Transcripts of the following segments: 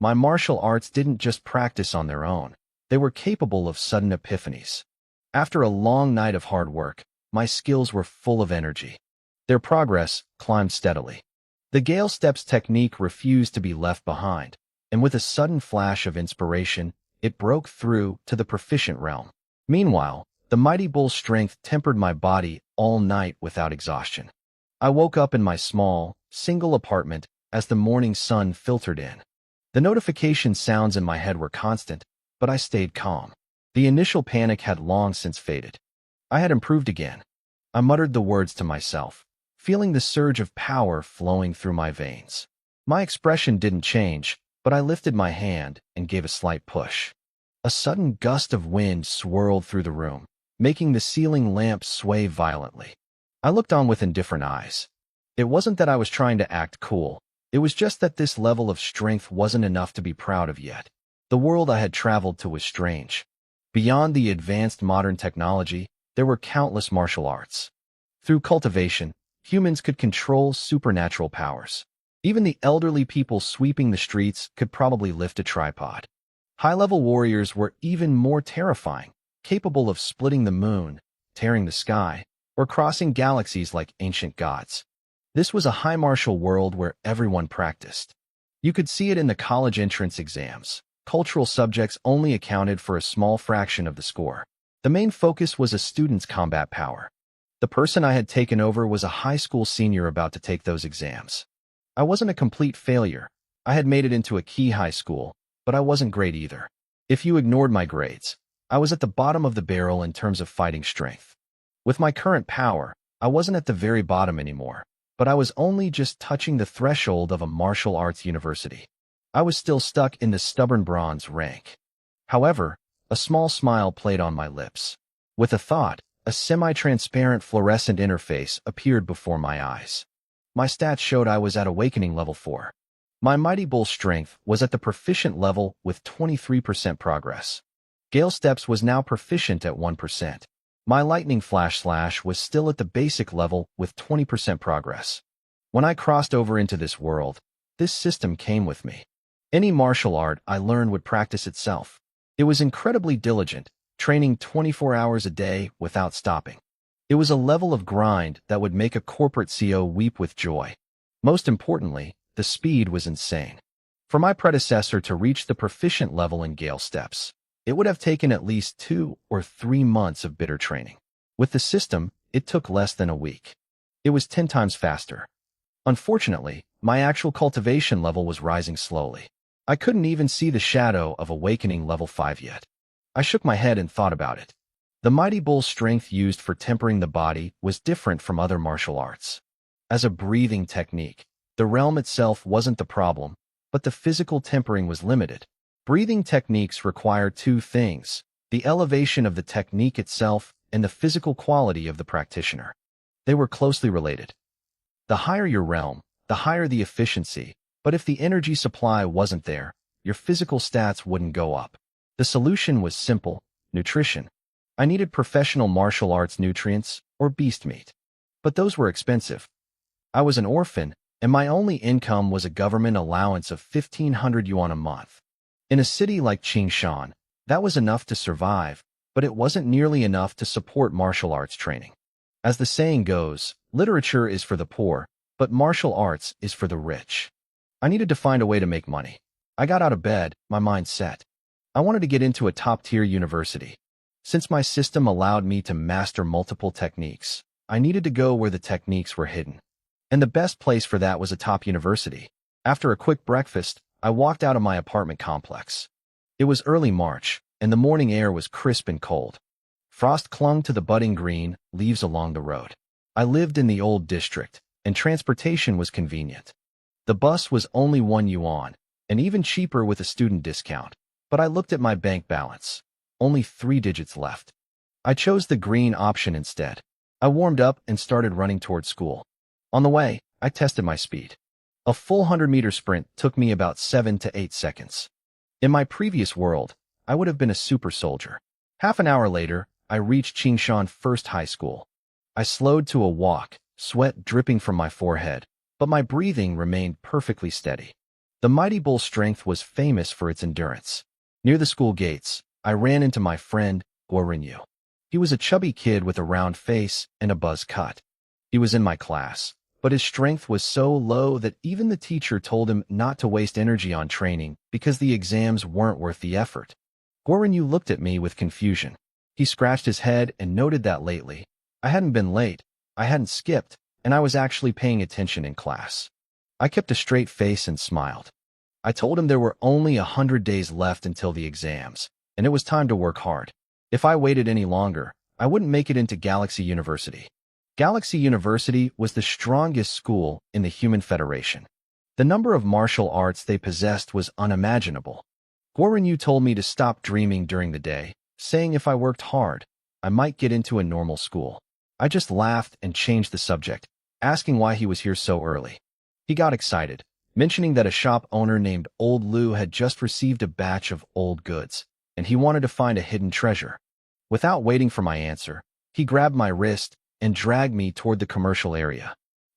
My martial arts didn't just practice on their own. They were capable of sudden epiphanies. After a long night of hard work, my skills were full of energy. Their progress climbed steadily. The Gale Steps technique refused to be left behind, and with a sudden flash of inspiration, it broke through to the proficient realm. Meanwhile, the mighty bull's strength tempered my body all night without exhaustion. I woke up in my small, single apartment as the morning sun filtered in. The notification sounds in my head were constant, but I stayed calm. The initial panic had long since faded. I had improved again. I muttered the words to myself, feeling the surge of power flowing through my veins. My expression didn't change, but I lifted my hand and gave a slight push. A sudden gust of wind swirled through the room, making the ceiling lamp sway violently. I looked on with indifferent eyes. It wasn't that I was trying to act cool. It was just that this level of strength wasn't enough to be proud of yet. The world I had traveled to was strange. Beyond the advanced modern technology, there were countless martial arts. Through cultivation, humans could control supernatural powers. Even the elderly people sweeping the streets could probably lift a tripod. High-level warriors were even more terrifying, capable of splitting the moon, tearing the sky, or crossing galaxies like ancient gods. This was a high martial world where everyone practiced. You could see it in the college entrance exams. Cultural subjects only accounted for a small fraction of the score. The main focus was a student's combat power. The person I had taken over was a high school senior about to take those exams. I wasn't a complete failure. I had made it into a key high school, but I wasn't great either. If you ignored my grades, I was at the bottom of the barrel in terms of fighting strength. With my current power, I wasn't at the very bottom anymore, but I was only just touching the threshold of a martial arts university. I was still stuck in the stubborn bronze rank. However, a small smile played on my lips. With a thought, a semi-transparent fluorescent interface appeared before my eyes. My stats showed I was at Awakening level 4. My Mighty Bull strength was at the proficient level with 23% progress. Gale Steps was now proficient at 1%. My Lightning Flash Slash was still at the basic level with 20% progress. When I crossed over into this world, this system came with me. Any martial art I learned would practice itself. It was incredibly diligent, training 24 hours a day without stopping. It was a level of grind that would make a corporate CEO weep with joy. Most importantly, the speed was insane. For my predecessor to reach the proficient level in Gale Steps, it would have taken at least 2 or 3 months of bitter training. With the system, it took less than a week. It was 10 times faster. Unfortunately, my actual cultivation level was rising slowly. I couldn't even see the shadow of Awakening level 5 yet. I shook my head and thought about it. The Mighty Bull's strength used for tempering the body was different from other martial arts. As a breathing technique, the realm itself wasn't the problem, but the physical tempering was limited. Breathing techniques require 2 things: the elevation of the technique itself and the physical quality of the practitioner. They were closely related. The higher your realm, the higher the efficiency, but if the energy supply wasn't there, your physical stats wouldn't go up. The solution was simple: nutrition. I needed professional martial arts nutrients or beast meat. But those were expensive. I was an orphan, and my only income was a government allowance of 1,500 yuan a month. In a city like Qingshan, that was enough to survive, but it wasn't nearly enough to support martial arts training. As the saying goes, literature is for the poor, but martial arts is for the rich. I needed to find a way to make money. I got out of bed, my mind set. I wanted to get into a top-tier university. Since my system allowed me to master multiple techniques, I needed to go where the techniques were hidden. And the best place for that was a top university. After a quick breakfast, I walked out of my apartment complex. It was early March, and the morning air was crisp and cold. Frost clung to the budding green leaves along the road. I lived in the old district, and transportation was convenient. The bus was only 1 yuan, and even cheaper with a student discount. But I looked at my bank balance. Only 3 digits left. I chose the green option instead. I warmed up and started running toward school. On the way, I tested my speed. A full 100-meter sprint took me about 7 to 8 seconds. In my previous world, I would have been a super soldier. Half an hour later, I reached Qingshan First High School. I slowed to a walk, sweat dripping from my forehead, but my breathing remained perfectly steady. The mighty bull strength was famous for its endurance. Near the school gates, I ran into my friend, Guorinyu. He was a chubby kid with a round face and a buzz cut. He was in my class, but his strength was so low that even the teacher told him not to waste energy on training because the exams weren't worth the effort. Guorinyu looked at me with confusion. He scratched his head and noted that lately, I hadn't been late, I hadn't skipped, and I was actually paying attention in class. I kept a straight face and smiled. I told him there were only 100 days left until the exams, and it was time to work hard. If I waited any longer, I wouldn't make it into Galaxy University. Galaxy University was the strongest school in the Human Federation. The number of martial arts they possessed was unimaginable. Guorinyu told me to stop dreaming during the day, saying if I worked hard, I might get into a normal school. I just laughed and changed the subject, asking why he was here so early. He got excited, mentioning that a shop owner named Old Lu had just received a batch of old goods, and he wanted to find a hidden treasure. Without waiting for my answer, he grabbed my wrist and dragged me toward the commercial area.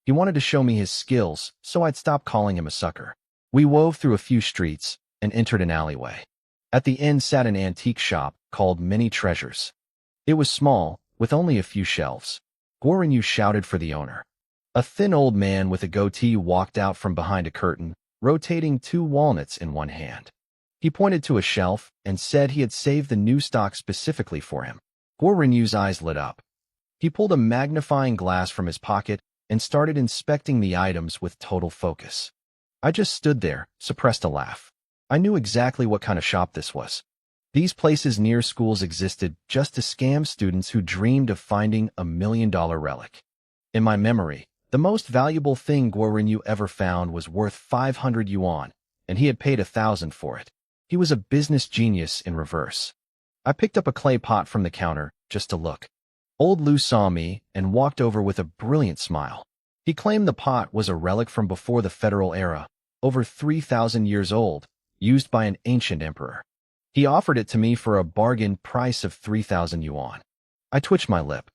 He wanted to show me his skills, so I'd stop calling him a sucker. We wove through a few streets and entered an alleyway. At the end sat an antique shop called Many Treasures. It was small, with only a few shelves. Guorinyu shouted for the owner. A thin old man with a goatee walked out from behind a curtain, rotating 2 walnuts in one hand. He pointed to a shelf and said he had saved the new stock specifically for him. Guorinyu's eyes lit up. He pulled a magnifying glass from his pocket and started inspecting the items with total focus. I just stood there, suppressed a laugh. I knew exactly what kind of shop this was. These places near schools existed just to scam students who dreamed of finding a $1 million relic. In my memory, the most valuable thing Guorinyu ever found was worth 500 yuan, and he had paid 1,000 for it. He was a business genius in reverse. I picked up a clay pot from the counter just to look. Old Lu saw me and walked over with a brilliant smile. He claimed the pot was a relic from before the Federal era, over 3,000 years old, used by an ancient emperor. He offered it to me for a bargain price of 3,000 yuan. I twitched my lip.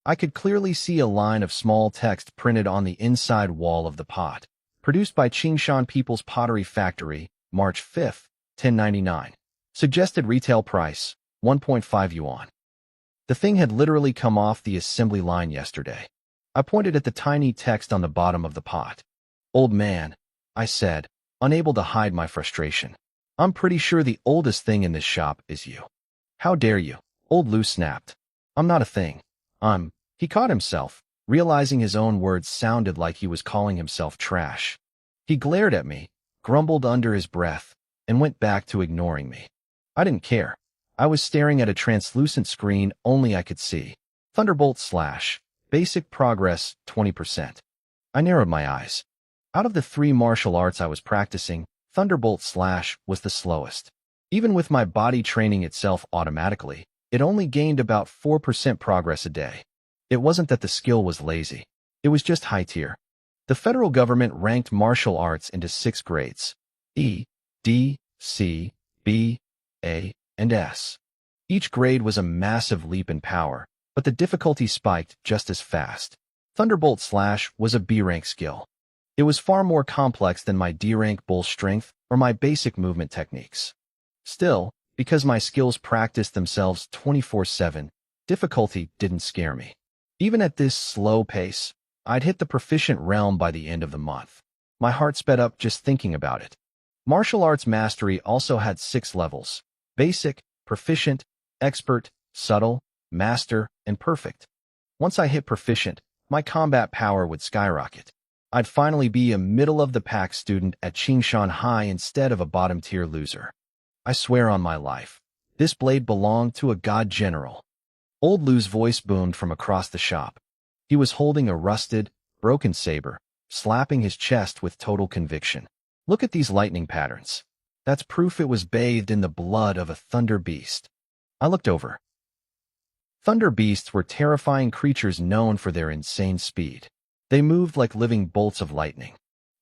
I could clearly see a line of small text printed on the inside wall of the pot. Produced by Qingshan People's Pottery Factory, March 5, 1099. Suggested retail price, 1.5 yuan. The thing had literally come off the assembly line yesterday. I pointed at the tiny text on the bottom of the pot. Old man, I said, unable to hide my frustration. I'm pretty sure the oldest thing in this shop is you. How dare you? Old Lu snapped. I'm not a thing. He caught himself, realizing his own words sounded like he was calling himself trash. He glared at me, grumbled under his breath, and went back to ignoring me. I didn't care. I was staring at a translucent screen only I could see. Thunderbolt / Basic progress 20%. I narrowed my eyes. Out of the 3 martial arts I was practicing, Thunderbolt / was the slowest. Even with my body training itself automatically, it only gained about 4% progress a day. It wasn't that the skill was lazy. It was just high tier. The federal government ranked martial arts into 6 grades: E, D, C, B, A, and S. Each grade was a massive leap in power, but the difficulty spiked just as fast. Thunderbolt / was a B-rank skill. It was far more complex than my D-rank bull strength or my basic movement techniques. Still, because my skills practiced themselves 24/7, difficulty didn't scare me. Even at this slow pace, I'd hit the proficient realm by the end of the month. My heart sped up just thinking about it. Martial arts mastery also had 6 levels: basic, proficient, expert, subtle, master, and perfect. Once I hit proficient, my combat power would skyrocket. I'd finally be a middle-of-the-pack student at Qingshan High instead of a bottom-tier loser. I swear on my life, this blade belonged to a god general. Old Lu's voice boomed from across the shop. He was holding a rusted, broken saber, slapping his chest with total conviction. Look at these lightning patterns. That's proof it was bathed in the blood of a thunder beast. I looked over. Thunder beasts were terrifying creatures known for their insane speed. They moved like living bolts of lightning.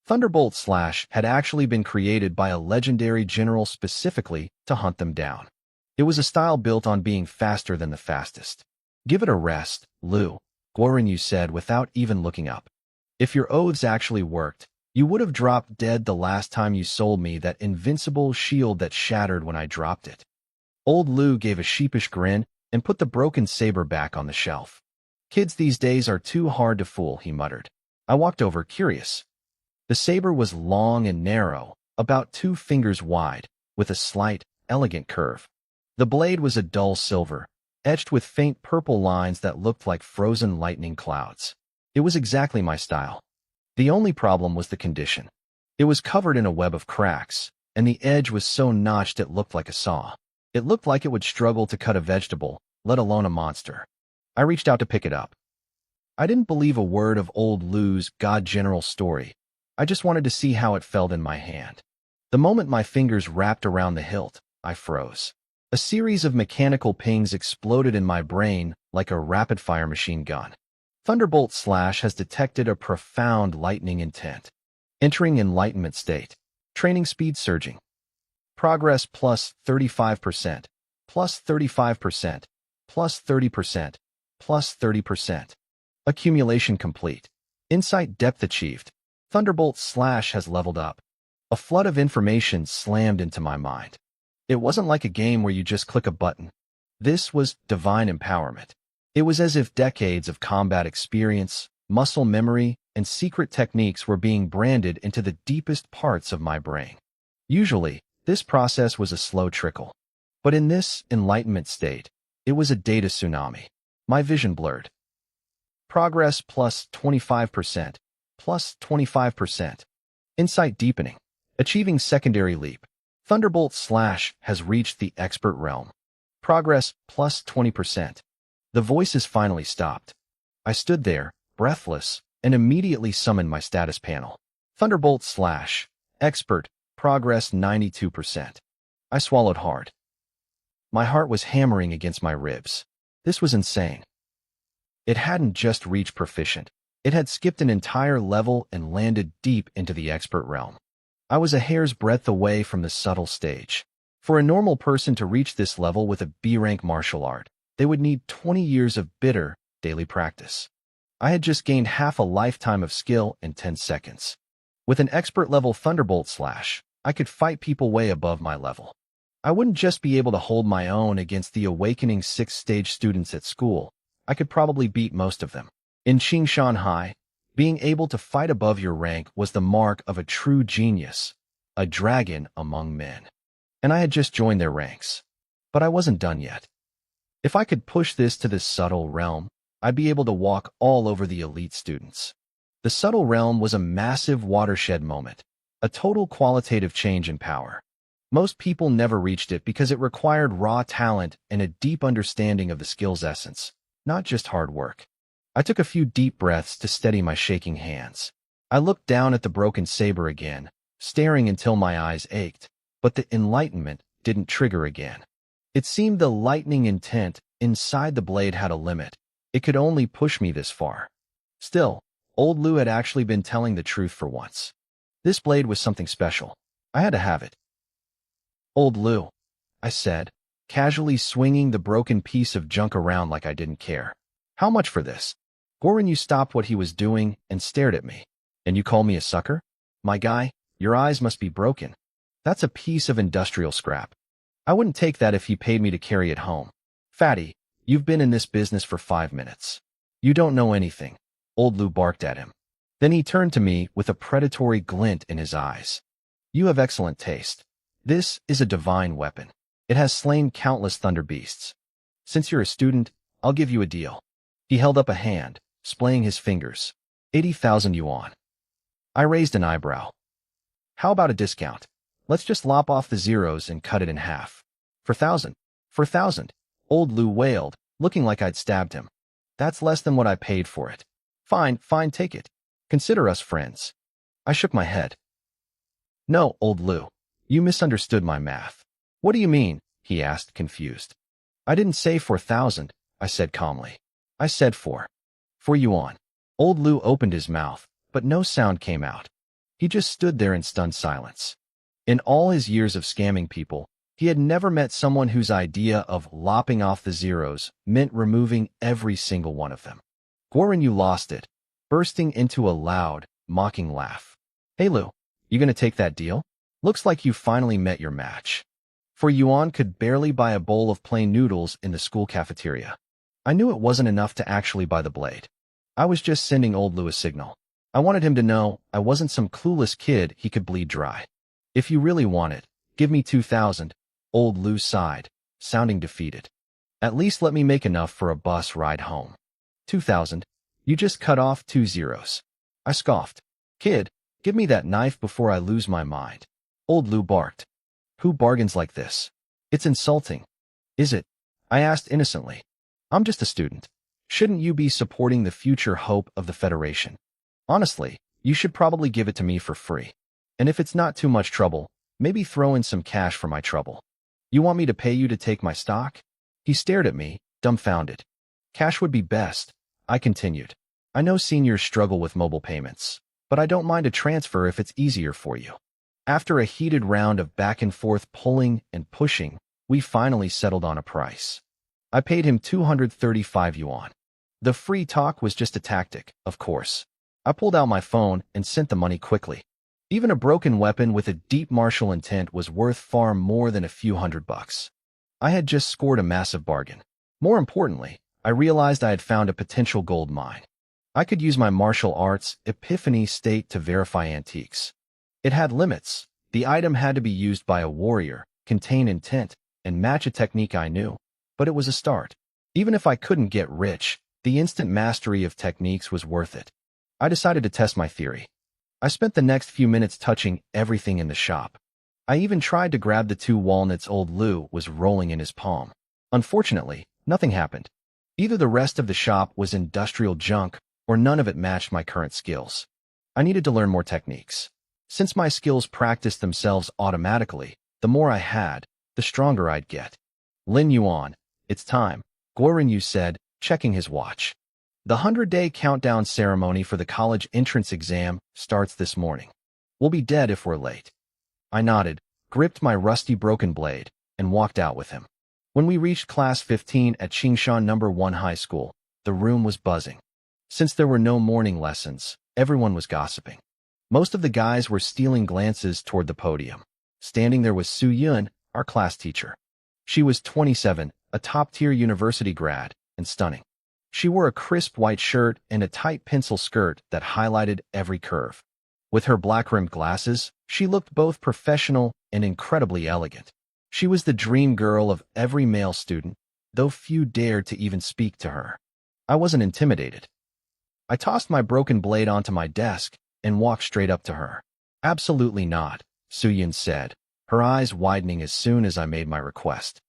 Thunderbolt / had actually been created by a legendary general specifically to hunt them down. It was a style built on being faster than the fastest. Give it a rest, Lu, Guorinyu said without even looking up. If your oaths actually worked, You would have dropped dead the last time you sold me that invincible shield that shattered when I dropped it. Old Lu gave a sheepish grin and put the broken saber back on the shelf. Kids these days are too hard to fool, he muttered. I walked over, curious. The saber was long and narrow, about 2 fingers wide, with a slight, elegant curve. The blade was a dull silver, etched with faint purple lines that looked like frozen lightning clouds. It was exactly my style. The only problem was the condition. It was covered in a web of cracks, and the edge was so notched it looked like a saw. It looked like it would struggle to cut a vegetable, let alone a monster. I reached out to pick it up. I didn't believe a word of old Lu's God General story. I just wanted to see how it felt in my hand. The moment my fingers wrapped around the hilt, I froze. A series of mechanical pings exploded in my brain like a rapid-fire machine gun. Thunderbolt Slash has detected a profound lightning intent. Entering enlightenment state. Training speed surging. Progress plus 35%, plus 35%, plus 30%, plus 30%. Accumulation complete. Insight depth achieved. Thunderbolt Slash has leveled up. A flood of information slammed into my mind. It wasn't like a game where you just click a button. This was divine empowerment. It was as if decades of combat experience, muscle memory, and secret techniques were being branded into the deepest parts of my brain. Usually, this process was a slow trickle. But in this enlightenment state, it was a data tsunami. My vision blurred. Progress plus 25%, plus 25%. Insight deepening. Achieving secondary leap. Thunderbolt Slash has reached the expert realm. Progress plus 20%. The voices finally stopped. I stood there, breathless, and immediately summoned my status panel. Thunderbolt Slash. Expert. Progress 92%. I swallowed hard. My heart was hammering against my ribs. This was insane. It hadn't just reached proficient. It had skipped an entire level and landed deep into the expert realm. I was a hair's breadth away from the subtle stage. For a normal person to reach this level with a B-rank martial art, they would need 20 years of bitter, daily practice. I had just gained half a lifetime of skill in 10 seconds. With an expert-level Thunderbolt Slash, I could fight people way above my level. I wouldn't just be able to hold my own against the awakening 6th-stage students at school. I could probably beat most of them. In Qingshan High, being able to fight above your rank was the mark of a true genius, a dragon among men. And I had just joined their ranks. But I wasn't done yet. If I could push this to this subtle realm, I'd be able to walk all over the elite students. The subtle realm was a massive watershed moment, a total qualitative change in power. Most people never reached it because it required raw talent and a deep understanding of the skill's essence, not just hard work. I took a few deep breaths to steady my shaking hands. I looked down at the broken saber again, staring until my eyes ached, but the enlightenment didn't trigger again. It seemed the lightning intent inside the blade had a limit. It could only push me this far. Still, old Lu had actually been telling the truth for once. This blade was something special. I had to have it. Old Lu, I said, casually swinging the broken piece of junk around like I didn't care. How much for this? Goran, you stopped what he was doing and stared at me. And you call me a sucker? My guy, your eyes must be broken. That's a piece of industrial scrap. I wouldn't take that if he paid me to carry it home. Fatty, you've been in this business for 5 minutes. You don't know anything. Old Lu barked at him. Then he turned to me with a predatory glint in his eyes. You have excellent taste. This is a divine weapon. It has slain countless thunder beasts. Since you're a student, I'll give you a deal. He held up a hand, splaying his fingers. 80,000 yuan. I raised an eyebrow. How about a discount? Let's just lop off the zeros and cut it in half. For 1,000. For 1,000. Old Lu wailed, looking like I'd stabbed him. That's less than what I paid for it. Fine, fine, take it. Consider us friends. I shook my head. No, Old Lu. You misunderstood my math. What do you mean? He asked, confused. I didn't say 4,000, I said calmly. I said 4 yuan. Old Lu opened his mouth, but no sound came out. He just stood there in stunned silence. In all his years of scamming people, he had never met someone whose idea of lopping off the zeros meant removing every single one of them. Goran, you lost it, bursting into a loud, mocking laugh. Hey Lu, you gonna take that deal? Looks like you finally met your match. For Yuan could barely buy a bowl of plain noodles in the school cafeteria. I knew it wasn't enough to actually buy the blade. I was just sending old Lu a signal. I wanted him to know I wasn't some clueless kid he could bleed dry. If you really want it, give me 2,000, old Lu sighed, sounding defeated. At least let me make enough for a bus ride home. 2,000? You just cut off 2 zeros. I scoffed. Kid, give me that knife before I lose my mind. Old Lu barked. Who bargains like this? It's insulting. Is it? I asked innocently. I'm just a student. Shouldn't you be supporting the future hope of the Federation? Honestly, you should probably give it to me for free. And if it's not too much trouble, maybe throw in some cash for my trouble. You want me to pay you to take my stock? He stared at me, dumbfounded. Cash would be best, I continued. I know seniors struggle with mobile payments, but I don't mind a transfer if it's easier for you. After a heated round of back and forth pulling and pushing, we finally settled on a price. I paid him 235 yuan. The free talk was just a tactic, of course. I pulled out my phone and sent the money quickly. Even a broken weapon with a deep martial intent was worth far more than a few $100. I had just scored a massive bargain. More importantly, I realized I had found a potential gold mine. I could use my martial arts epiphany state to verify antiques. It had limits. The item had to be used by a warrior, contain intent, and match a technique I knew. But it was a start. Even if I couldn't get rich, the instant mastery of techniques was worth it. I decided to test my theory. I spent the next few minutes touching everything in the shop. I even tried to grab the 2 walnuts old Lu was rolling in his palm. Unfortunately, nothing happened. Either the rest of the shop was industrial junk, or none of it matched my current skills. I needed to learn more techniques. Since my skills practiced themselves automatically, the more I had, the stronger I'd get. Lin Yuan, it's time, Guoren Yu said, checking his watch. The 100-day countdown ceremony for the college entrance exam starts this morning. We'll be dead if we're late. I nodded, gripped my rusty broken blade, and walked out with him. When we reached class 15 at Qingshan No. 1 High School, the room was buzzing. Since there were no morning lessons, everyone was gossiping. Most of the guys were stealing glances toward the podium. Standing there was Su Yun, our class teacher. She was 27, a top-tier university grad, and stunning. She wore a crisp white shirt and a tight pencil skirt that highlighted every curve. With her black-rimmed glasses, she looked both professional and incredibly elegant. She was the dream girl of every male student, though few dared to even speak to her. I wasn't intimidated. I tossed my broken blade onto my desk and walked straight up to her. Absolutely not, Su Yun said, her eyes widening as soon as I made my request.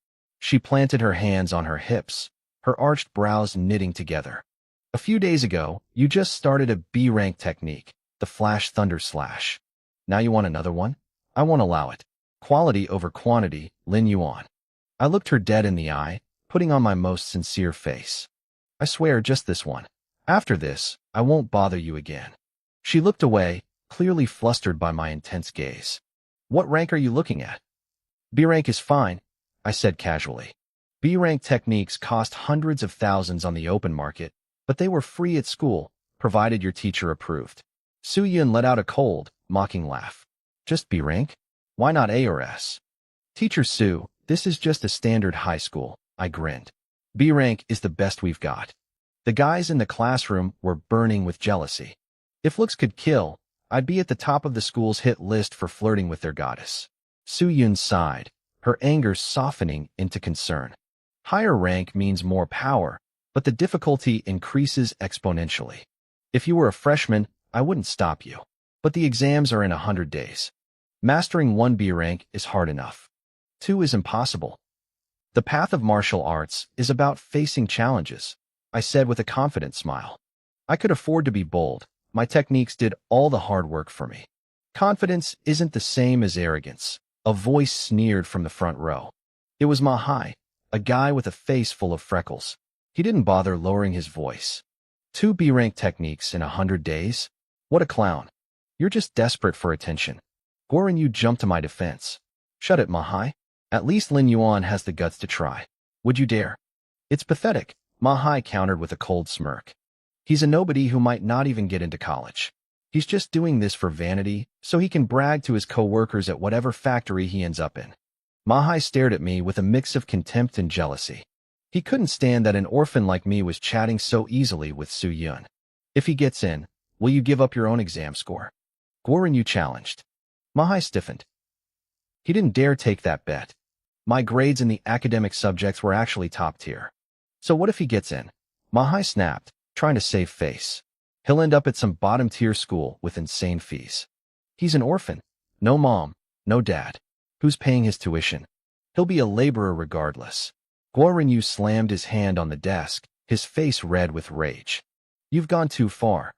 She planted her hands on her hips, her arched brows knitting together. A few days ago, you just started a B-rank technique, the Flash Thunder Slash. Now you want another one? I won't allow it. Quality over quantity, Lin Yuan. I looked her dead in the eye, putting on my most sincere face. I swear just this one. After this, I won't bother you again. She looked away, clearly flustered by my intense gaze. What rank are you looking at? B rank is fine, I said casually. B rank techniques cost hundreds of thousands on the open market, but they were free at school, provided your teacher approved. Su Yun let out a cold, mocking laugh. Just B rank? Why not A or S? Teacher Su, this is just a standard high school, I grinned. B rank is the best we've got. The guys in the classroom were burning with jealousy. If looks could kill, I'd be at the top of the school's hit list for flirting with their goddess. Su Yun sighed, her anger softening into concern. Higher rank means more power, but the difficulty increases exponentially. If you were a freshman, I wouldn't stop you. But the exams are in 100 days. Mastering 1 B rank is hard enough. 2 is impossible. The path of martial arts is about facing challenges, I said with a confident smile. I could afford to be bold. My techniques did all the hard work for me. Confidence isn't the same as arrogance, a voice sneered from the front row. It was Mahai, a guy with a face full of freckles. He didn't bother lowering his voice. 2 B-rank techniques in 100 days? What a clown. You're just desperate for attention. Guoren Yu jumped to my defense. Shut it, Mahai. At least Lin Yuan has the guts to try. Would you dare? It's pathetic, Mahai countered with a cold smirk. He's a nobody who might not even get into college. He's just doing this for vanity, so he can brag to his coworkers at whatever factory he ends up in. Mahai stared at me with a mix of contempt and jealousy. He couldn't stand that an orphan like me was chatting so easily with Su-yun. If he gets in, will you give up your own exam score? Guoren challenged. Mahai stiffened. He didn't dare take that bet. My grades in the academic subjects were actually top tier. So what if he gets in? Mahai snapped, trying to save face. He'll end up at some bottom-tier school with insane fees. He's an orphan. No mom, no dad. Who's paying his tuition? He'll be a laborer regardless. Guoren slammed his hand on the desk, his face red with rage. You've gone too far.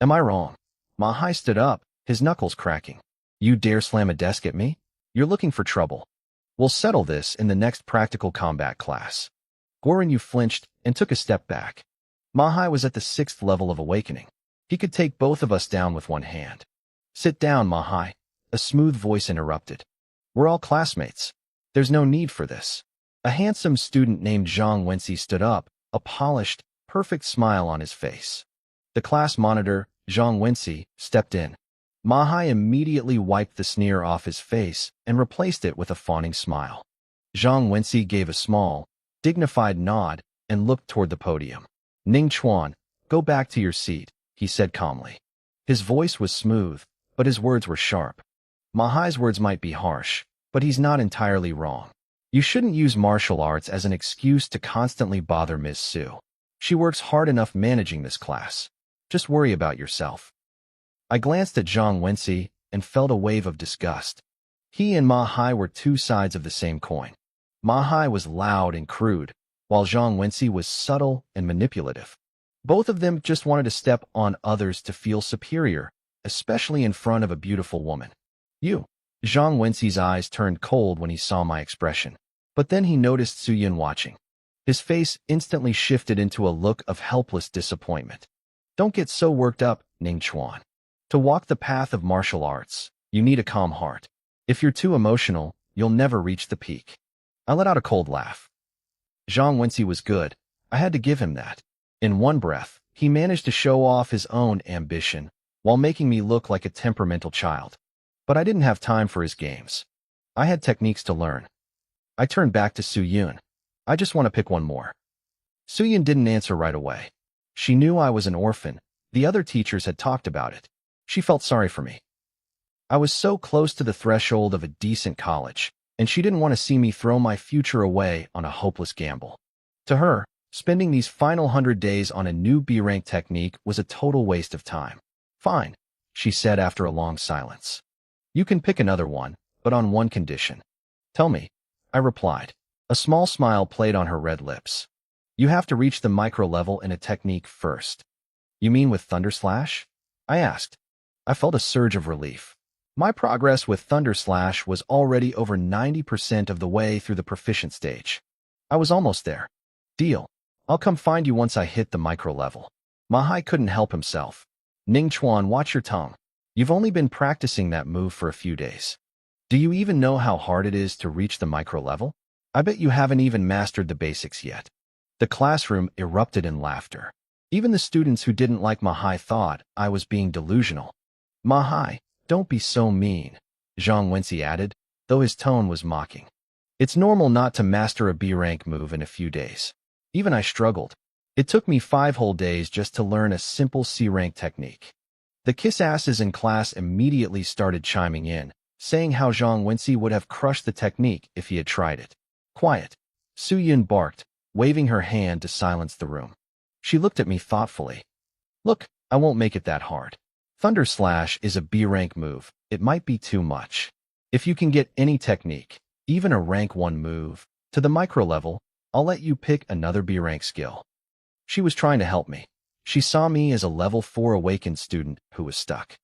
Am I wrong? Mahai stood up, his knuckles cracking. You dare slam a desk at me? You're looking for trouble. We'll settle this in the next practical combat class. Guoren flinched and took a step back. Mahai was at the 6th level of awakening. He could take both of us down with one hand. Sit down, Mahai, a smooth voice interrupted. We're all classmates. There's no need for this. A handsome student named Zhang Wenxi stood up, a polished, perfect smile on his face. The class monitor, Zhang Wenxi, stepped in. Mahai immediately wiped the sneer off his face and replaced it with a fawning smile. Zhang Wenxi gave a small, dignified nod and looked toward the podium. Ning Chuan, go back to your seat, he said calmly. His voice was smooth, but his words were sharp. Mahai's words might be harsh, but he's not entirely wrong. You shouldn't use martial arts as an excuse to constantly bother Ms. Su. She works hard enough managing this class. Just worry about yourself. I glanced at Zhang Wenxi and felt a wave of disgust. He and Mahai were two sides of the same coin. Mahai was loud and crude, while Zhang Wenxi was subtle and manipulative. Both of them just wanted to step on others to feel superior, especially in front of a beautiful woman. You. Zhang Wenxi's eyes turned cold when he saw my expression, but then he noticed Su-yun watching. His face instantly shifted into a look of helpless disappointment. Don't get so worked up, Ning Chuan. To walk the path of martial arts, you need a calm heart. If you're too emotional, you'll never reach the peak. I let out a cold laugh. Zhang Wenxi was good. I had to give him that. In one breath, he managed to show off his own ambition while making me look like a temperamental child. But I didn't have time for his games. I had techniques to learn. I turned back to Su-yun. I just want to pick one more. Su-yun didn't answer right away. She knew I was an orphan. The other teachers had talked about it. She felt sorry for me. I was so close to the threshold of a decent college, and she didn't want to see me throw my future away on a hopeless gamble. To her, spending these final 100 days on a new B-rank technique was a total waste of time. Fine, she said after a long silence. You can pick another one, but on one condition. Tell me, I replied. A small smile played on her red lips. You have to reach the micro level in a technique first. You mean with Thunder Slash? I asked. I felt a surge of relief. My progress with Thunder Slash was already over 90% of the way through the proficient stage. I was almost there. Deal. I'll come find you once I hit the micro level. Mahai couldn't help himself. Ning Chuan, watch your tongue. You've only been practicing that move for a few days. Do you even know how hard it is to reach the micro level? I bet you haven't even mastered the basics yet. The classroom erupted in laughter. Even the students who didn't like Mahai thought I was being delusional. Mahai, don't be so mean, Zhang Wenxi added, though his tone was mocking. It's normal not to master a B-rank move in a few days. Even I struggled. It took me 5 whole days just to learn a simple C-rank technique. The kiss-asses in class immediately started chiming in, saying how Zhang Wenxi would have crushed the technique if he had tried it. Quiet. Su-yun barked, waving her hand to silence the room. She looked at me thoughtfully. Look, I won't make it that hard. Thunder Slash is a B-rank move. It might be too much. If you can get any technique, even a rank 1 move, to the micro level, I'll let you pick another B-rank skill. She was trying to help me. She saw me as a level 4 awakened student who was stuck.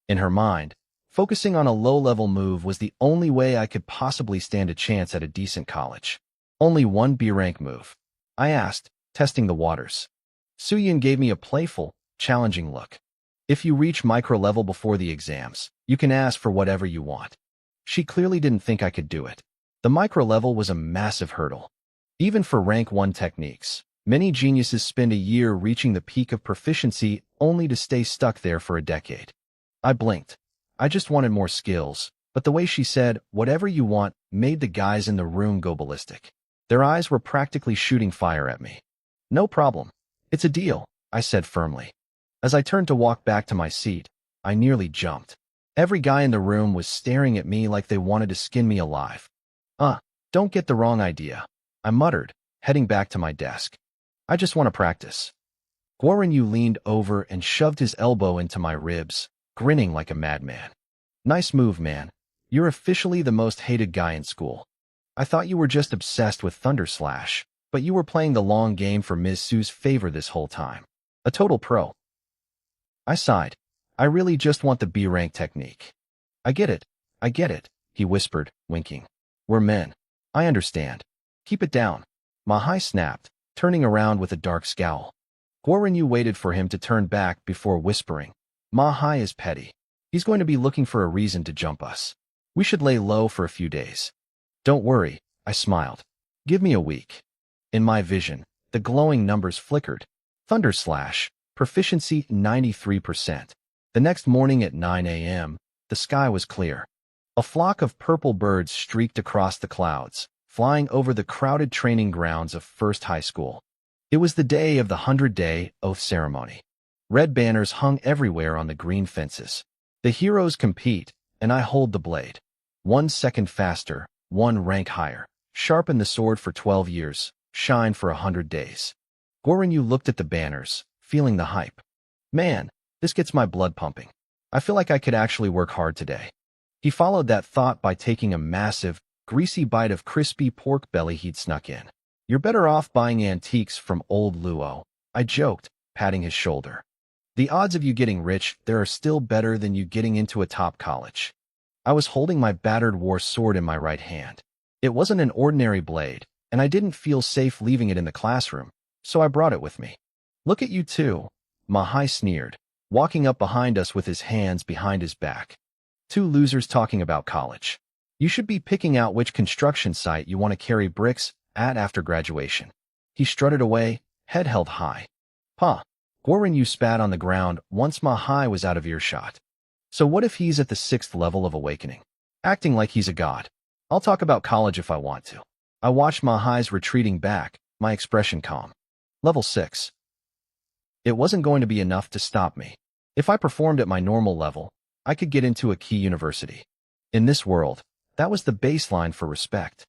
In her mind, focusing on a low-level move was the only way I could possibly stand a chance at a decent college. Only one B-rank move. I asked, testing the waters. Su-yun gave me a playful, challenging look. If you reach micro-level before the exams, you can ask for whatever you want. She clearly didn't think I could do it. The micro-level was a massive hurdle. Even for rank 1 techniques, Many geniuses spend a year reaching the peak of proficiency only to stay stuck there for a decade. I blinked. I just wanted more skills, but the way she said, "whatever you want," made the guys in the room go ballistic. Their eyes were practically shooting fire at me. "No problem. It's a deal," I said firmly. As I turned to walk back to my seat, I nearly jumped. Every guy in the room was staring at me like they wanted to skin me alive. Don't get the wrong idea," I muttered, heading back to my desk. "I just want to practice." Guorenyu leaned over and shoved his elbow into my ribs, grinning like a madman. "Nice move, man. You're officially the most hated guy in school. I thought you were just obsessed with Thunder Slash, but you were playing the long game for Ms. Su's favor this whole time. A total pro." I sighed. "I really just want the B-rank technique." I get it," he whispered, winking. "We're men. I understand. Keep it down." Mahai snapped, turning around with a dark scowl. Guorenyu waited for him to turn back before whispering, "Mahai is petty. He's going to be looking for a reason to jump us. We should lay low for a few days." "Don't worry," I smiled. "Give me a week." In my vision, the glowing numbers flickered. Thunder Slash, proficiency 93%. The next morning at 9 a.m., the sky was clear. A flock of purple birds streaked across the clouds, flying over the crowded training grounds of First High School. It was the day of the 100-day oath ceremony. Red banners hung everywhere on the green fences. The heroes compete, and I hold the blade. 1 second faster, 1 rank higher. Sharpen the sword for 12 years, shine for 100 days. Guorenyu looked at the banners, feeling the hype. "Man, this gets my blood pumping. I feel like I could actually work hard today." He followed that thought by taking a massive, greasy bite of crispy pork belly he'd snuck in. "You're better off buying antiques from old Luo," I joked, patting his shoulder. "The odds of you getting rich there are still better than you getting into a top college." I was holding my battered war sword in my right hand. It wasn't an ordinary blade, and I didn't feel safe leaving it in the classroom, so I brought it with me. "Look at you two," Mahai sneered, walking up behind us with his hands behind his back. "Two losers talking about college. You should be picking out which construction site you want to carry bricks at after graduation." He strutted away, head held high. "Pa." Guorenyu spat on the ground once Mahai was out of earshot. "So what if he's at the 6th level of awakening? Acting like he's a god. I'll talk about college if I want to." I watched Mahai's retreating back, my expression calm. Level 6. It wasn't going to be enough to stop me. If I performed at my normal level, I could get into a key university. In this world, that was the baseline for respect.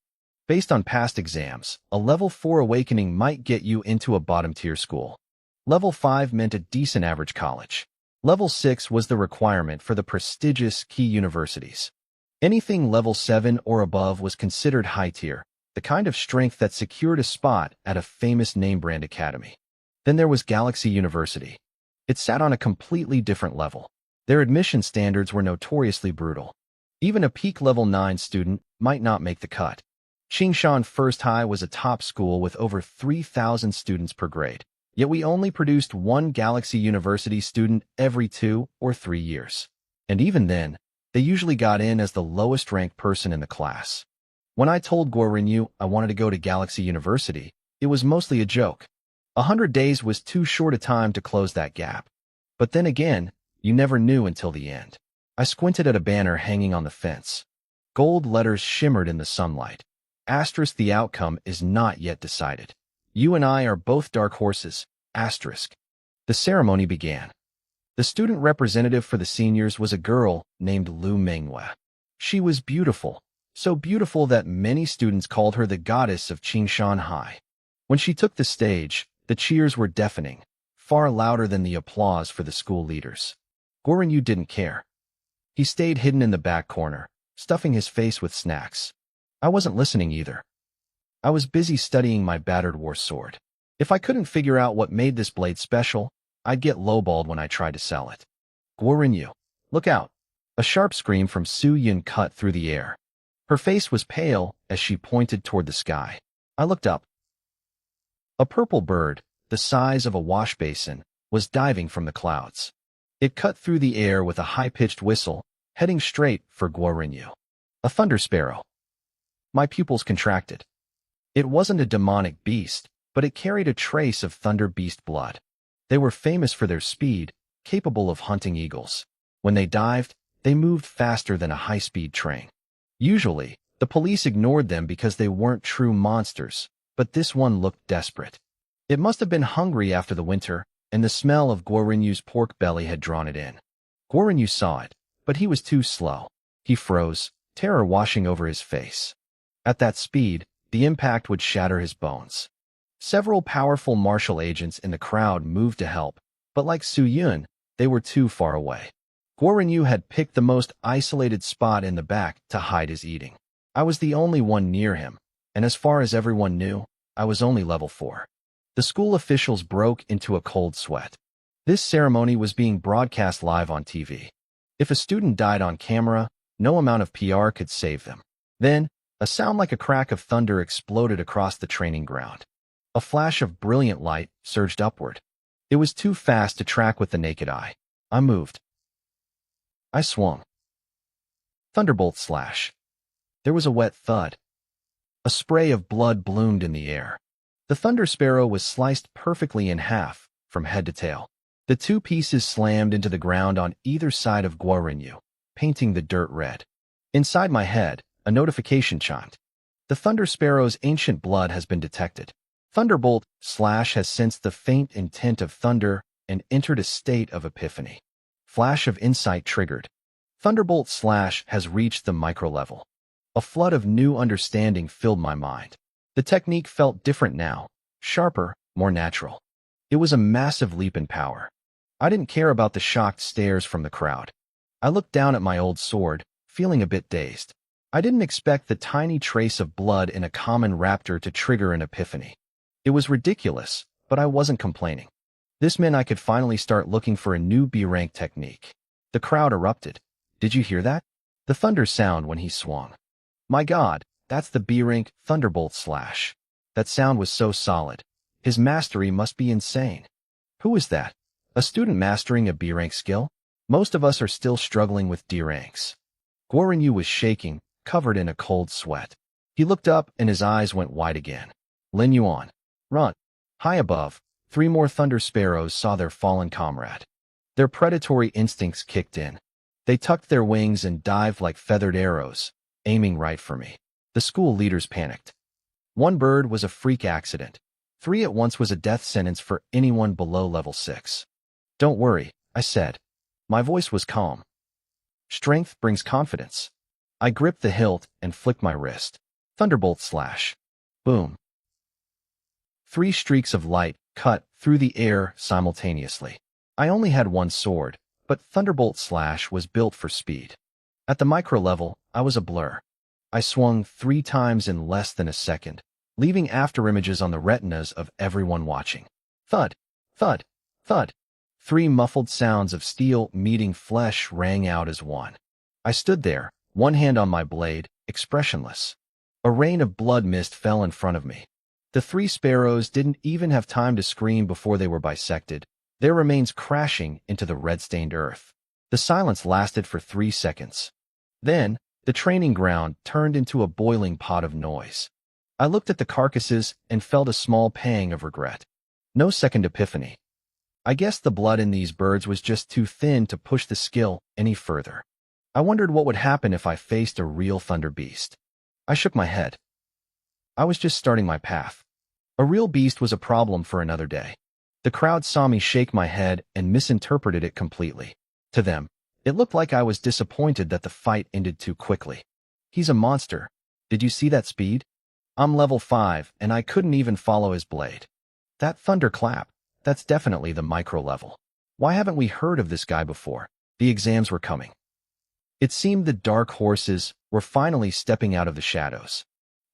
Based on past exams, a level 4 awakening might get you into a bottom-tier school. Level 5 meant a decent average college. Level 6 was the requirement for the prestigious key universities. Anything level 7 or above was considered high-tier, the kind of strength that secured a spot at a famous name-brand academy. Then there was Galaxy University. It sat on a completely different level. Their admission standards were notoriously brutal. Even a peak level 9 student might not make the cut. Qingshan First High was a top school with over 3,000 students per grade. Yet we only produced one Galaxy University student every 2 or 3 years. And even then, they usually got in as the lowest-ranked person in the class. When I told Guorenyu I wanted to go to Galaxy University, it was mostly a joke. 100 days was too short a time to close that gap. But then again, you never knew until the end. I squinted at a banner hanging on the fence. Gold letters shimmered in the sunlight. Asterisk, the outcome is not yet decided. You and I are both dark horses. Asterisk. The ceremony began. The student representative for the seniors was a girl named Lu Manhwa. She was beautiful, so beautiful that many students called her the goddess of Qingshan High. When she took the stage, the cheers were deafening, far louder than the applause for the school leaders. Guorenyu didn't care. He stayed hidden in the back corner, stuffing his face with snacks. I wasn't listening either. I was busy studying my battered war sword. If I couldn't figure out what made this blade special, I'd get lowballed when I tried to sell it. "Guorenyu, look out!" A sharp scream from Su Yun cut through the air. Her face was pale as she pointed toward the sky. I looked up. A purple bird, the size of a wash basin, was diving from the clouds. It cut through the air with a high-pitched whistle, heading straight for Guorenyu. A thunder sparrow. My pupils contracted. It wasn't a demonic beast, but it carried a trace of thunder beast blood. They were famous for their speed, capable of hunting eagles. When they dived, they moved faster than a high-speed train. Usually, the police ignored them because they weren't true monsters, but this one looked desperate. It must have been hungry after the winter, and the smell of Guorinyu's pork belly had drawn it in. Guorinyu saw it, but he was too slow. He froze, terror washing over his face. At that speed, the impact would shatter his bones. Several powerful martial agents in the crowd moved to help, but like Su Yun, they were too far away. Guorinyu had picked the most isolated spot in the back to hide his eating. I was the only one near him, and as far as everyone knew, I was only level 4. The school officials broke into a cold sweat. This ceremony was being broadcast live on TV. If a student died on camera, no amount of PR could save them. Then, a sound like a crack of thunder exploded across the training ground. A flash of brilliant light surged upward. It was too fast to track with the naked eye. I moved. I swung. Thunderbolt slash. There was a wet thud. A spray of blood bloomed in the air. The thunder sparrow was sliced perfectly in half, from head to tail. The two pieces slammed into the ground on either side of Guorinyu, painting the dirt red. Inside my head, a notification chimed. The thunder sparrow's ancient blood has been detected. Thunderbolt slash has sensed the faint intent of thunder and entered a state of epiphany. Flash of insight triggered. Thunderbolt slash has reached the micro-level. A flood of new understanding filled my mind. The technique felt different now, sharper, more natural. It was a massive leap in power. I didn't care about the shocked stares from the crowd. I looked down at my old sword, feeling a bit dazed. I didn't expect the tiny trace of blood in a common raptor to trigger an epiphany. It was ridiculous, but I wasn't complaining. This meant I could finally start looking for a new B-rank technique. The crowd erupted. Did you hear that? The thunder sound when he swung. My God, that's the B-rank Thunderbolt slash. That sound was so solid. His mastery must be insane. Who is that? A student mastering a B-rank skill? Most of us are still struggling with D ranks. Guorinyu was shaking, covered in a cold sweat. He looked up and his eyes went wide again. Lin Yuan. Run. High above, 3 more thunder sparrows saw their fallen comrade. Their predatory instincts kicked in. They tucked their wings and dived like feathered arrows, aiming right for me. The school leaders panicked. 1 bird was a freak accident. 3 at once was a death sentence for anyone below level 6. Don't worry, I said. My voice was calm. Strength brings confidence. I gripped the hilt and flicked my wrist. Thunderbolt slash. Boom. 3 streaks of light cut through the air simultaneously. I only had 1 sword, but Thunderbolt slash was built for speed. At the micro level, I was a blur. I swung 3 times in less than a second, leaving afterimages on the retinas of everyone watching. Thud, thud, thud. 3 muffled sounds of steel meeting flesh rang out as one. I stood there, one hand on my blade, expressionless. A rain of blood mist fell in front of me. The 3 sparrows didn't even have time to scream before they were bisected, their remains crashing into the red-stained earth. The silence lasted for 3 seconds. Then, the training ground turned into a boiling pot of noise. I looked at the carcasses and felt a small pang of regret. No second epiphany. I guess the blood in these birds was just too thin to push the skill any further. I wondered what would happen if I faced a real thunder beast. I shook my head. I was just starting my path. A real beast was a problem for another day. The crowd saw me shake my head and misinterpreted it completely. To them, it looked like I was disappointed that the fight ended too quickly. He's a monster. Did you see that speed? I'm level 5 and I couldn't even follow his blade. That thunderclap, that's definitely the micro level. Why haven't we heard of this guy before? The exams were coming. It seemed the dark horses were finally stepping out of the shadows.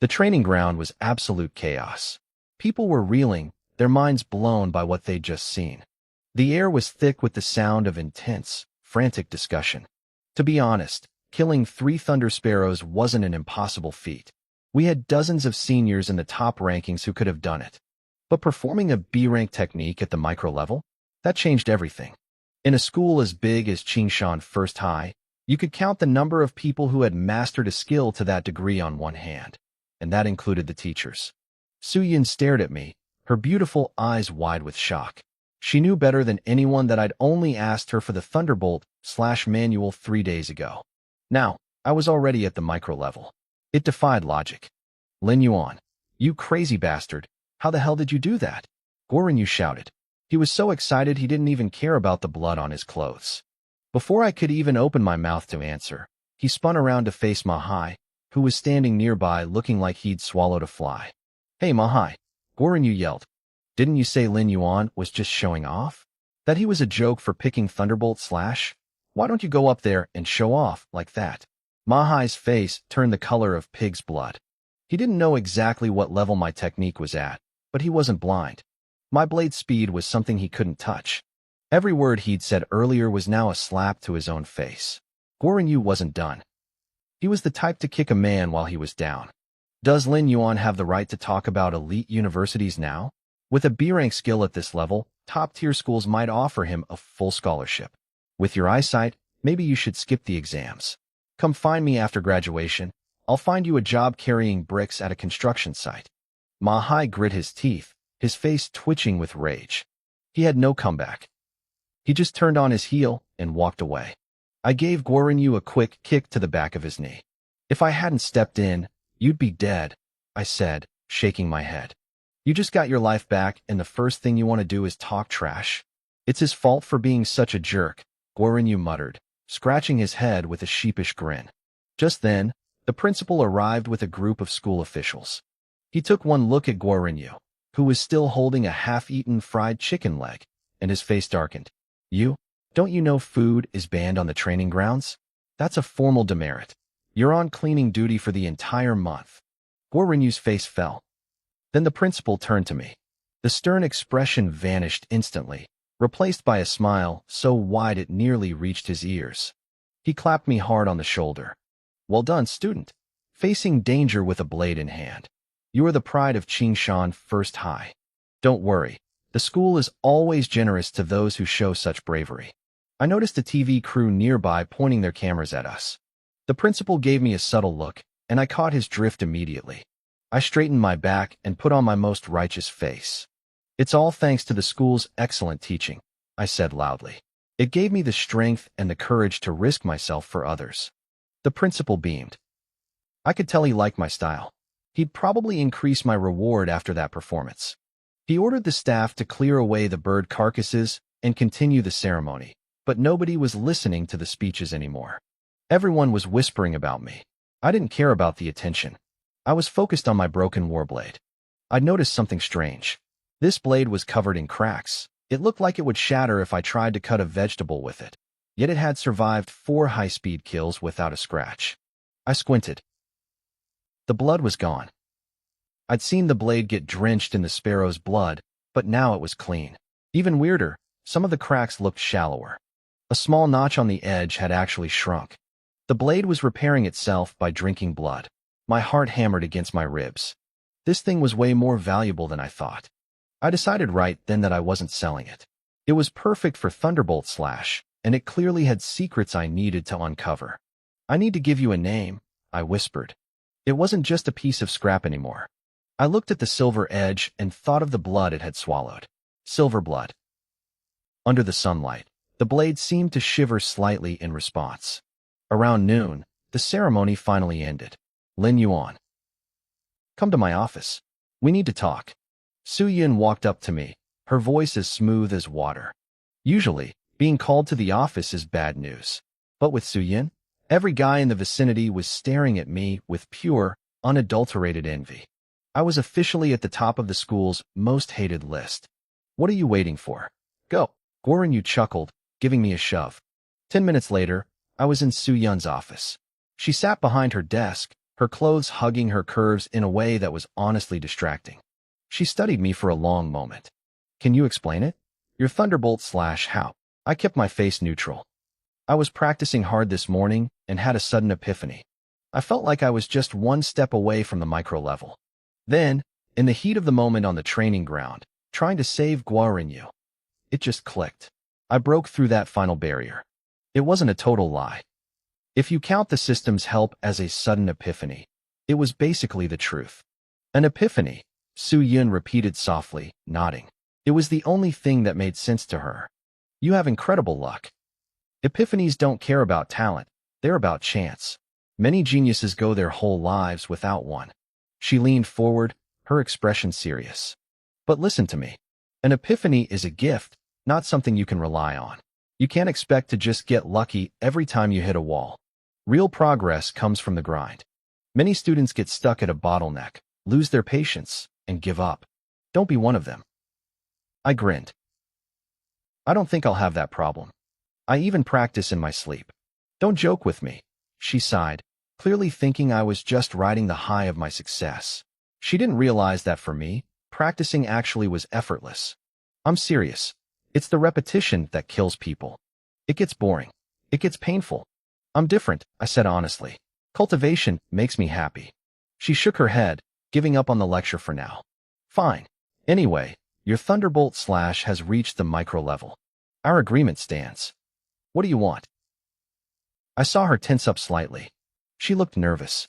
The training ground was absolute chaos. People were reeling, their minds blown by what they'd just seen. The air was thick with the sound of intense, frantic discussion. To be honest, killing 3 thunder sparrows wasn't an impossible feat. We had dozens of seniors in the top rankings who could have done it. But performing a B-rank technique at the micro level? That changed everything. In a school as big as Qingshan First High, you could count the number of people who had mastered a skill to that degree on one hand. And that included the teachers. Su Yin stared at me, her beautiful eyes wide with shock. She knew better than anyone that I'd only asked her for the Thunderbolt/manual 3 days ago. Now, I was already at the micro level. It defied logic. Lin Yuan, you crazy bastard, how the hell did you do that? Guoren shouted. He was so excited he didn't even care about the blood on his clothes. Before I could even open my mouth to answer, he spun around to face Mahai, who was standing nearby looking like he'd swallowed a fly. Hey Mahai, Guoren yelled. Didn't you say Lin Yuan was just showing off? That he was a joke for picking Thunderbolt/? Why don't you go up there and show off like that? Mahai's face turned the color of pig's blood. He didn't know exactly what level my technique was at, but he wasn't blind. My blade speed was something he couldn't touch. Every word he'd said earlier was now a slap to his own face. Guoren wasn't done. He was the type to kick a man while he was down. Does Lin Yuan have the right to talk about elite universities now? With a B-rank skill at this level, top-tier schools might offer him a full scholarship. With your eyesight, maybe you should skip the exams. Come find me after graduation. I'll find you a job carrying bricks at a construction site. Mahai grit his teeth, his face twitching with rage. He had no comeback. He just turned on his heel and walked away. I gave Guoren a quick kick to the back of his knee. If I hadn't stepped in, you'd be dead, I said, shaking my head. You just got your life back and the first thing you want to do is talk trash. It's his fault for being such a jerk, Guoren muttered, scratching his head with a sheepish grin. Just then, the principal arrived with a group of school officials. He took one look at Guoren, who was still holding a half-eaten fried chicken leg, and his face darkened. Don't you know food is banned on the training grounds? That's a formal demerit. You're on cleaning duty for the entire month. Guoren's face fell. Then the principal turned to me. The stern expression vanished instantly, replaced by a smile so wide it nearly reached his ears. He clapped me hard on the shoulder. Well done, student. Facing danger with a blade in hand. You are the pride of Qingshan First High. Don't worry. The school is always generous to those who show such bravery. I noticed a TV crew nearby pointing their cameras at us. The principal gave me a subtle look, and I caught his drift immediately. I straightened my back and put on my most righteous face. It's all thanks to the school's excellent teaching, I said loudly. It gave me the strength and the courage to risk myself for others. The principal beamed. I could tell he liked my style. He'd probably increase my reward after that performance. He ordered the staff to clear away the bird carcasses and continue the ceremony, but nobody was listening to the speeches anymore. Everyone was whispering about me. I didn't care about the attention. I was focused on my broken warblade. I'd noticed something strange. This blade was covered in cracks. It looked like it would shatter if I tried to cut a vegetable with it. Yet it had survived 4 high-speed kills without a scratch. I squinted. The blood was gone. I'd seen the blade get drenched in the sparrow's blood, but now it was clean. Even weirder, some of the cracks looked shallower. A small notch on the edge had actually shrunk. The blade was repairing itself by drinking blood. My heart hammered against my ribs. This thing was way more valuable than I thought. I decided right then that I wasn't selling it. It was perfect for Thunderbolt/, and it clearly had secrets I needed to uncover. I need to give you a name, I whispered. It wasn't just a piece of scrap anymore. I looked at the silver edge and thought of the blood it had swallowed. Silver blood. Under the sunlight, the blade seemed to shiver slightly in response. Around noon, the ceremony finally ended. Lin Yuan. Come to my office. We need to talk. Su Yin walked up to me, her voice as smooth as water. Usually, being called to the office is bad news. But with Su Yin, every guy in the vicinity was staring at me with pure, unadulterated envy. I was officially at the top of the school's most hated list. What are you waiting for? Go. Guoren chuckled, giving me a shove. 10 minutes later, I was in Su Yun's office. She sat behind her desk, her clothes hugging her curves in a way that was honestly distracting. She studied me for a long moment. Can you explain it? Your Thunderbolt/how? I kept my face neutral. I was practicing hard this morning and had a sudden epiphany. I felt like I was just one step away from the micro level. Then, in the heat of the moment on the training ground, trying to save Guoren, it just clicked. I broke through that final barrier. It wasn't a total lie. If you count the system's help as a sudden epiphany, it was basically the truth. An epiphany, Su Yun repeated softly, nodding. It was the only thing that made sense to her. You have incredible luck. Epiphanies don't care about talent, they're about chance. Many geniuses go their whole lives without one. She leaned forward, her expression serious. But listen to me. An epiphany is a gift, not something you can rely on. You can't expect to just get lucky every time you hit a wall. Real progress comes from the grind. Many students get stuck at a bottleneck, lose their patience, and give up. Don't be one of them. I grinned. I don't think I'll have that problem. I even practice in my sleep. Don't joke with me, she sighed, clearly thinking I was just riding the high of my success. She didn't realize that for me, practicing actually was effortless. I'm serious. It's the repetition that kills people. It gets boring. It gets painful. I'm different, I said honestly. Cultivation makes me happy. She shook her head, giving up on the lecture for now. Fine. Anyway, your Thunderbolt Slash has reached the micro level. Our agreement stands. What do you want? I saw her tense up slightly. She looked nervous.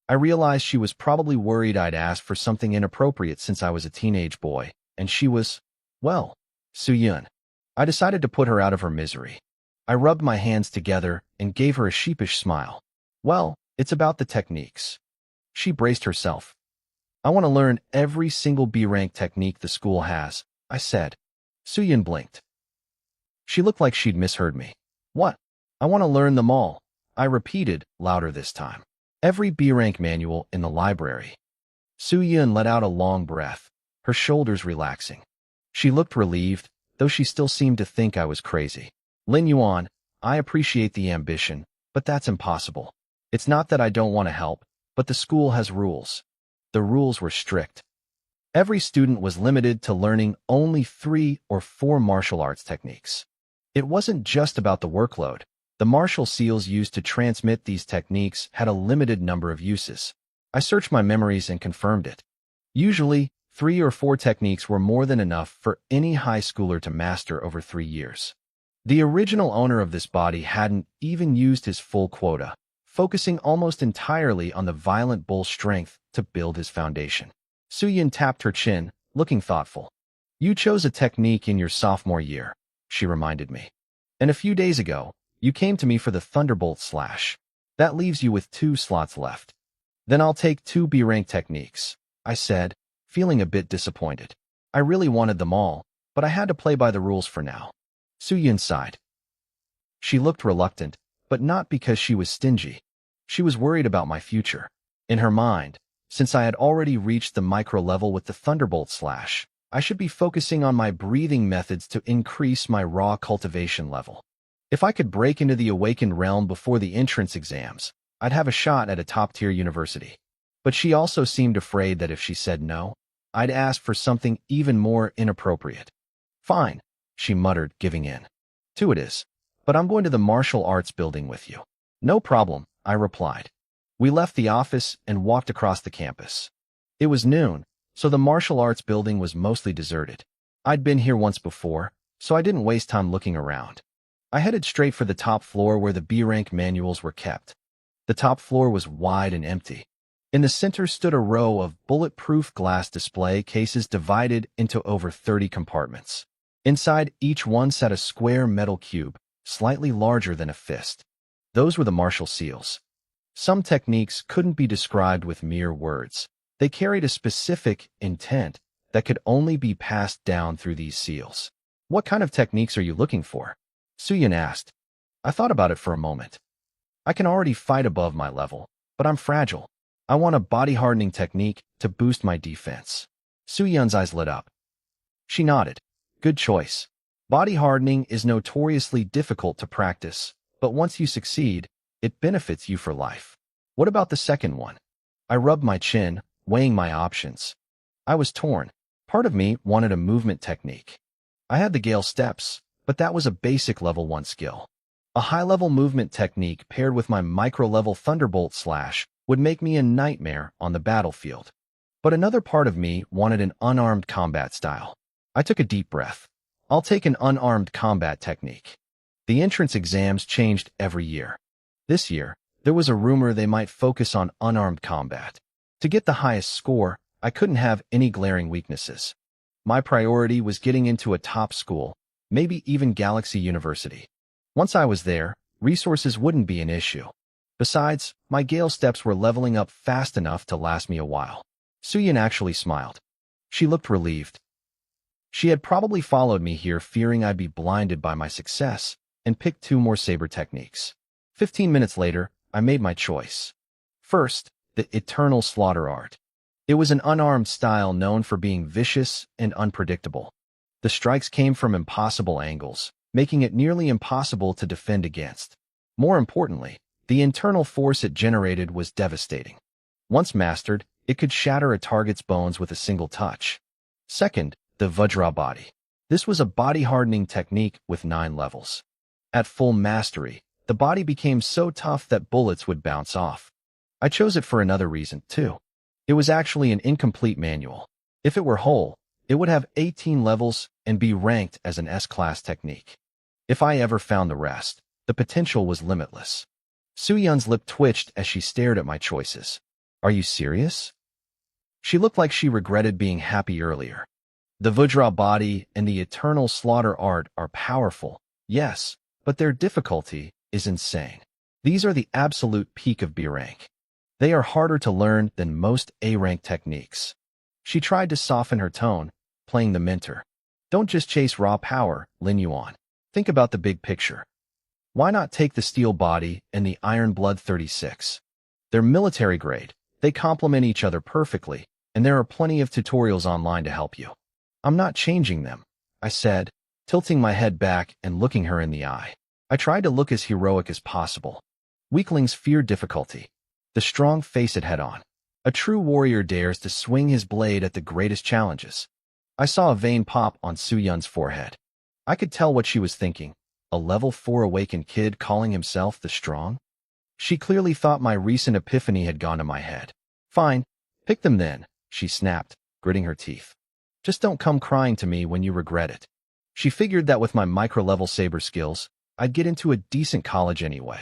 I realized she was probably worried I'd asked for something inappropriate since I was a teenage boy, and she was, well, Su Yun. I decided to put her out of her misery. I rubbed my hands together and gave her a sheepish smile. Well, it's about the techniques. She braced herself. I want to learn every single B-rank technique the school has, I said. Su Yun blinked. She looked like she'd misheard me. What? I want to learn them all, I repeated, louder this time. Every B-rank manual in the library. Su Yun let out a long breath, her shoulders relaxing. She looked relieved, though she still seemed to think I was crazy. Lin Yuan, I appreciate the ambition, but that's impossible. It's not that I don't want to help, but the school has rules. The rules were strict. Every student was limited to learning only 3 or 4 martial arts techniques. It wasn't just about the workload. The martial seals used to transmit these techniques had a limited number of uses. I searched my memories and confirmed it. Usually, 3 or 4 techniques were more than enough for any high schooler to master over 3 years. The original owner of this body hadn't even used his full quota, focusing almost entirely on the violent bull strength to build his foundation. Su Yun tapped her chin, looking thoughtful. You chose a technique in your sophomore year, she reminded me. And a few days ago, you came to me for the Thunderbolt Slash. That leaves you with 2 slots left. Then I'll take 2 B-rank techniques, I said, feeling a bit disappointed. I really wanted them all, but I had to play by the rules for now. Su Yun sighed. She looked reluctant, but not because she was stingy. She was worried about my future. In her mind, since I had already reached the micro level with the Thunderbolt Slash, I should be focusing on my breathing methods to increase my raw cultivation level. If I could break into the awakened realm before the entrance exams, I'd have a shot at a top-tier university. But she also seemed afraid that if she said no, I'd ask for something even more inappropriate. Fine, she muttered, giving in. 2 it is. But I'm going to the martial arts building with you. No problem, I replied. We left the office and walked across the campus. It was noon, so the martial arts building was mostly deserted. I'd been here once before, so I didn't waste time looking around. I headed straight for the top floor where the B-rank manuals were kept. The top floor was wide and empty. In the center stood a row of bulletproof glass display cases divided into over 30 compartments. Inside each one sat a square metal cube, slightly larger than a fist. Those were the martial seals. Some techniques couldn't be described with mere words. They carried a specific intent that could only be passed down through these seals. What kind of techniques are you looking for? Su Yun asked. I thought about it for a moment. I can already fight above my level, but I'm fragile. I want a body-hardening technique to boost my defense. Su Yun's eyes lit up. She nodded. Good choice. Body hardening is notoriously difficult to practice, but once you succeed, it benefits you for life. What about the second one? I rubbed my chin, weighing my options. I was torn. Part of me wanted a movement technique. I had the Gale steps, but that was a basic level 1 skill. A high-level movement technique paired with my micro-level Thunderbolt Slash would make me a nightmare on the battlefield. But another part of me wanted an unarmed combat style. I took a deep breath. I'll take an unarmed combat technique. The entrance exams changed every year. This year, there was a rumor they might focus on unarmed combat. To get the highest score, I couldn't have any glaring weaknesses. My priority was getting into a top school, maybe even Galaxy University. Once I was there, resources wouldn't be an issue. Besides, my Gale steps were leveling up fast enough to last me a while. Suyin actually smiled. She looked relieved. She had probably followed me here fearing I'd be blinded by my success, and picked 2 more saber techniques. 15 minutes later, I made my choice. First, the Eternal Slaughter Art. It was an unarmed style known for being vicious and unpredictable. The strikes came from impossible angles, making it nearly impossible to defend against. More importantly, the internal force it generated was devastating. Once mastered, it could shatter a target's bones with a single touch. Second, the Vajra body. This was a body-hardening technique with 9 levels. At full mastery, the body became so tough that bullets would bounce off. I chose it for another reason, too. It was actually an incomplete manual. If it were whole, it would have 18 levels and be ranked as an S-class technique. If I ever found the rest, the potential was limitless. Suyun's lip twitched as she stared at my choices. Are you serious? She looked like she regretted being happy earlier. The Vajra body and the Eternal Slaughter Art are powerful, yes, but their difficulty is insane. These are the absolute peak of B rank. They are harder to learn than most A rank techniques. She tried to soften her tone, playing the mentor. Don't just chase raw power, Lin Yuan. Think about the big picture. Why not take the Steel Body and the Iron Blood 36? They're military grade, they complement each other perfectly, and there are plenty of tutorials online to help you. I'm not changing them, I said, tilting my head back and looking her in the eye. I tried to look as heroic as possible. Weaklings fear difficulty. The strong face it head-on. A true warrior dares to swing his blade at the greatest challenges. I saw a vein pop on Suyun's forehead. I could tell what she was thinking. A level 4 awakened kid calling himself the strong? She clearly thought my recent epiphany had gone to my head. Fine, pick them then, she snapped, gritting her teeth. Just don't come crying to me when you regret it. She figured that with my micro-level saber skills, I'd get into a decent college anyway.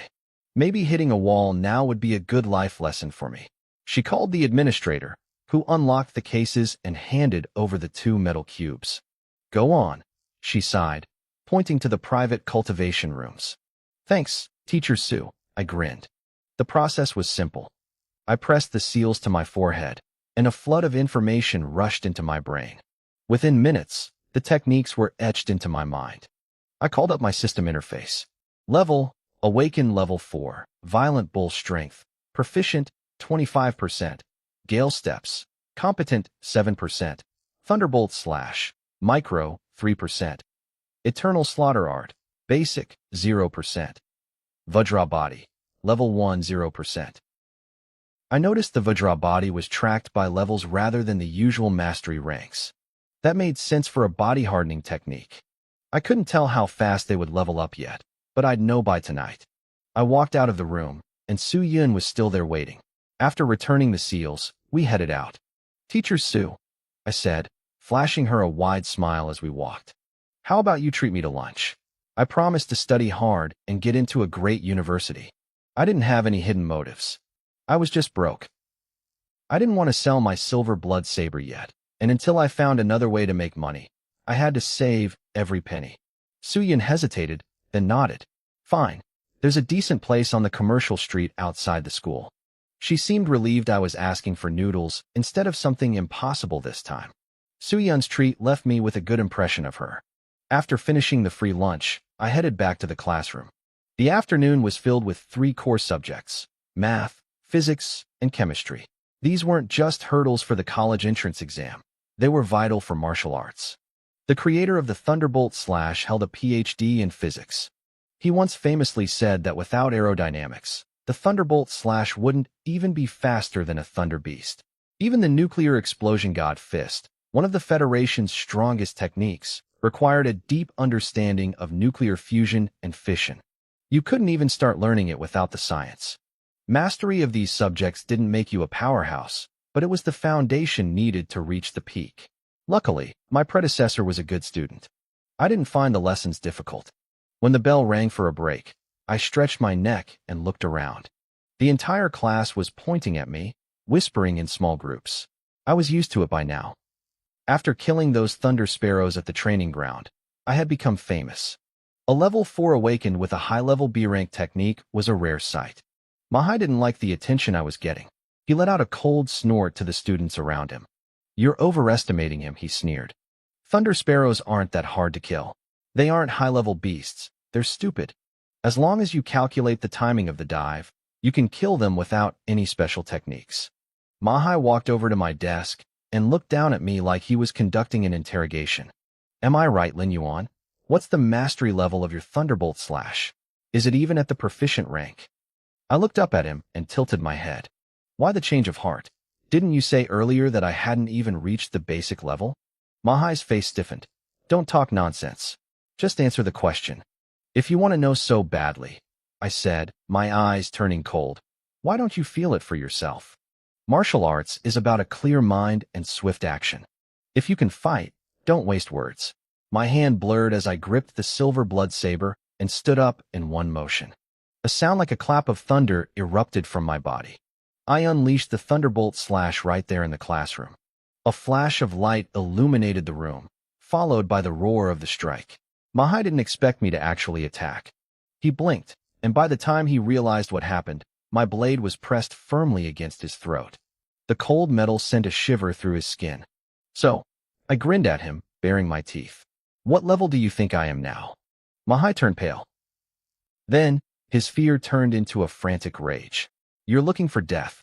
Maybe hitting a wall now would be a good life lesson for me. She called the administrator, who unlocked the cases and handed over the 2 metal cubes. Go on, she sighed, pointing to the private cultivation rooms. Thanks, Teacher Sue, I grinned. The process was simple. I pressed the seals to my forehead, and a flood of information rushed into my brain. Within minutes, the techniques were etched into my mind. I called up my system interface. Level, Awaken level 4, Violent Bull Strength, Proficient, 25%, Gale Steps, Competent, 7%, Thunderbolt Slash, Micro, 3%, Eternal Slaughter Art, Basic, 0%, Vajra Body, Level 1, 0%. I noticed the Vajra Body was tracked by levels rather than the usual mastery ranks. That made sense for a body hardening technique. I couldn't tell how fast they would level up yet, but I'd know by tonight. I walked out of the room, and Su Yun was still there waiting. After returning the seals, we headed out. Teacher Su, I said, flashing her a wide smile as we walked. How about you treat me to lunch? I promised to study hard and get into a great university. I didn't have any hidden motives. I was just broke. I didn't want to sell my silver blood saber yet, and until I found another way to make money, I had to save every penny. Su Yun hesitated, then nodded. Fine. There's a decent place on the commercial street outside the school. She seemed relieved I was asking for noodles instead of something impossible this time. Su Yun's treat left me with a good impression of her. After finishing the free lunch, I headed back to the classroom. The afternoon was filled with 3 core subjects: math, physics, and chemistry. These weren't just hurdles for the college entrance exam. They were vital for martial arts. The creator of the Thunderbolt Slash held a PhD in physics. He once famously said that without aerodynamics, the Thunderbolt Slash wouldn't even be faster than a Thunder Beast. Even the nuclear explosion god Fist, one of the Federation's strongest techniques, required a deep understanding of nuclear fusion and fission. You couldn't even start learning it without the science. Mastery of these subjects didn't make you a powerhouse, but it was the foundation needed to reach the peak. Luckily, my predecessor was a good student. I didn't find the lessons difficult. When the bell rang for a break, I stretched my neck and looked around. The entire class was pointing at me, whispering in small groups. I was used to it by now. After killing those thunder sparrows at the training ground, I had become famous. A level 4 awakened with a high-level B-rank technique was a rare sight. Mahai didn't like the attention I was getting. He let out a cold snort to the students around him. "You're overestimating him," he sneered. "Thunder sparrows aren't that hard to kill. They aren't high-level beasts. They're stupid. As long as you calculate the timing of the dive, you can kill them without any special techniques." Mahai walked over to my desk and looked down at me like he was conducting an interrogation. "Am I right, Lin Yuan? What's the mastery level of your Thunderbolt slash? Is it even at the proficient rank?" I looked up at him and tilted my head. "Why the change of heart? Didn't you say earlier that I hadn't even reached the basic level?" Mahai's face stiffened. "Don't talk nonsense. Just answer the question." "If you want to know so badly," I said, my eyes turning cold, "why don't you feel it for yourself? Martial arts is about a clear mind and swift action. If you can fight, don't waste words." My hand blurred as I gripped the silver blood saber and stood up in one motion. A sound like a clap of thunder erupted from my body. I unleashed the Thunderbolt slash right there in the classroom. A flash of light illuminated the room, followed by the roar of the strike. Mahai didn't expect me to actually attack. He blinked, and by the time he realized what happened, my blade was pressed firmly against his throat. The cold metal sent a shiver through his skin. "So," I grinned at him, baring my teeth, "what level do you think I am now?" Mahai turned pale. Then, his fear turned into a frantic rage. "You're looking for death."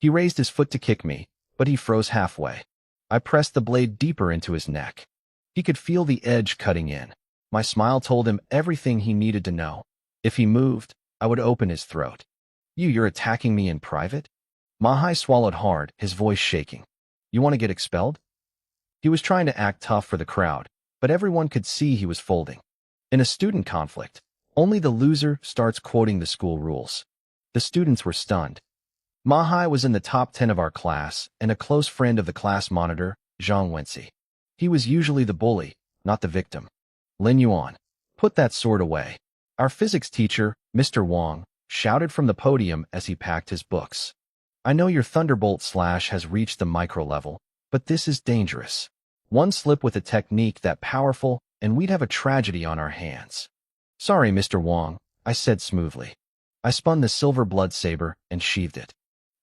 He raised his foot to kick me, but he froze halfway. I pressed the blade deeper into his neck. He could feel the edge cutting in. My smile told him everything he needed to know. If he moved, I would open his throat. You're attacking me in private?" Mahai swallowed hard, his voice shaking. "You want to get expelled?" He was trying to act tough for the crowd, but everyone could see he was folding. In a student conflict, only the loser starts quoting the school rules. The students were stunned. Mahai was in the top 10 of our class and a close friend of the class monitor, Zhang Wenxi. He was usually the bully, not the victim. "Lin Yuan, put that sword away." Our physics teacher, Mr. Wang, shouted from the podium as he packed his books. "I know your Thunderbolt slash has reached the micro level, but this is dangerous. One slip with a technique that powerful, and we'd have a tragedy on our hands." "Sorry, Mr. Wang," I said smoothly. I spun the silver blood saber and sheathed it.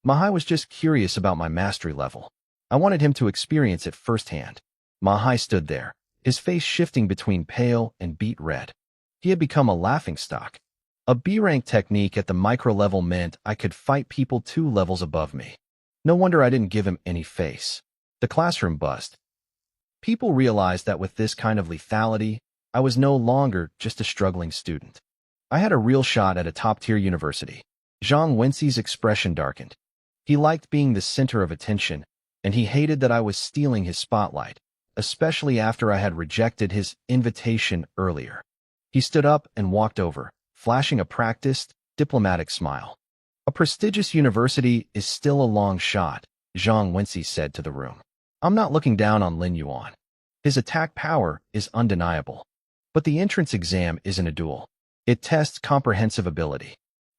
Mahai was just curious about my mastery level. I wanted him to experience it firsthand. Mahai stood there, his face shifting between pale and beet red. He had become a laughingstock. A B-rank technique at the micro level meant I could fight people 2 levels above me. No wonder I didn't give him any face. The classroom buzzed. People realized that with this kind of lethality, I was no longer just a struggling student. I had a real shot at a top-tier university. Zhang Wenxi's expression darkened. He liked being the center of attention, and he hated that I was stealing his spotlight, especially after I had rejected his invitation earlier. He stood up and walked over, flashing a practiced, diplomatic smile. "A prestigious university is still a long shot," Zhang Wenxi said to the room. "I'm not looking down on Lin Yuan. His attack power is undeniable. But the entrance exam isn't a duel. It tests comprehensive ability.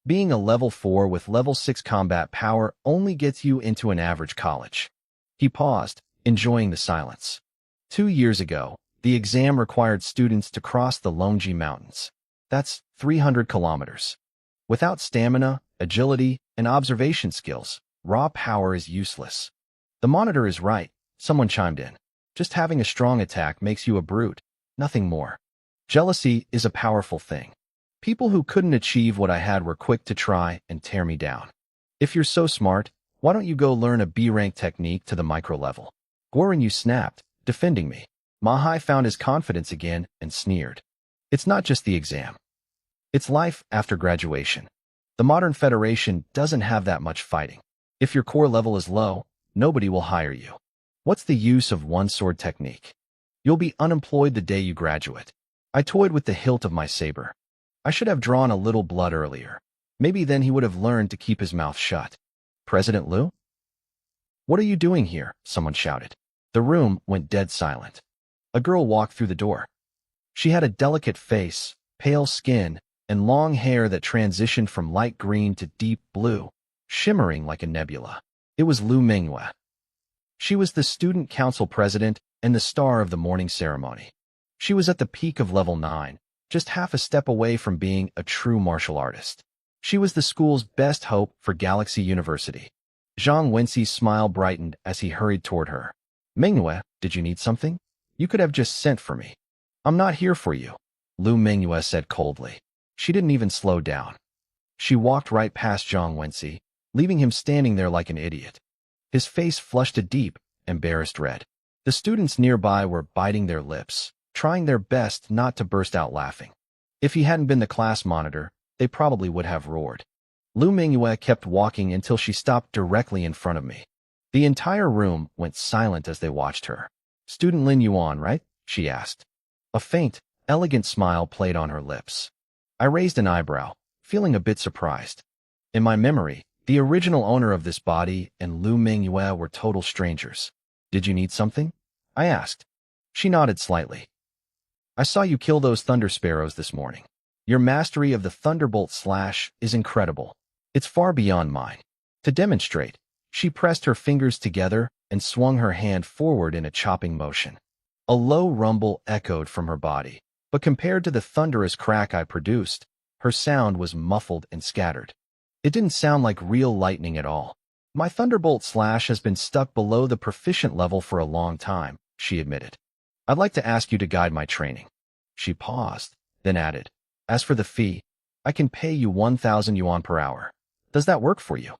Being a level 4 with level 6 combat power only gets you into an average college." He paused, enjoying the silence. 2 years ago, the exam required students to cross the Longji Mountains. That's 300 kilometers. Without stamina, agility, and observation skills, raw power is useless. "The monitor is right," someone chimed in. "Just having a strong attack makes you a brute, nothing more." Jealousy is a powerful thing. People who couldn't achieve what I had were quick to try and tear me down. "If you're so smart, why don't you go learn a B-rank technique to the micro level?" Guoren Yu snapped, defending me. Mahai found his confidence again and sneered. "It's not just the exam. It's life after graduation. The modern federation doesn't have that much fighting. If your core level is low, nobody will hire you. What's the use of one-sword technique? You'll be unemployed the day you graduate." I toyed with the hilt of my saber. I should have drawn a little blood earlier. Maybe then he would have learned to keep his mouth shut. "President Liu?" "What are you doing here?" someone shouted. The room went dead silent. A girl walked through the door. She had a delicate face, pale skin, and long hair that transitioned from light green to deep blue, shimmering like a nebula. It was Lu Manhwa. She was the student council president and the star of the morning ceremony. She was at the peak of level 9, just half a step away from being a true martial artist. She was the school's best hope for Galaxy University. Zhang Wenxi's smile brightened as he hurried toward her. Manhwa, did you need something? You could have just sent for me. I'm not here for you, Lu Manhwa said coldly. She didn't even slow down. She walked right past Zhang Wenxi, leaving him standing there like an idiot. His face flushed a deep, embarrassed red. The students nearby were biting their lips, trying their best not to burst out laughing. If he hadn't been the class monitor, they probably would have roared. Lu Manhwa kept walking until she stopped directly in front of me. The entire room went silent as they watched her. Student Lin Yuan, right? She asked. A faint, elegant smile played on her lips. I raised an eyebrow, feeling a bit surprised. In my memory, the original owner of this body and Lu Manhwa were total strangers. Did you need something? I asked. She nodded slightly. I saw you kill those thunder sparrows this morning. Your mastery of the thunderbolt slash is incredible. It's far beyond mine. To demonstrate, she pressed her fingers together and swung her hand forward in a chopping motion. A low rumble echoed from her body, but compared to the thunderous crack I produced, her sound was muffled and scattered. It didn't sound like real lightning at all. My thunderbolt slash has been stuck below the proficient level for a long time, she admitted. I'd like to ask you to guide my training. She paused, then added, as for the fee, I can pay you 1,000 yuan per hour. Does that work for you?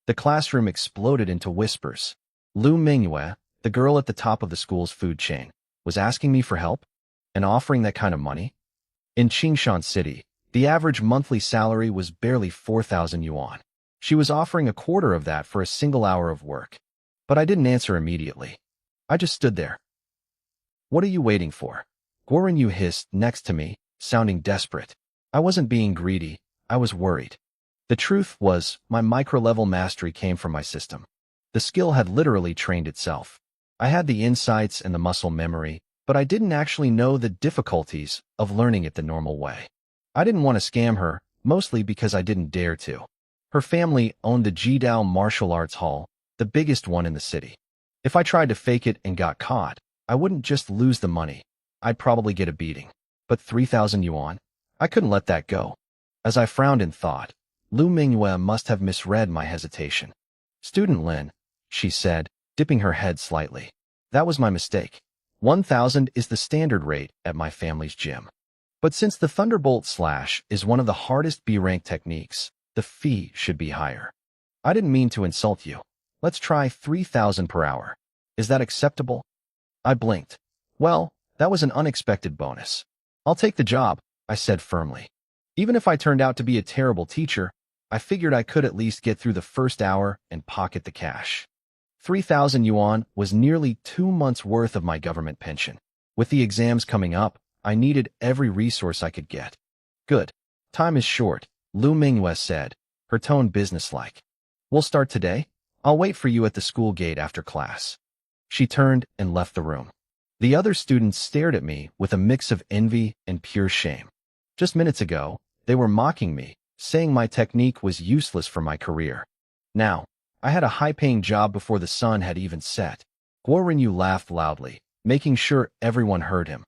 The classroom exploded into whispers. Lu Manhwa, the girl at the top of the school's food chain, was asking me for help and offering that kind of money? In Qingshan City, the average monthly salary was barely 4,000 yuan. She was offering a quarter of that for a single hour of work. But I didn't answer immediately. I just stood there. What are you waiting for? Guoren Yu hissed next to me, sounding desperate. I wasn't being greedy, I was worried. The truth was, my micro-level mastery came from my system. The skill had literally trained itself. I had the insights and the muscle memory, but I didn't actually know the difficulties of learning it the normal way. I didn't want to scam her, mostly because I didn't dare to. Her family owned the Jidao Martial Arts Hall, the biggest one in the city. If I tried to fake it and got caught, I wouldn't just lose the money. I'd probably get a beating. But 3,000 yuan? I couldn't let that go. As I frowned in thought, Lu Manhwa must have misread my hesitation. Student Lin, she said, dipping her head slightly. That was my mistake. 1,000 is the standard rate at my family's gym. But since the Thunderbolt Slash is one of the hardest B-rank techniques, the fee should be higher. I didn't mean to insult you. Let's try 3,000 per hour. Is that acceptable? I blinked. Well, that was an unexpected bonus. I'll take the job, I said firmly. Even if I turned out to be a terrible teacher, I figured I could at least get through the first hour and pocket the cash. 3,000 yuan was nearly 2 months' worth of my government pension. With the exams coming up, I needed every resource I could get. Good. Time is short, Lu Manhwa said, her tone businesslike. We'll start today. I'll wait for you at the school gate after class. She turned and left the room. The other students stared at me with a mix of envy and pure shame. Just minutes ago, they were mocking me, saying my technique was useless for my career. Now, I had a high-paying job before the sun had even set. Guo Renyu laughed loudly, making sure everyone heard him.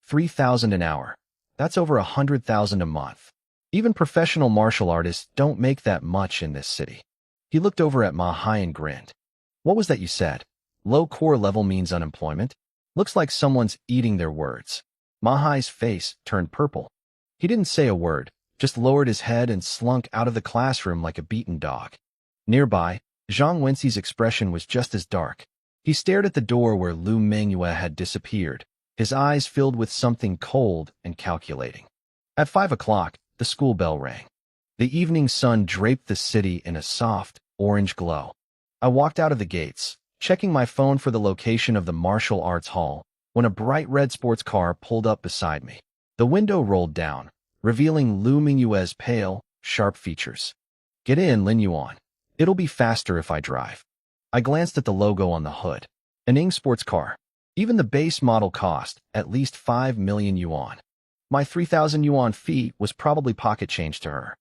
3,000 an hour. That's over 100,000 a month. Even professional martial artists don't make that much in this city. He looked over at Ma Hai and grinned. What was that you said? Low core level means unemployment? Looks like someone's eating their words. Ma Hai's face turned purple. He didn't say a word, just lowered his head and slunk out of the classroom like a beaten dog. Nearby, Zhang Wenxi's expression was just as dark. He stared at the door where Lu Manhwa had disappeared, his eyes filled with something cold and calculating. At 5 o'clock, the school bell rang. The evening sun draped the city in a soft, orange glow. I walked out of the gates, checking my phone for the location of the martial arts hall, when a bright red sports car pulled up beside me. The window rolled down, revealing Lu Manhwa's pale, sharp features. Get in, Lin Yuan. It'll be faster if I drive. I glanced at the logo on the hood. An Ing sports car. Even the base model cost at least 5 million yuan. My 3,000 yuan fee was probably pocket change to her.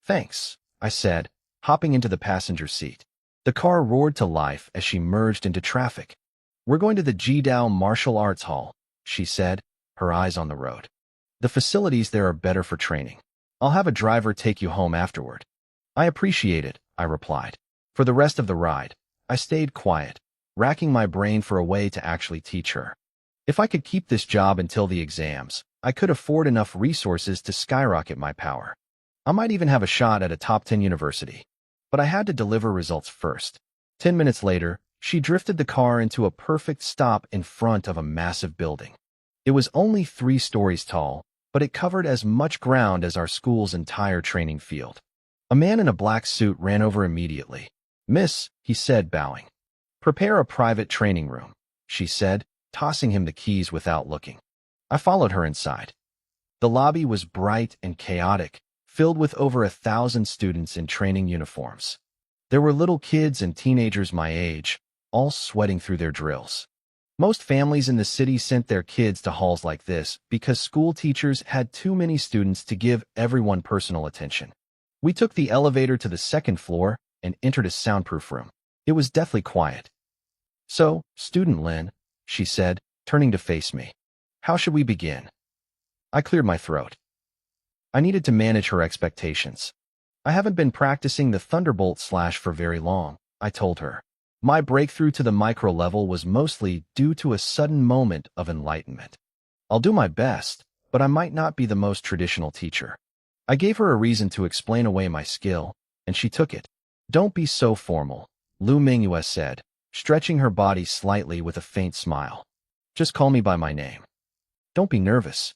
Thanks, I said, hopping into the passenger seat. The car roared to life as she merged into traffic. "We're going to the Jidao Martial Arts Hall," she said, her eyes on the road. "The facilities there are better for training. I'll have a driver take you home afterward." "I appreciate it," I replied. For the rest of the ride, I stayed quiet, racking my brain for a way to actually teach her. If I could keep this job until the exams, I could afford enough resources to skyrocket my power. I might even have a shot at a top 10 university. But I had to deliver results first. 10 minutes later, she drifted the car into a perfect stop in front of a massive building. It was only 3 stories tall, but it covered as much ground as our school's entire training field. A man in a black suit ran over immediately. "Miss," he said, bowing. "Prepare a private training room," she said, tossing him the keys without looking. I followed her inside. The lobby was bright and chaotic, filled with over 1,000 students in training uniforms. There were little kids and teenagers my age, all sweating through their drills. Most families in the city sent their kids to halls like this because school teachers had too many students to give everyone personal attention. We took the elevator to the 2nd floor and entered a soundproof room. It was deathly quiet. "So, Student Lin," she said, turning to face me. "How should we begin?" I cleared my throat. I needed to manage her expectations. "I haven't been practicing the Thunderbolt slash for very long," I told her. My breakthrough to the micro level was mostly due to a sudden moment of enlightenment. "I'll do my best, but I might not be the most traditional teacher." I gave her a reason to explain away my skill, and she took it. "Don't be so formal," Manhwa said, stretching her body slightly with a faint smile. "Just call me by my name. Don't be nervous.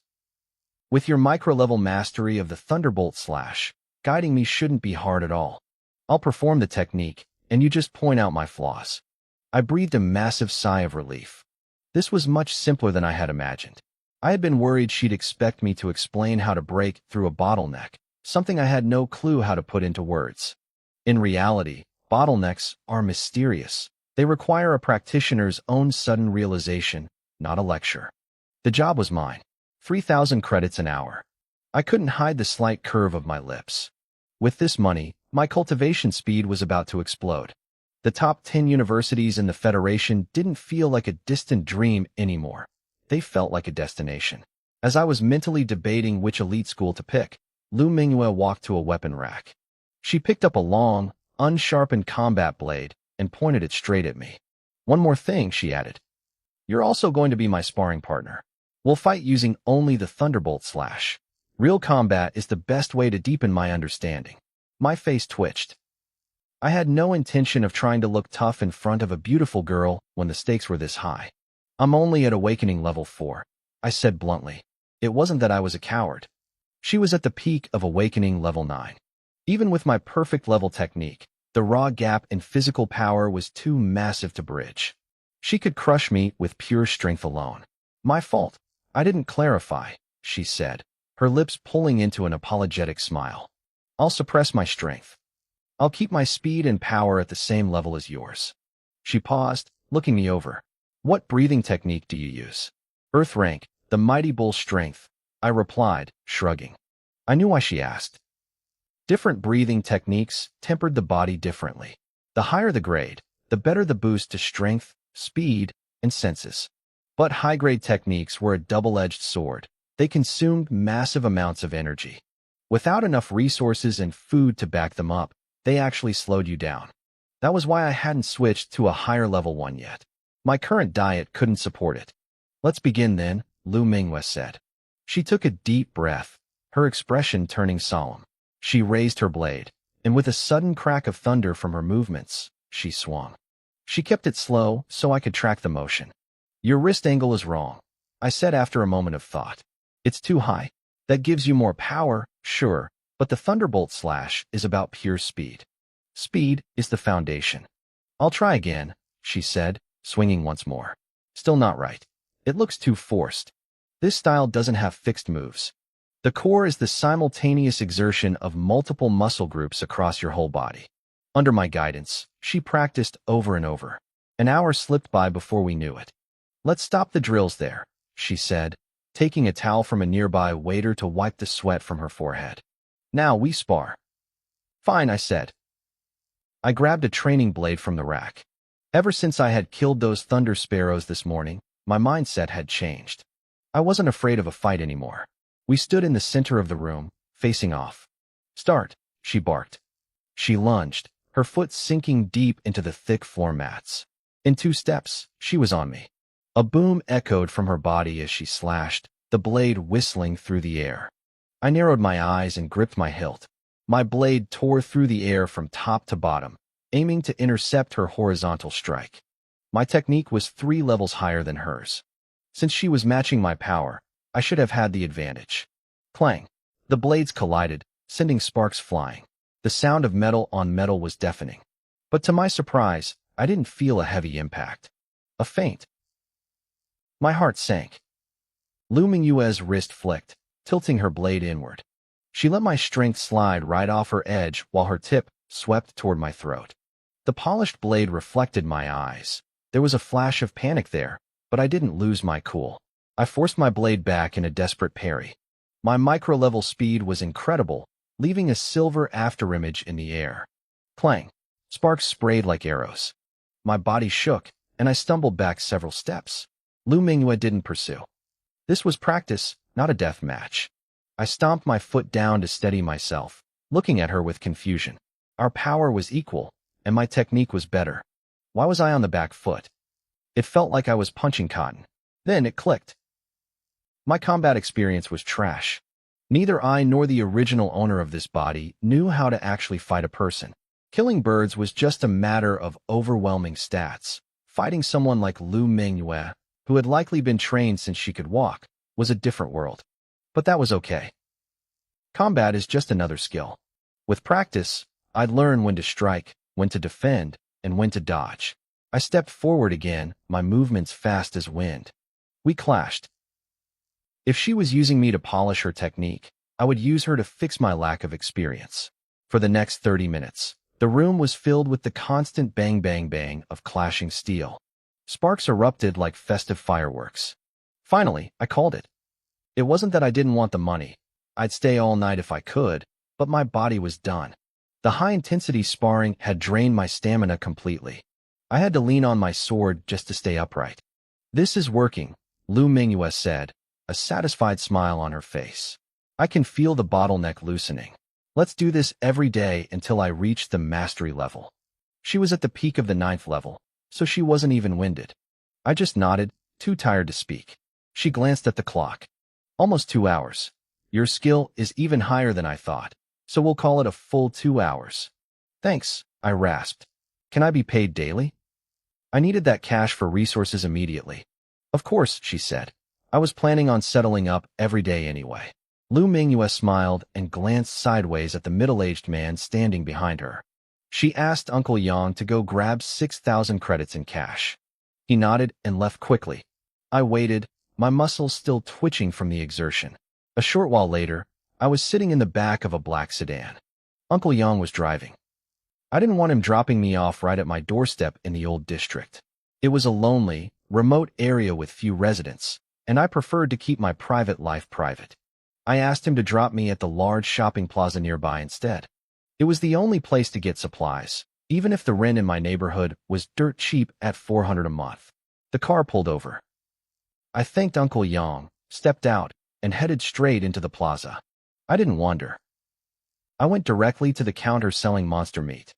With your micro-level mastery of the Thunderbolt slash, guiding me shouldn't be hard at all. I'll perform the technique, and you just point out my flaws." I breathed a massive sigh of relief. This was much simpler than I had imagined. I had been worried she'd expect me to explain how to break through a bottleneck, something I had no clue how to put into words. In reality, bottlenecks are mysterious. They require a practitioner's own sudden realization, not a lecture. The job was mine. 3,000 credits an hour. I couldn't hide the slight curve of my lips. With this money, my cultivation speed was about to explode. The top 10 universities in the Federation didn't feel like a distant dream anymore. They felt like a destination. As I was mentally debating which elite school to pick, Manhwa walked to a weapon rack. She picked up a long, unsharpened combat blade and pointed it straight at me. "One more thing," she added. "You're also going to be my sparring partner. We'll fight using only the Thunderbolt slash. Real combat is the best way to deepen my understanding." My face twitched. I had no intention of trying to look tough in front of a beautiful girl when the stakes were this high. "I'm only at Awakening level 4, I said bluntly. It wasn't that I was a coward. She was at the peak of Awakening level 9. Even with my perfect level technique, the raw gap in physical power was too massive to bridge. She could crush me with pure strength alone. "My fault. I didn't clarify," she said, her lips pulling into an apologetic smile. "I'll suppress my strength. I'll keep my speed and power at the same level as yours." She paused, looking me over. "What breathing technique do you use?" "Earth rank, the Mighty Bull strength," I replied, shrugging. I knew why she asked. Different breathing techniques tempered the body differently. The higher the grade, the better the boost to strength, speed, and senses. But high-grade techniques were a double-edged sword. They consumed massive amounts of energy. Without enough resources and food to back them up, they actually slowed you down. That was why I hadn't switched to a higher level one yet. My current diet couldn't support it. "Let's begin then," Manhwa said. She took a deep breath, her expression turning solemn. She raised her blade, and with a sudden crack of thunder from her movements, she swung. She kept it slow so I could track the motion. "Your wrist angle is wrong," I said after a moment of thought. "It's too high. That gives you more power, sure, but the Thunderbolt slash is about pure speed. Speed is the foundation." "I'll try again," she said, swinging once more. "Still not right. It looks too forced. This style doesn't have fixed moves. The core is the simultaneous exertion of multiple muscle groups across your whole body." Under my guidance, she practiced over and over. An hour slipped by before we knew it. "Let's stop the drills there," she said, taking a towel from a nearby waiter to wipe the sweat from her forehead. "Now we spar." "Fine," I said. I grabbed a training blade from the rack. Ever since I had killed those thunder sparrows this morning, my mindset had changed. I wasn't afraid of a fight anymore. We stood in the center of the room, facing off. "Start," she barked. She lunged, her foot sinking deep into the thick floor mats. In 2 steps, she was on me. A boom echoed from her body as she slashed, the blade whistling through the air. I narrowed my eyes and gripped my hilt. My blade tore through the air from top to bottom, aiming to intercept her horizontal strike. My technique was 3 levels higher than hers. Since she was matching my power, I should have had the advantage. Clang! The blades collided, sending sparks flying. The sound of metal on metal was deafening. But to my surprise, I didn't feel a heavy impact. A feint. My heart sank. Lu Mingyue's wrist flicked, tilting her blade inward. She let my strength slide right off her edge while her tip swept toward my throat. The polished blade reflected my eyes. There was a flash of panic there, but I didn't lose my cool. I forced my blade back in a desperate parry. My micro-level speed was incredible, leaving a silver afterimage in the air. Clang! Sparks sprayed like arrows. My body shook, and I stumbled back several steps. Lu Mingyue didn't pursue. This was practice, not a death match. I stomped my foot down to steady myself, looking at her with confusion. Our power was equal, and my technique was better. Why was I on the back foot? It felt like I was punching cotton. Then it clicked. My combat experience was trash. Neither I nor the original owner of this body knew how to actually fight a person. Killing birds was just a matter of overwhelming stats. Fighting someone like Lu Mingyue, who had likely been trained since she could walk, was a different world. But that was okay. Combat is just another skill. With practice, I'd learn when to strike, when to defend, and when to dodge. I stepped forward again, my movements fast as wind. We clashed. If she was using me to polish her technique, I would use her to fix my lack of experience. For the next 30 minutes, the room was filled with the constant bang bang bang of clashing steel. Sparks erupted like festive fireworks. Finally, I called it. It wasn't that I didn't want the money. I'd stay all night if I could, but my body was done. The high-intensity sparring had drained my stamina completely. I had to lean on my sword just to stay upright. "This is working," Lu Mingyue said, a satisfied smile on her face. "I can feel the bottleneck loosening. Let's do this every day until I reach the mastery level." She was at the peak of the 9th level, so she wasn't even winded. I just nodded, too tired to speak. She glanced at the clock. "Almost 2 hours. Your skill is even higher than I thought, so we'll call it a full 2 hours." "Thanks," I rasped. "Can I be paid daily?" I needed that cash for resources immediately. "Of course," she said. "I was planning on settling up every day anyway." Lu Mingyue smiled and glanced sideways at the middle-aged man standing behind her. She asked Uncle Yang to go grab 6,000 credits in cash. He nodded and left quickly. I waited, my muscles still twitching from the exertion. A short while later, I was sitting in the back of a black sedan. Uncle Yang was driving. I didn't want him dropping me off right at my doorstep in the old district. It was a lonely, remote area with few residents, and I preferred to keep my private life private. I asked him to drop me at the large shopping plaza nearby instead. It was the only place to get supplies, even if the rent in my neighborhood was dirt cheap at $400 a month. The car pulled over. I thanked Uncle Yang, stepped out, and headed straight into the plaza. I didn't wonder. I went directly to the counter selling monster meat.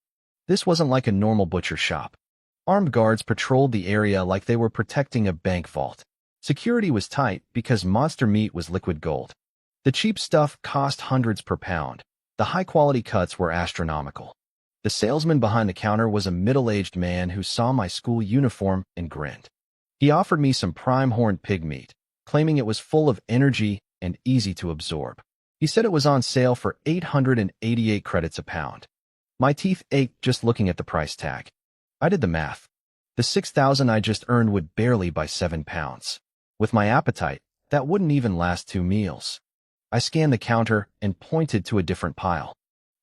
This wasn't like a normal butcher shop. Armed guards patrolled the area like they were protecting a bank vault. Security was tight because monster meat was liquid gold. The cheap stuff cost hundreds per pound. The high-quality cuts were astronomical. The salesman behind the counter was a middle-aged man who saw my school uniform and grinned. He offered me some prime horned pig meat, claiming it was full of energy and easy to absorb. He said it was on sale for 888 credits a pound. My teeth ached just looking at the price tag. I did the math. The 6,000 I just earned would barely buy 7 pounds. With my appetite, that wouldn't even last 2 meals. I scanned the counter and pointed to a different pile.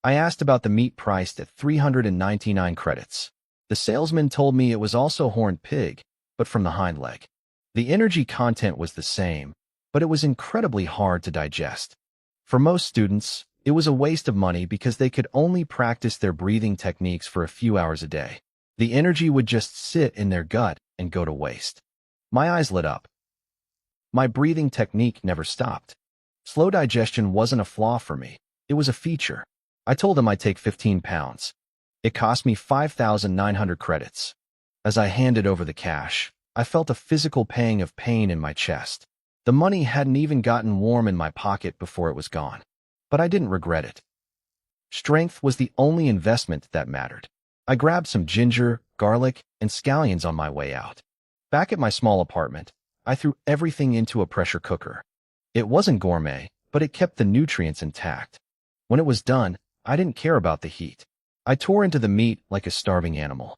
I asked about the meat priced at 399 credits. The salesman told me it was also horned pig, but from the hind leg. The energy content was the same, but it was incredibly hard to digest. For most students, It was a waste of money because they could only practice their breathing techniques for a few hours a day. The energy would just sit in their gut and go to waste. My eyes lit up. My breathing technique never stopped. Slow digestion wasn't a flaw for me. It was a feature. I told him I'd take 15 pounds. It cost me 5,900 credits. As I handed over the cash, I felt a physical pang of pain in my chest. The money hadn't even gotten warm in my pocket before it was gone. But I didn't regret it. Strength was the only investment that mattered. I grabbed some ginger, garlic, and scallions on my way out. Back at my small apartment, I threw everything into a pressure cooker. It wasn't gourmet, but it kept the nutrients intact. When it was done, I didn't care about the heat. I tore into the meat like a starving animal.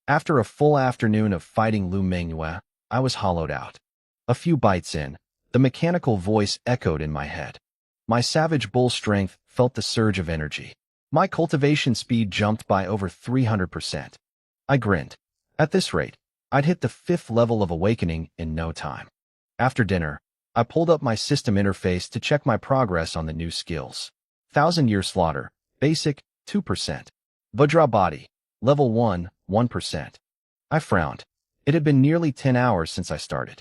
After a full afternoon of fighting Manhwa, I was hollowed out. A few bites in, the mechanical voice echoed in my head. My savage bull strength felt the surge of energy. My cultivation speed jumped by over 300%. I grinned. At this rate, I'd hit the 5th level of awakening in no time. After dinner, I pulled up my system interface to check my progress on the new skills. 1,000-year slaughter, basic, 2%. Vajra body, level 1, 1%. I frowned. It had been nearly 10 hours since I started.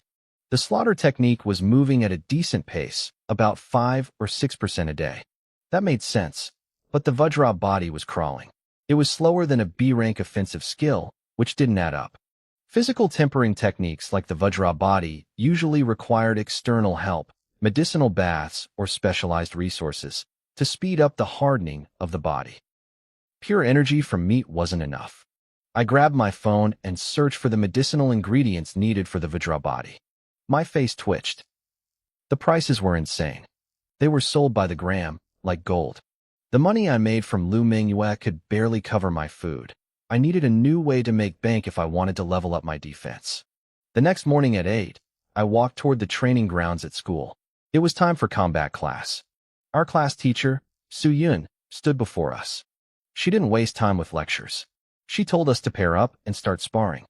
The slaughter technique was moving at a decent pace, about 5 or 6% a day. That made sense, but the Vajra body was crawling. It was slower than a B-rank offensive skill, which didn't add up. Physical tempering techniques like the Vajra body usually required external help, medicinal baths, or specialized resources to speed up the hardening of the body. Pure energy from meat wasn't enough. I grabbed my phone and searched for the medicinal ingredients needed for the Vajra body. My face twitched. The prices were insane. They were sold by the gram, like gold. The money I made from Manhwa could barely cover my food. I needed a new way to make bank if I wanted to level up my defense. The next morning at 8, I walked toward the training grounds at school. It was time for combat class. Our class teacher, Su-Yun, stood before us. She didn't waste time with lectures. She told us to pair up and start sparring.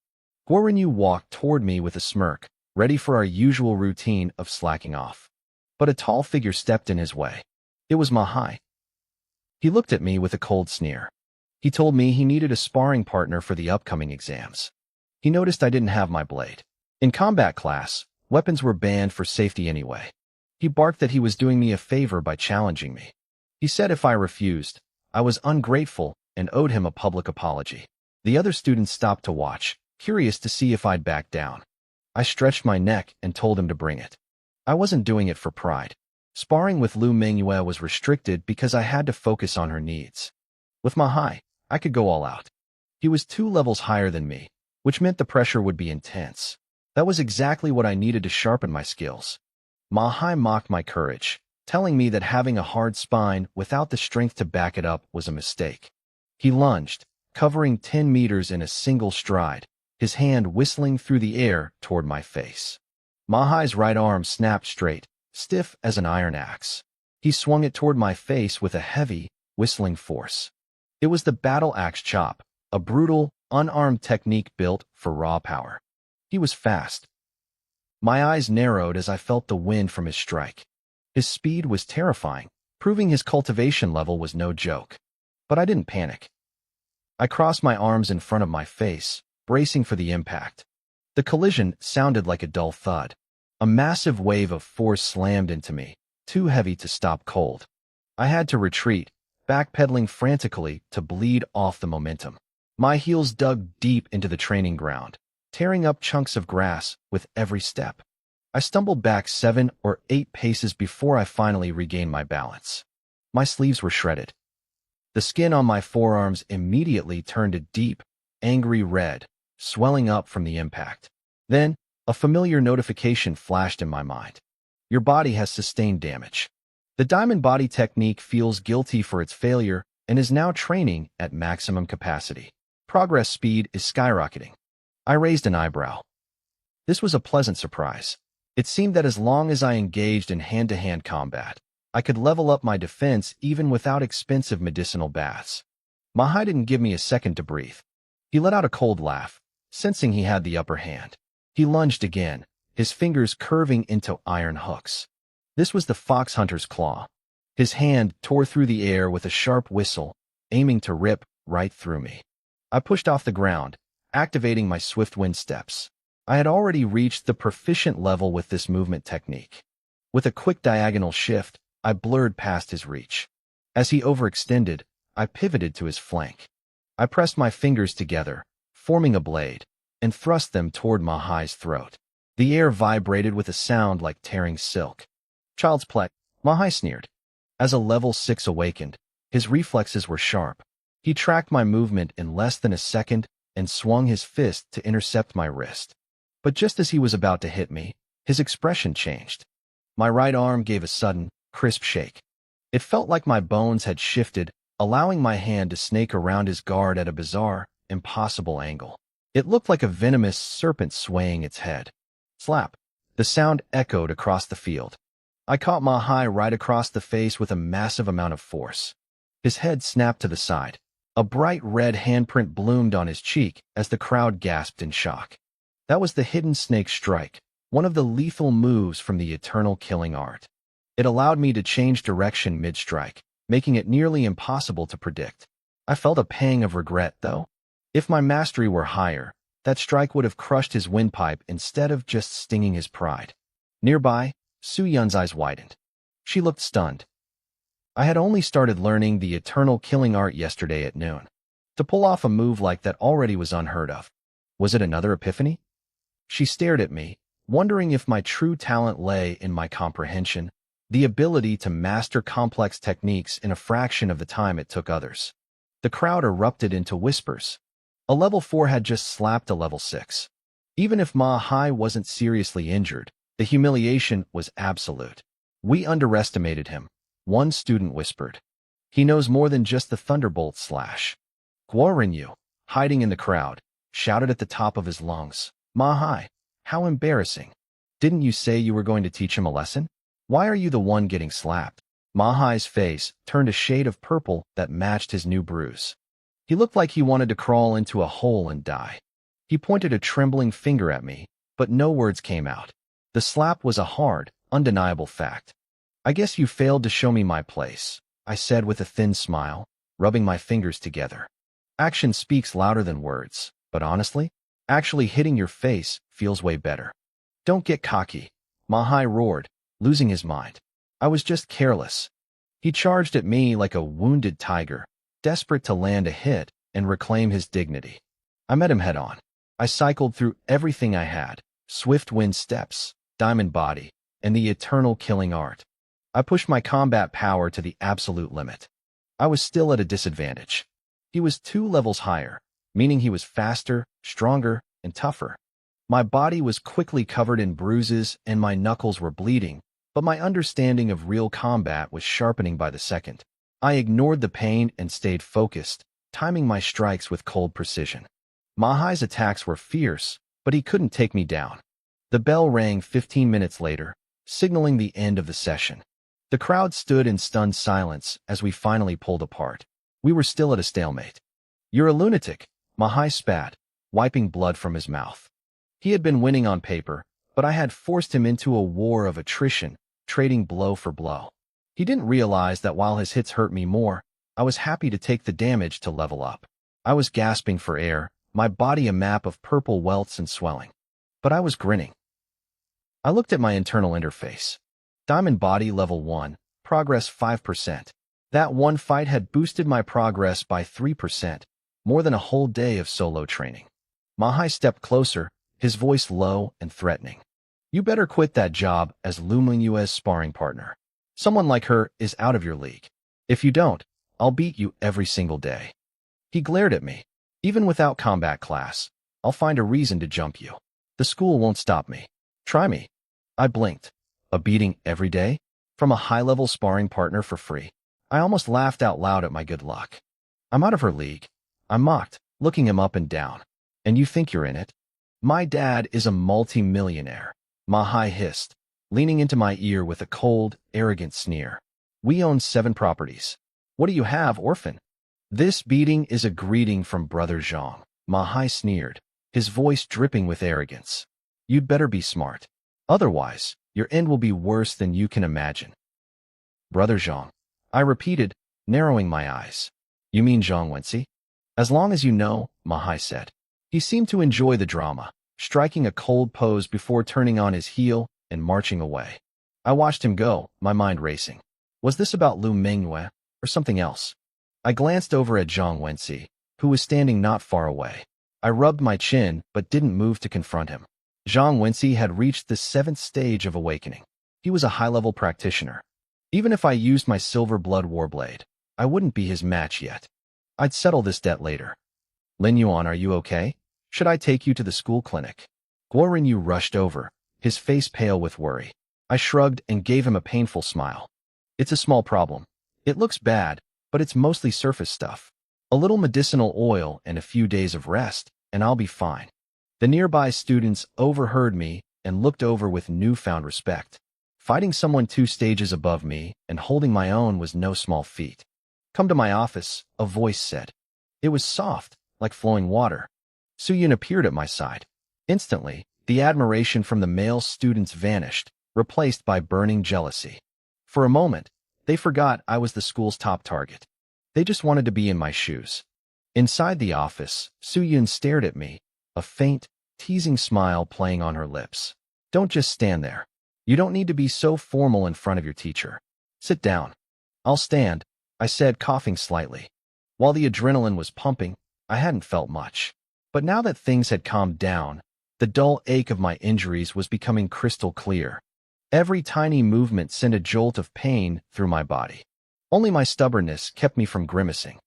Guorinyu walked toward me with a smirk, ready for our usual routine of slacking off. But a tall figure stepped in his way. It was Mahai. He looked at me with a cold sneer. He told me he needed a sparring partner for the upcoming exams. He noticed I didn't have my blade. In combat class, weapons were banned for safety anyway. He barked that he was doing me a favor by challenging me. He said if I refused, I was ungrateful and owed him a public apology. The other students stopped to watch, curious to see if I'd back down. I stretched my neck and told him to bring it. I wasn't doing it for pride. Sparring with Manhwa was restricted because I had to focus on her needs. With Mahai, I could go all out. He was 2 levels higher than me, which meant the pressure would be intense. That was exactly what I needed to sharpen my skills. Mahai mocked my courage, telling me that having a hard spine without the strength to back it up was a mistake. He lunged, covering 10 meters in a single stride, his hand whistling through the air toward my face. Mahai's right arm snapped straight, stiff as an iron axe. He swung it toward my face with a heavy, whistling force. It was the battle axe chop, a brutal, unarmed technique built for raw power. He was fast. My eyes narrowed as I felt the wind from his strike. His speed was terrifying, proving his cultivation level was no joke. But I didn't panic. I crossed my arms in front of my face, bracing for the impact. The collision sounded like a dull thud. A massive wave of force slammed into me, too heavy to stop cold. I had to retreat, backpedaling frantically to bleed off the momentum. My heels dug deep into the training ground, tearing up chunks of grass with every step. I stumbled back 7 or 8 paces before I finally regained my balance. My sleeves were shredded. The skin on my forearms immediately turned a deep, angry red, swelling up from the impact. Then, a familiar notification flashed in my mind. Your body has sustained damage. The diamond body technique feels guilty for its failure and is now training at maximum capacity. Progress speed is skyrocketing. I raised an eyebrow. This was a pleasant surprise. It seemed that as long as I engaged in hand-to-hand combat, I could level up my defense even without expensive medicinal baths. Mahai didn't give me a second to breathe. He let out a cold laugh, sensing he had the upper hand. He lunged again, his fingers curving into iron hooks. This was the fox hunter's claw. His hand tore through the air with a sharp whistle, aiming to rip right through me. I pushed off the ground, activating my swift wind steps. I had already reached the proficient level with this movement technique. With a quick diagonal shift, I blurred past his reach. As he overextended, I pivoted to his flank. I pressed my fingers together, forming a blade, and thrust them toward Mahai's throat. The air vibrated with a sound like tearing silk. Child's play, Mahai sneered. As a level 6 awakened, his reflexes were sharp. He tracked my movement in less than a second and swung his fist to intercept my wrist. But just as he was about to hit me, his expression changed. My right arm gave a sudden, crisp shake. It felt like my bones had shifted, allowing my hand to snake around his guard at a bizarre, impossible angle. It looked like a venomous serpent swaying its head. Slap! The sound echoed across the field. I caught Mahai right across the face with a massive amount of force. His head snapped to the side. A bright red handprint bloomed on his cheek as the crowd gasped in shock. That was the hidden snake strike, one of the lethal moves from the eternal killing art. It allowed me to change direction mid-strike, making it nearly impossible to predict. I felt a pang of regret, though. If my mastery were higher, that strike would have crushed his windpipe instead of just stinging his pride. Nearby, Su Yun's eyes widened. She looked stunned. I had only started learning the eternal killing art yesterday at noon. To pull off a move like that already was unheard of. Was it another epiphany? She stared at me, wondering if my true talent lay in my comprehension, the ability to master complex techniques in a fraction of the time it took others. The crowd erupted into whispers. A level 4 had just slapped a level 6. Even if Mahai wasn't seriously injured, the humiliation was absolute. We underestimated him, one student whispered. He knows more than just the thunderbolt slash. Guorinyu, hiding in the crowd, shouted at the top of his lungs. Mahai, how embarrassing. Didn't you say you were going to teach him a lesson? Why are you the one getting slapped? Mahai's face turned a shade of purple that matched his new bruise. He looked like he wanted to crawl into a hole and die. He pointed a trembling finger at me, but no words came out. The slap was a hard, undeniable fact. I guess you failed to show me my place, I said with a thin smile, rubbing my fingers together. Action speaks louder than words, but honestly, actually hitting your face feels way better. Don't get cocky, Mahai roared, losing his mind. I was just careless. He charged at me like a wounded tiger, desperate to land a hit and reclaim his dignity. I met him head-on. I cycled through everything I had, swift wind steps, diamond body, and the eternal killing art. I pushed my combat power to the absolute limit. I was still at a disadvantage. He was 2 levels higher, meaning he was faster, stronger, and tougher. My body was quickly covered in bruises and my knuckles were bleeding, but my understanding of real combat was sharpening by the second. I ignored the pain and stayed focused, timing my strikes with cold precision. Mahai's attacks were fierce, but he couldn't take me down. The bell rang 15 minutes later, signaling the end of the session. The crowd stood in stunned silence as we finally pulled apart. We were still at a stalemate. You're a lunatic, Mahai spat, wiping blood from his mouth. He had been winning on paper, but I had forced him into a war of attrition, trading blow for blow. He didn't realize that while his hits hurt me more, I was happy to take the damage to level up. I was gasping for air, my body a map of purple welts and swelling. But I was grinning. I looked at my internal interface. Diamond body level 1, progress 5%. That one fight had boosted my progress by 3%, more than a whole day of solo training. Mahai stepped closer, his voice low and threatening. You better quit that job as Luminue's sparring partner. Someone like her is out of your league. If you don't, I'll beat you every single day. He glared at me. Even without combat class, I'll find a reason to jump you. The school won't stop me. Try me. I blinked. A beating every day? From a high-level sparring partner for free? I almost laughed out loud at my good luck. I'm out of her league. I mocked, looking him up and down. And you think you're in it? My dad is a multi-millionaire, Mahai hissed, leaning into my ear with a cold, arrogant sneer. We own 7 properties. What do you have, orphan? This beating is a greeting from Brother Zhang, Mahai sneered, his voice dripping with arrogance. You'd better be smart. Otherwise, your end will be worse than you can imagine. Brother Zhang. I repeated, narrowing my eyes. You mean Zhang Wenxi? As long as you know, Mahai said. He seemed to enjoy the drama, striking a cold pose before turning on his heel and marching away. I watched him go, my mind racing. Was this about Lu Mingyue or something else? I glanced over at Zhang Wenxi, who was standing not far away. I rubbed my chin but didn't move to confront him. Zhang Wenxi had reached the 7th stage of awakening. He was a high-level practitioner. Even if I used my silver blood warblade, I wouldn't be his match yet. I'd settle this debt later. Lin Yuan, are you okay? Should I take you to the school clinic? Guo Rinyu rushed over, his face pale with worry. I shrugged and gave him a painful smile. It's a small problem. It looks bad, but it's mostly surface stuff. A little medicinal oil and a few days of rest, and I'll be fine. The nearby students overheard me and looked over with newfound respect. Fighting someone 2 stages above me and holding my own was no small feat. Come to my office, a voice said. It was soft, like flowing water. Suyun appeared at my side. Instantly, the admiration from the male students vanished, replaced by burning jealousy. For a moment, they forgot I was the school's top target. They just wanted to be in my shoes. Inside the office, Suyun stared at me, a faint, teasing smile playing on her lips. Don't just stand there. You don't need to be so formal in front of your teacher. Sit down. I'll stand, I said, coughing slightly. While the adrenaline was pumping, I hadn't felt much. But now that things had calmed down, the dull ache of my injuries was becoming crystal clear. Every tiny movement sent a jolt of pain through my body. Only my stubbornness kept me from grimacing.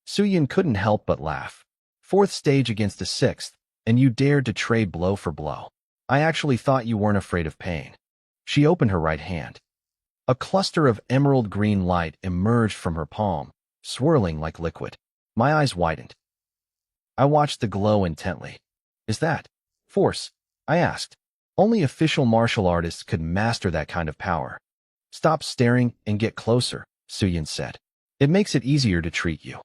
Suyun couldn't help but laugh. 4th stage against the 6th, and you dared to trade blow for blow. I actually thought you weren't afraid of pain. She opened her right hand. A cluster of emerald green light emerged from her palm, swirling like liquid. My eyes widened. I watched the glow intently. Is that force? I asked. Only official martial artists could master that kind of power. Stop staring and get closer, Suyun said. It makes it easier to treat you.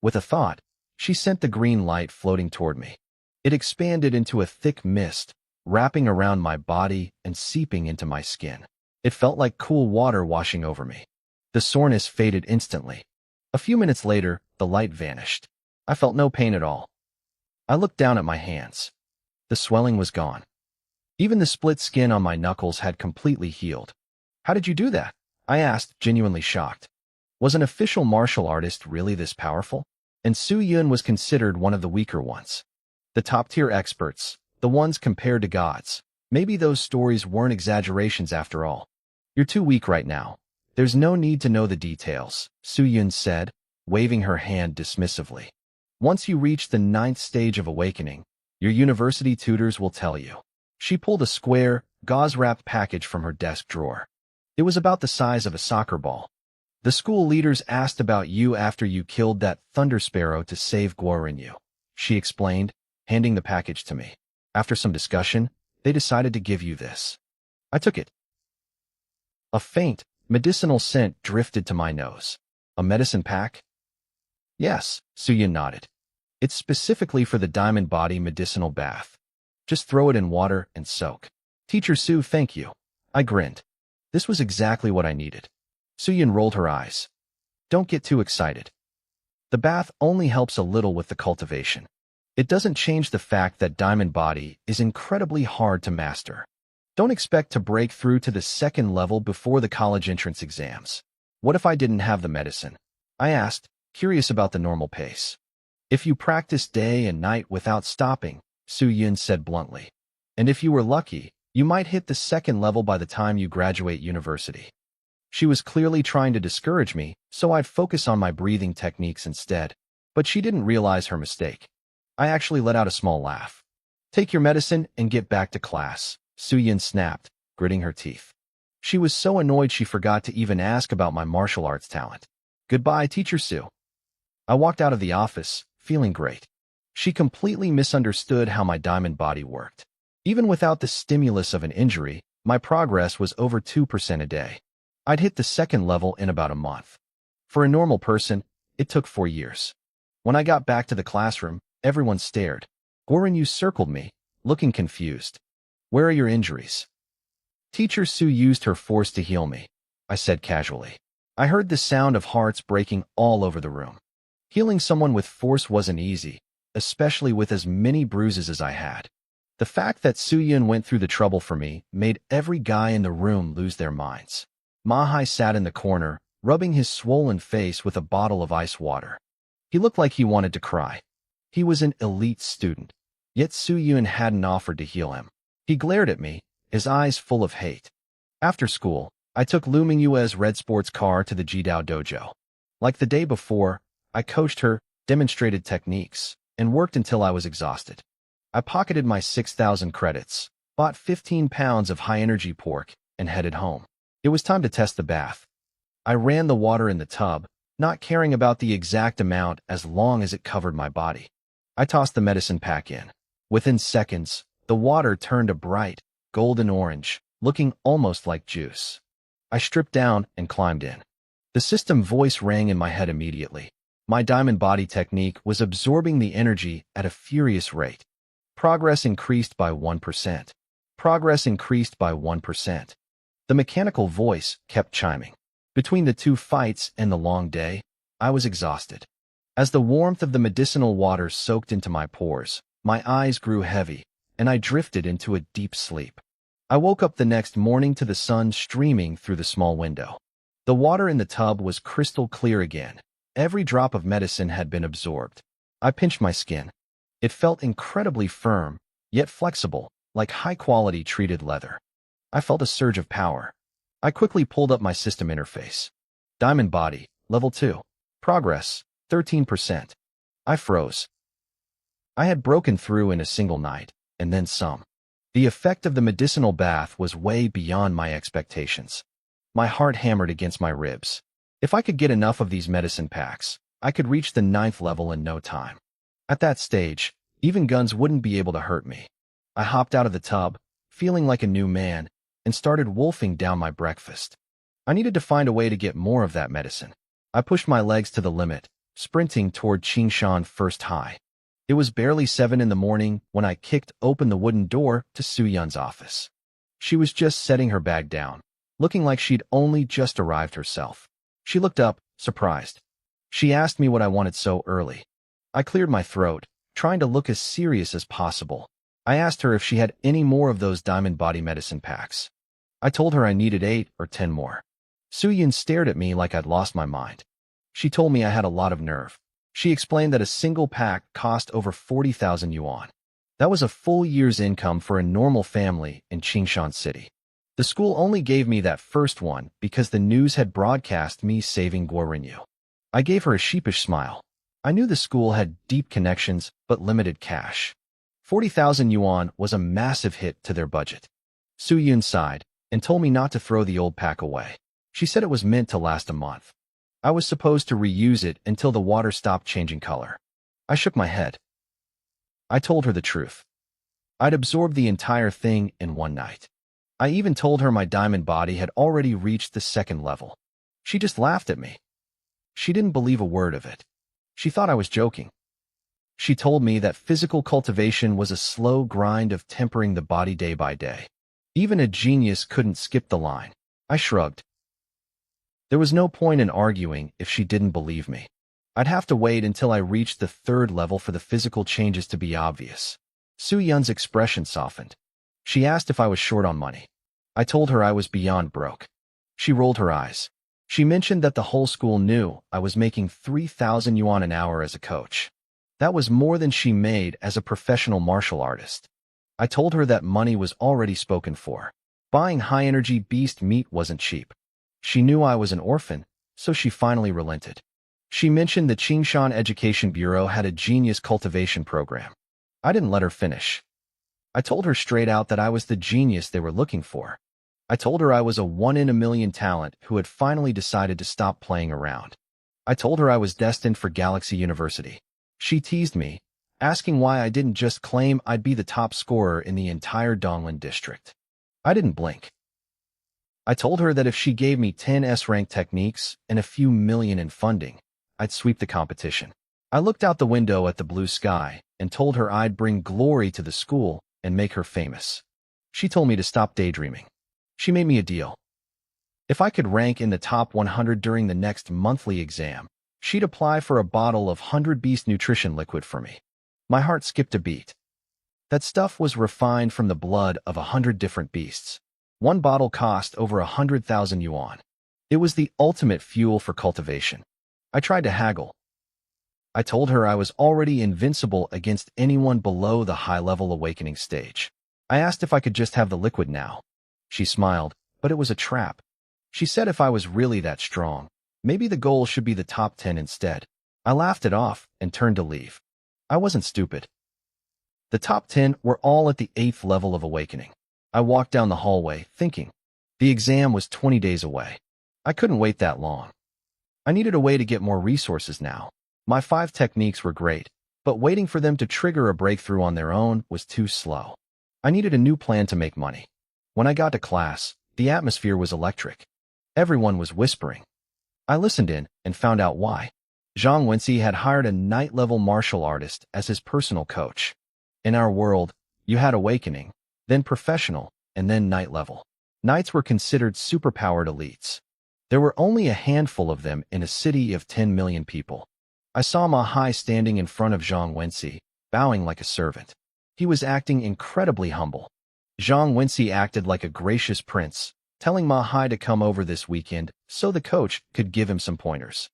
With a thought, she sent the green light floating toward me. It expanded into a thick mist, wrapping around my body and seeping into my skin. It felt like cool water washing over me. The soreness faded instantly. A few minutes later, the light vanished. I felt no pain at all. I looked down at my hands. The swelling was gone. Even the split skin on my knuckles had completely healed. How did you do that? I asked, genuinely shocked. Was an official martial artist really this powerful? And Suyun was considered one of the weaker ones. The top-tier experts, the ones compared to gods. Maybe those stories weren't exaggerations after all. You're too weak right now. There's no need to know the details, Suyun said, waving her hand dismissively. Once you reach the 9th stage of awakening, your university tutors will tell you. She pulled a square, gauze-wrapped package from her desk drawer. It was about the size of a soccer ball. The school leaders asked about you after you killed that thunder sparrow to save Guo Rinyu, she explained, handing the package to me. After some discussion, they decided to give you this. I took it. A faint, medicinal scent drifted to my nose. A medicine pack? Yes, Suyun nodded. It's specifically for the diamond body medicinal bath. Just throw it in water and soak. Teacher Su, thank you. I grinned. This was exactly what I needed. Suyun rolled her eyes. Don't get too excited. The bath only helps a little with the cultivation. It doesn't change the fact that diamond body is incredibly hard to master. Don't expect to break through to the 2nd level before the college entrance exams. What if I didn't have the medicine? I asked, curious about the normal pace. If you practice day and night without stopping, Suyun said bluntly. And if you were lucky, you might hit the 2nd level by the time you graduate university. She was clearly trying to discourage me, so I'd focus on my breathing techniques instead. But she didn't realize her mistake. I actually let out a small laugh. Take your medicine and get back to class, Suyun snapped, gritting her teeth. She was so annoyed she forgot to even ask about my martial arts talent. Goodbye, Teacher Su. I walked out of the office, feeling great. She completely misunderstood how my diamond body worked. Even without the stimulus of an injury, my progress was over 2% a day. I'd hit the 2nd level in about a month. For a normal person, it took 4 years. When I got back to the classroom, everyone stared. Guo Rinyu circled me, looking confused. Where are your injuries? Teacher Su used her force to heal me, I said casually. I heard the sound of hearts breaking all over the room. Healing someone with force wasn't easy, especially with as many bruises as I had. The fact that Soo-yun went through the trouble for me made every guy in the room lose their minds. Mahai sat in the corner, rubbing his swollen face with a bottle of ice water. He looked like he wanted to cry. He was an elite student, yet Soo-yun hadn't offered to heal him. He glared at me, his eyes full of hate. After school, I took Lu Mingyue's red sports car to the Jidao dojo. Like the day before, I coached her, demonstrated techniques, and worked until I was exhausted. I pocketed my 6,000 credits, bought 15 pounds of high-energy pork, and headed home. It was time to test the bath. I ran the water in the tub, not caring about the exact amount as long as it covered my body. I tossed the medicine pack in. Within seconds, the water turned a bright, golden orange, looking almost like juice. I stripped down and climbed in. The system voice rang in my head immediately. My diamond body technique was absorbing the energy at a furious rate. Progress increased by 1%. Progress increased by 1%. The mechanical voice kept chiming. Between the two fights and the long day, I was exhausted. As the warmth of the medicinal water soaked into my pores, my eyes grew heavy, and I drifted into a deep sleep. I woke up the next morning to the sun streaming through the small window. The water in the tub was crystal clear again. Every drop of medicine had been absorbed. I pinched my skin. It felt incredibly firm, yet flexible, like high-quality treated leather. I felt a surge of power. I quickly pulled up my system interface. Diamond body, level 2. Progress, 13%. I froze. I had broken through in a single night, and then some. The effect of the medicinal bath was way beyond my expectations. My heart hammered against my ribs. If I could get enough of these medicine packs, I could reach the 9th level in no time. At that stage, even guns wouldn't be able to hurt me. I hopped out of the tub, feeling like a new man, and started wolfing down my breakfast. I needed to find a way to get more of that medicine. I pushed my legs to the limit, sprinting toward Qingshan First High. It was barely 7 in the morning when I kicked open the wooden door to Soo-yun's office. She was just setting her bag down, looking like she'd only just arrived herself. She looked up, surprised. She asked me what I wanted so early. I cleared my throat, trying to look as serious as possible. I asked her if she had any more of those diamond body medicine packs. I told her I needed 8 or 10 more. Soo-yun stared at me like I'd lost my mind. She told me I had a lot of nerve. She explained that a single pack cost over 40,000 yuan. That was a full year's income for a normal family in Qingshan City. The school only gave me that first one because the news had broadcast me saving Guorinyu. I gave her a sheepish smile. I knew the school had deep connections but limited cash. 40,000 yuan was a massive hit to their budget. Soo-yun sighed and told me not to throw the old pack away. She said it was meant to last a month. I was supposed to reuse it until the water stopped changing color. I shook my head. I told her the truth. I'd absorbed the entire thing in one night. I even told her my diamond body had already reached the 2nd level. She just laughed at me. She didn't believe a word of it. She thought I was joking. She told me that physical cultivation was a slow grind of tempering the body day by day. Even a genius couldn't skip the line. I shrugged. There was no point in arguing if she didn't believe me. I'd have to wait until I reached the 3rd level for the physical changes to be obvious. Soo-yun's expression softened. She asked if I was short on money. I told her I was beyond broke. She rolled her eyes. She mentioned that the whole school knew I was making 3,000 yuan an hour as a coach. That was more than she made as a professional martial artist. I told her that money was already spoken for. Buying high-energy beast meat wasn't cheap. She knew I was an orphan, so she finally relented. She mentioned the Qingshan Education Bureau had a genius cultivation program. I didn't let her finish. I told her straight out that I was the genius they were looking for. I told her I was a 1-in-a-million talent who had finally decided to stop playing around. I told her I was destined for Galaxy University. She teased me, asking why I didn't just claim I'd be the top scorer in the entire Donglan district. I didn't blink. I told her that if she gave me 10 S-rank techniques and a few million in funding, I'd sweep the competition. I looked out the window at the blue sky and told her I'd bring glory to the school and make her famous. She told me to stop daydreaming. She made me a deal. If I could rank in the top 100 during the next monthly exam, she'd apply for a bottle of 100 Beast nutrition liquid for me. My heart skipped a beat. That stuff was refined from the blood of 100 different beasts. One bottle cost over 100,000 yuan. It was the ultimate fuel for cultivation. I tried to haggle. I told her I was already invincible against anyone below the high-level awakening stage. I asked if I could just have the liquid now. She smiled, but it was a trap. She said if I was really that strong, maybe the goal should be the top 10 instead. I laughed it off and turned to leave. I wasn't stupid. The top 10 were all at the 8th level of awakening. I walked down the hallway, thinking. The exam was 20 days away. I couldn't wait that long. I needed a way to get more resources now. My 5 techniques were great, but waiting for them to trigger a breakthrough on their own was too slow. I needed a new plan to make money. When I got to class, the atmosphere was electric. Everyone was whispering. I listened in and found out why. Zhang Wenxi had hired a night-level martial artist as his personal coach. In our world, you had awakening, then professional, and then night-level. Knights were considered superpowered elites. There were only a handful of them in a city of 10 million people. I saw Ma Hai standing in front of Zhang Wenxi, bowing like a servant. He was acting incredibly humble. Zhang Wenxi acted like a gracious prince, telling Ma Hai to come over this weekend so the coach could give him some pointers.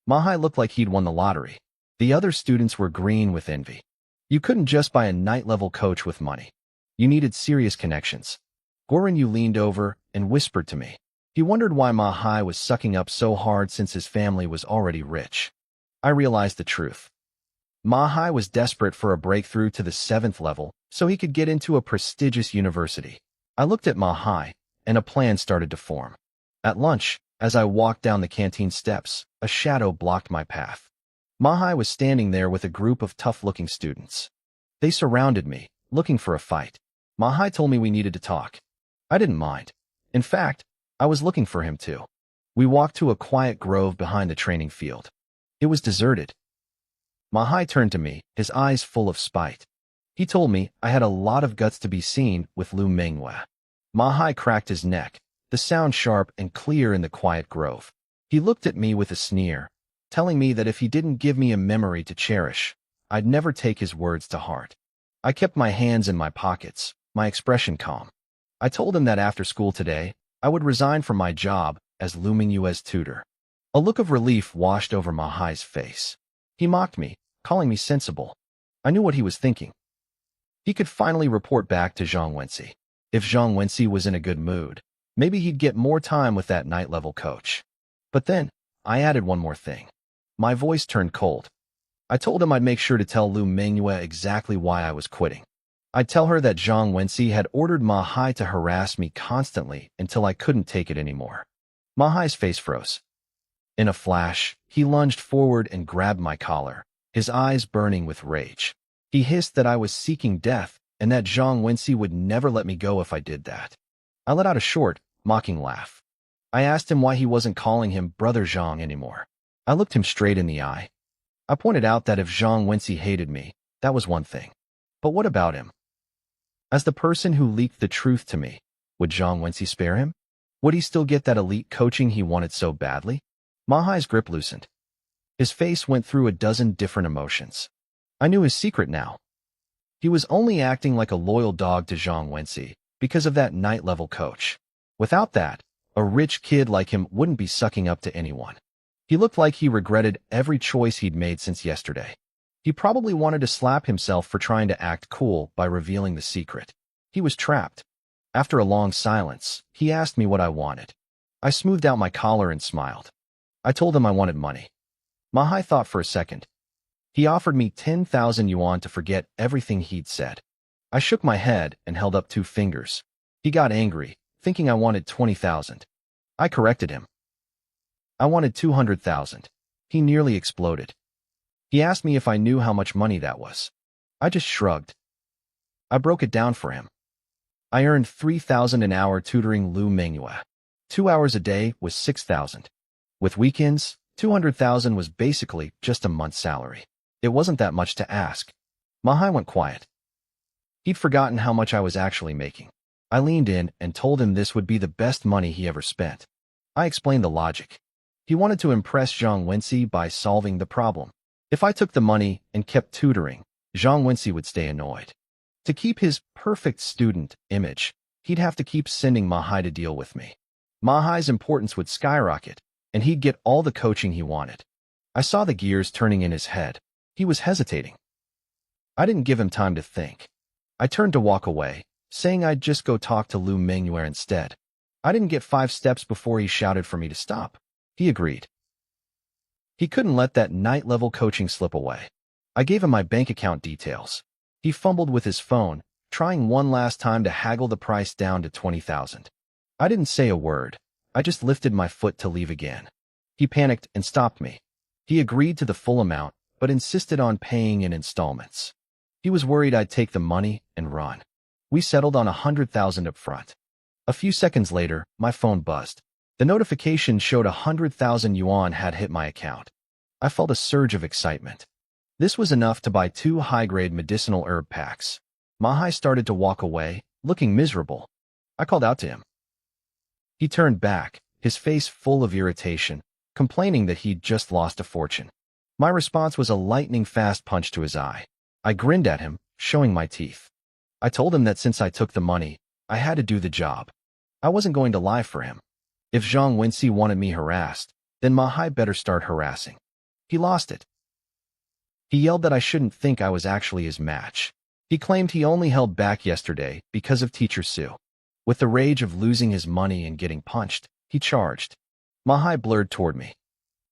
Ma Hai looked like he'd won the lottery. The other students were green with envy. You couldn't just buy a night-level coach with money. You needed serious connections. Goran Yu leaned over and whispered to me. He wondered why Ma Hai was sucking up so hard since his family was already rich. I realized the truth. Ma Hai was desperate for a breakthrough to the 7th level so he could get into a prestigious university. I looked at Ma Hai, and a plan started to form. At lunch, as I walked down the canteen steps, a shadow blocked my path. Ma Hai was standing there with a group of tough-looking students. They surrounded me, looking for a fight. Ma Hai told me we needed to talk. I didn't mind. In fact, I was looking for him too. We walked to a quiet grove behind the training field. It was deserted. Ma Hai turned to me, his eyes full of spite. He told me I had a lot of guts to be seen with Lu Manhwa. Ma Hai cracked his neck, the sound sharp and clear in the quiet grove. He looked at me with a sneer, telling me that if he didn't give me a memory to cherish, I'd never take his words to heart. I kept my hands in my pockets, my expression calm. I told him that after school today, I would resign from my job as Lu Minghua's tutor. A look of relief washed over Ma Hai's face. He mocked me, calling me sensible. I knew what he was thinking. He could finally report back to Zhang Wenxi. If Zhang Wenxi was in a good mood, maybe he'd get more time with that night-level coach. But then, I added one more thing. My voice turned cold. I told him I'd make sure to tell Lu Manhwa exactly why I was quitting. I'd tell her that Zhang Wenxi had ordered Ma Hai to harass me constantly until I couldn't take it anymore. Ma Hai's face froze. In a flash, he lunged forward and grabbed my collar, his eyes burning with rage. He hissed that I was seeking death and that Zhang Wenxi would never let me go if I did that. I let out a short, mocking laugh. I asked him why he wasn't calling him Brother Zhang anymore. I looked him straight in the eye. I pointed out that if Zhang Wenxi hated me, that was one thing. But what about him? As the person who leaked the truth to me, would Zhang Wenxi spare him? Would he still get that elite coaching he wanted so badly? Ma Hai's grip loosened. His face went through a dozen different emotions. I knew his secret now. He was only acting like a loyal dog to Zhang Wenxi because of that night-level coach. Without that, a rich kid like him wouldn't be sucking up to anyone. He looked like he regretted every choice he'd made since yesterday. He probably wanted to slap himself for trying to act cool by revealing the secret. He was trapped. After a long silence, he asked me what I wanted. I smoothed out my collar and smiled. I told him I wanted money. Ma Hai thought for a second. He offered me 10,000 yuan to forget everything he'd said. I shook my head and held up 2 fingers. He got angry, thinking I wanted 20,000. I corrected him. I wanted 200,000. He nearly exploded. He asked me if I knew how much money that was. I just shrugged. I broke it down for him. I earned 3,000 an hour tutoring Lu Manhwa. 2 hours a day was 6,000. With weekends, 200,000 was basically just a month's salary. It wasn't that much to ask. Ma Hai went quiet. He'd forgotten how much I was actually making. I leaned in and told him this would be the best money he ever spent. I explained the logic. He wanted to impress Zhang Wenxi by solving the problem. If I took the money and kept tutoring, Zhang Wenxi would stay annoyed. To keep his perfect student image, he'd have to keep sending Mahai to deal with me. Mahai's importance would skyrocket, and he'd get all the coaching he wanted. I saw the gears turning in his head. He was hesitating. I didn't give him time to think. I turned to walk away, saying I'd just go talk to Lu Mengyue instead. I didn't get 5 steps before he shouted for me to stop. He agreed. He couldn't let that night-level coaching slip away. I gave him my bank account details. He fumbled with his phone, trying one last time to haggle the price down to 20,000. I didn't say a word. I just lifted my foot to leave again. He panicked and stopped me. He agreed to the full amount, but insisted on paying in installments. He was worried I'd take the money and run. We settled on 100,000 up front. A few seconds later, my phone buzzed. The notification showed 100,000 yuan had hit my account. I felt a surge of excitement. This was enough to buy 2 high-grade medicinal herb packs. Mahai started to walk away, looking miserable. I called out to him. He turned back, his face full of irritation, complaining that he'd just lost a fortune. My response was a lightning-fast punch to his eye. I grinned at him, showing my teeth. I told him that since I took the money, I had to do the job. I wasn't going to lie for him. If Zhang Wenxi wanted me harassed, then Mahai better start harassing. He lost it. He yelled that I shouldn't think I was actually his match. He claimed he only held back yesterday because of Teacher Su. With the rage of losing his money and getting punched, he charged. Mahai blurred toward me.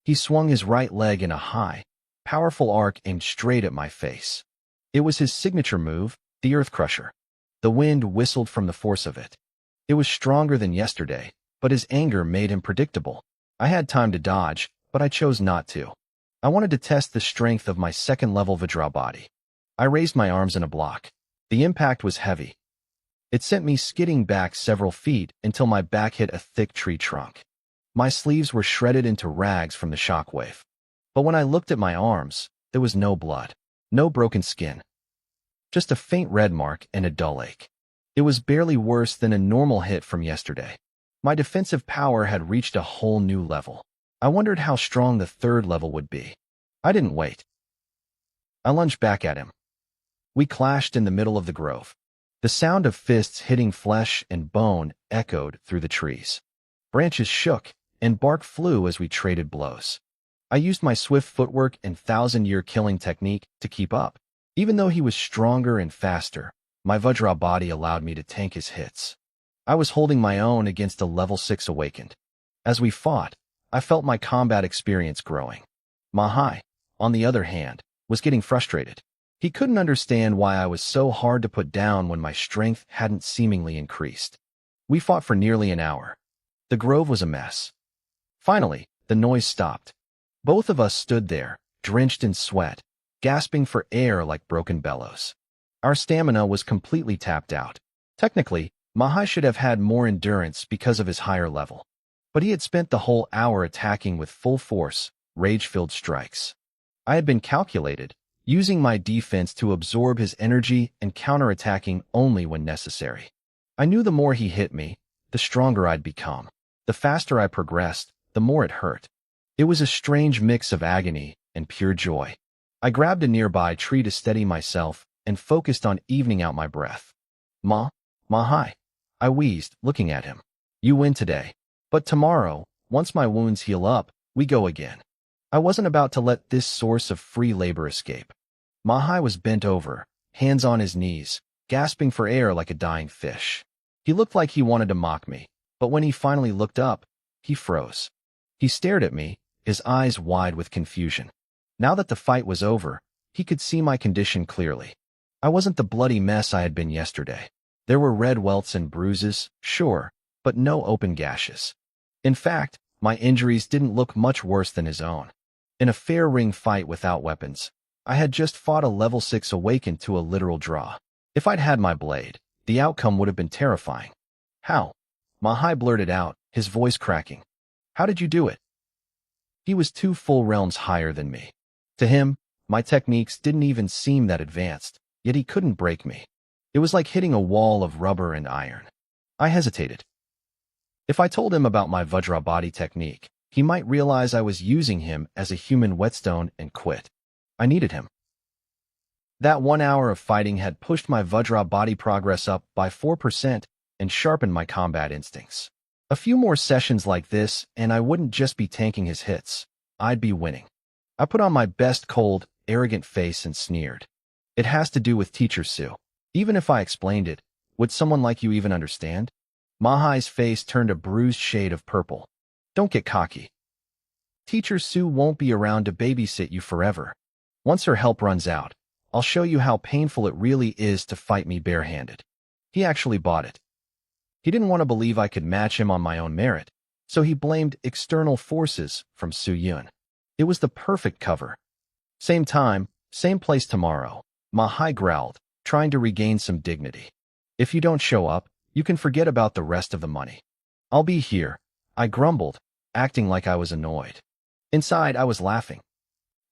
He swung his right leg in a high, powerful arc aimed straight at my face. It was his signature move, the Earth Crusher. The wind whistled from the force of it. It was stronger than yesterday, but his anger made him predictable. I had time to dodge, but I chose not to. I wanted to test the strength of my second-level Vajra body. I raised my arms in a block. The impact was heavy. It sent me skidding back several feet until my back hit a thick tree trunk. My sleeves were shredded into rags from the shockwave. But when I looked at my arms, there was no blood, no broken skin. Just a faint red mark and a dull ache. It was barely worse than a normal hit from yesterday. My defensive power had reached a whole new level. I wondered how strong the 3rd level would be. I didn't wait. I lunged back at him. We clashed in the middle of the grove. The sound of fists hitting flesh and bone echoed through the trees. Branches shook, and bark flew as we traded blows. I used my swift footwork and 1,000-year killing technique to keep up. Even though he was stronger and faster, my Vajra body allowed me to tank his hits. I was holding my own against a level 6 awakened. As we fought, I felt my combat experience growing. Mahai, on the other hand, was getting frustrated. He couldn't understand why I was so hard to put down when my strength hadn't seemingly increased. We fought for nearly an hour. The grove was a mess. Finally, the noise stopped. Both of us stood there, drenched in sweat, gasping for air like broken bellows. Our stamina was completely tapped out. Technically, Mahai should have had more endurance because of his higher level. But he had spent the whole hour attacking with full force, rage-filled strikes. I had been calculated, using my defense to absorb his energy and counterattacking only when necessary. I knew the more he hit me, the stronger I'd become. The faster I progressed, the more it hurt. It was a strange mix of agony and pure joy. I grabbed a nearby tree to steady myself and focused on evening out my breath. Mahai, I wheezed, looking at him. You win today. But tomorrow, once my wounds heal up, we go again. I wasn't about to let this source of free labor escape. Mahai was bent over, hands on his knees, gasping for air like a dying fish. He looked like he wanted to mock me, but when he finally looked up, he froze. He stared at me, his eyes wide with confusion. Now that the fight was over, he could see my condition clearly. I wasn't the bloody mess I had been yesterday. There were red welts and bruises, sure, but no open gashes. In fact, my injuries didn't look much worse than his own. In a fair ring fight without weapons, I had just fought a level 6 awakened to a literal draw. If I'd had my blade, the outcome would have been terrifying. How? Mahai blurted out, his voice cracking. How did you do it? He was 2 full realms higher than me. To him, my techniques didn't even seem that advanced, yet he couldn't break me. It was like hitting a wall of rubber and iron. I hesitated. If I told him about my Vajra body technique, he might realize I was using him as a human whetstone and quit. I needed him. That 1 hour of fighting had pushed my Vajra body progress up by 4% and sharpened my combat instincts. A few more sessions like this, and I wouldn't just be tanking his hits. I'd be winning. I put on my best cold, arrogant face and sneered. It has to do with Teacher Sue. Even if I explained it, would someone like you even understand? Mahai's face turned a bruised shade of purple. Don't get cocky. Teacher Sue won't be around to babysit you forever. Once her help runs out, I'll show you how painful it really is to fight me barehanded. He actually bought it. He didn't want to believe I could match him on my own merit, so he blamed external forces from Su Yun. It was the perfect cover. Same time, same place tomorrow, Mahai growled, trying to regain some dignity. If you don't show up, you can forget about the rest of the money. I'll be here, I grumbled, acting like I was annoyed. Inside, I was laughing.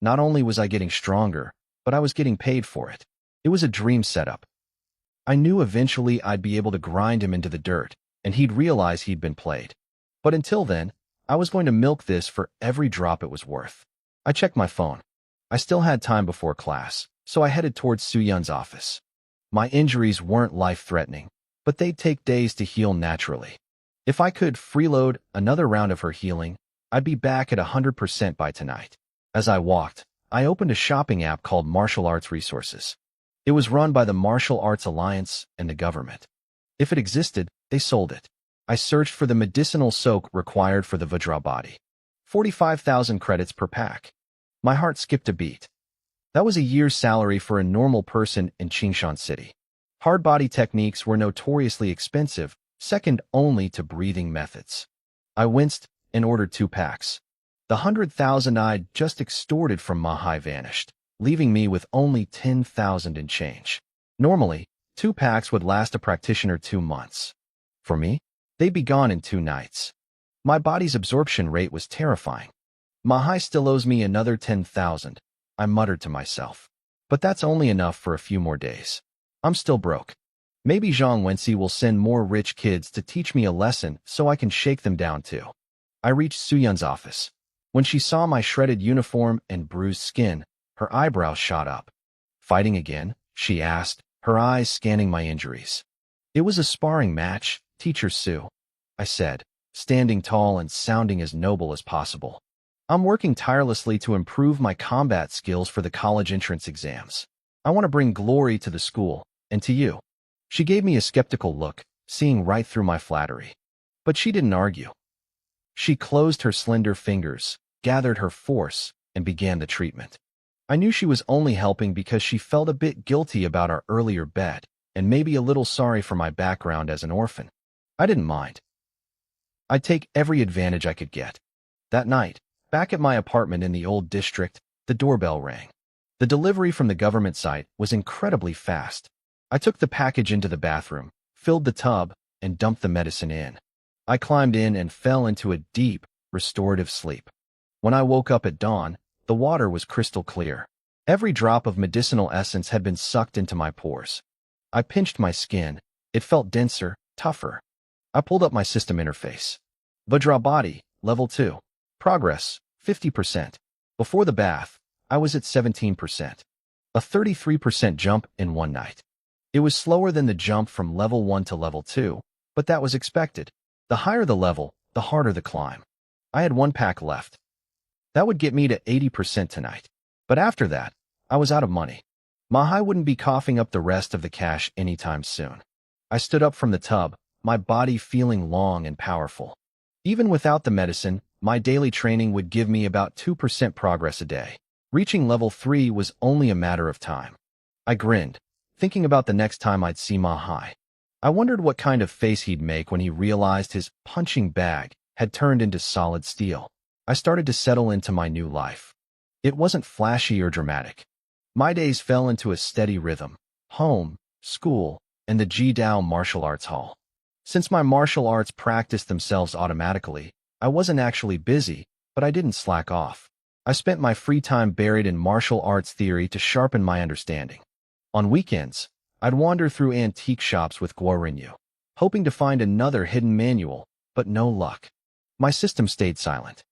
Not only was I getting stronger, but I was getting paid for it. It was a dream setup. I knew eventually I'd be able to grind him into the dirt, and he'd realize he'd been played. But until then, I was going to milk this for every drop it was worth. I checked my phone. I still had time before class, so I headed towards Su Yun's office. My injuries weren't life-threatening, but they'd take days to heal naturally. If I could freeload another round of her healing, I'd be back at 100% by tonight. As I walked, I opened a shopping app called Martial Arts Resources. It was run by the Martial Arts Alliance and the government. If it existed, they sold it. I searched for the medicinal soak required for the Vajra body. 45,000 credits per pack. My heart skipped a beat. That was a year's salary for a normal person in Qingshan City. Hard body techniques were notoriously expensive, second only to breathing methods. I winced and ordered 2 packs. The 100,000 I'd just extorted from Mahai vanished, leaving me with only 10,000 in change. Normally, 2 packs would last a practitioner 2 months. For me, they'd be gone in 2 nights. My body's absorption rate was terrifying. Mahai still owes me another 10,000, I muttered to myself. But that's only enough for a few more days. I'm still broke. Maybe Zhang Wenxi will send more rich kids to teach me a lesson so I can shake them down too. I reached Su Yun's office. When she saw my shredded uniform and bruised skin, her eyebrows shot up. Fighting again? She asked, her eyes scanning my injuries. It was a sparring match, Teacher Sue, I said, standing tall and sounding as noble as possible. I'm working tirelessly to improve my combat skills for the college entrance exams. I want to bring glory to the school, and to you. She gave me a skeptical look, seeing right through my flattery. But she didn't argue. She closed her slender fingers, gathered her force, and began the treatment. I knew she was only helping because she felt a bit guilty about our earlier bet, and maybe a little sorry for my background as an orphan. I didn't mind. I'd take every advantage I could get. That night, back at my apartment in the old district, the doorbell rang. The delivery from the government site was incredibly fast. I took the package into the bathroom, filled the tub, and dumped the medicine in. I climbed in and fell into a deep, restorative sleep. When I woke up at dawn, the water was crystal clear. Every drop of medicinal essence had been sucked into my pores. I pinched my skin. It felt denser, tougher. I pulled up my system interface. Vajra body, level 2. Progress, 50%. Before the bath, I was at 17%. A 33% jump in one night. It was slower than the jump from level 1 to level 2, but that was expected. The higher the level, the harder the climb. I had 1 pack left. That would get me to 80% tonight. But after that, I was out of money. Mahai wouldn't be coughing up the rest of the cash anytime soon. I stood up from the tub, my body feeling long and powerful. Even without the medicine, my daily training would give me about 2% progress a day. Reaching level 3 was only a matter of time. I grinned, thinking about the next time I'd see Mahai. I wondered what kind of face he'd make when he realized his punching bag had turned into solid steel. I started to settle into my new life. It wasn't flashy or dramatic. My days fell into a steady rhythm: home, school, and the Jidao Martial Arts Hall. Since my martial arts practiced themselves automatically, I wasn't actually busy, but I didn't slack off. I spent my free time buried in martial arts theory to sharpen my understanding. On weekends, I'd wander through antique shops with Guo Rinyu, hoping to find another hidden manual, but no luck. My system stayed silent.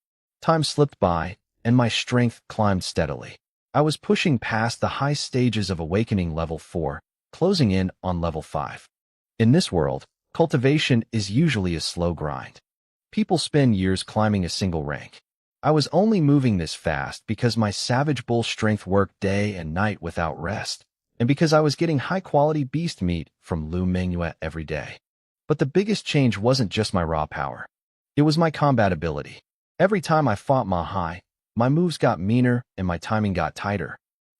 Time slipped by, and my strength climbed steadily. I was pushing past the high stages of awakening level 4, closing in on level 5. In this world, cultivation is usually a slow grind. People spend years climbing a single rank. I was only moving this fast because my savage bull strength worked day and night without rest, and because I was getting high-quality beast meat from Manhwa every day. But the biggest change wasn't just my raw power. It was my combat ability. Every time I fought Manhwa, my moves got meaner and my timing got tighter.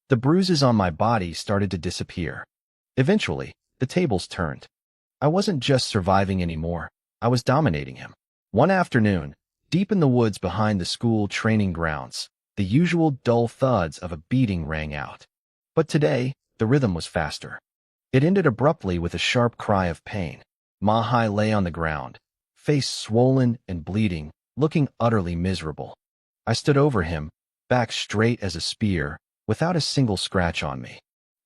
The bruises on my body started to disappear. Eventually, the tables turned. I wasn't just surviving anymore, I was dominating him. One afternoon, deep in the woods behind the school training grounds, the usual dull thuds of a beating rang out. But today, the rhythm was faster. It ended abruptly with a sharp cry of pain. Manhwa lay on the ground, face swollen and bleeding, looking utterly miserable. I stood over him, back straight as a spear, without a single scratch on me.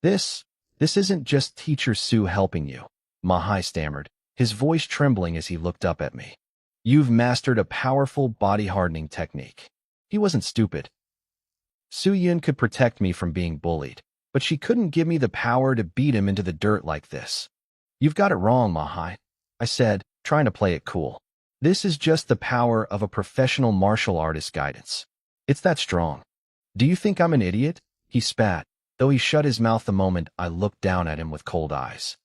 This isn't just Teacher Sue helping you, Manhwa stammered, his voice trembling as he looked up at me. You've mastered a powerful body-hardening technique. He wasn't stupid. Su-Yun could protect me from being bullied, but she couldn't give me the power to beat him into the dirt like this. You've got it wrong, Manhwa, I said, trying to play it cool. This is just the power of a professional martial artist's guidance. It's that strong. Do you think I'm an idiot? He spat, though he shut his mouth the moment I looked down at him with cold eyes.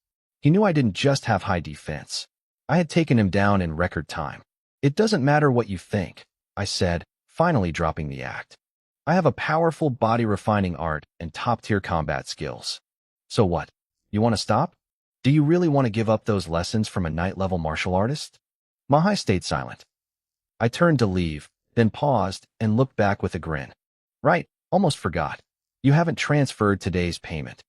He knew I didn't just have high defense. I had taken him down in record time. It doesn't matter what you think, I said, finally dropping the act. I have a powerful body-refining art and top-tier combat skills. So what? You want to stop? Do you really want to give up those lessons from a night-level martial artist? Manhwa stayed silent. I turned to leave, then paused and looked back with a grin. Right, almost forgot. You haven't transferred today's payment.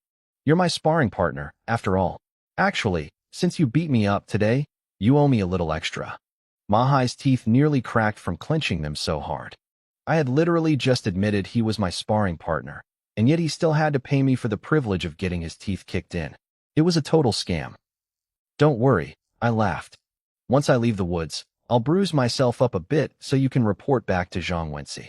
You're my sparring partner, after all. Actually, since you beat me up today, you owe me a little extra. Manhwa's teeth nearly cracked from clenching them so hard. I had literally just admitted he was my sparring partner, and yet he still had to pay me for the privilege of getting his teeth kicked in. It was a total scam. Don't worry, I laughed. Once I leave the woods, I'll bruise myself up a bit so you can report back to Zhang Wenxi.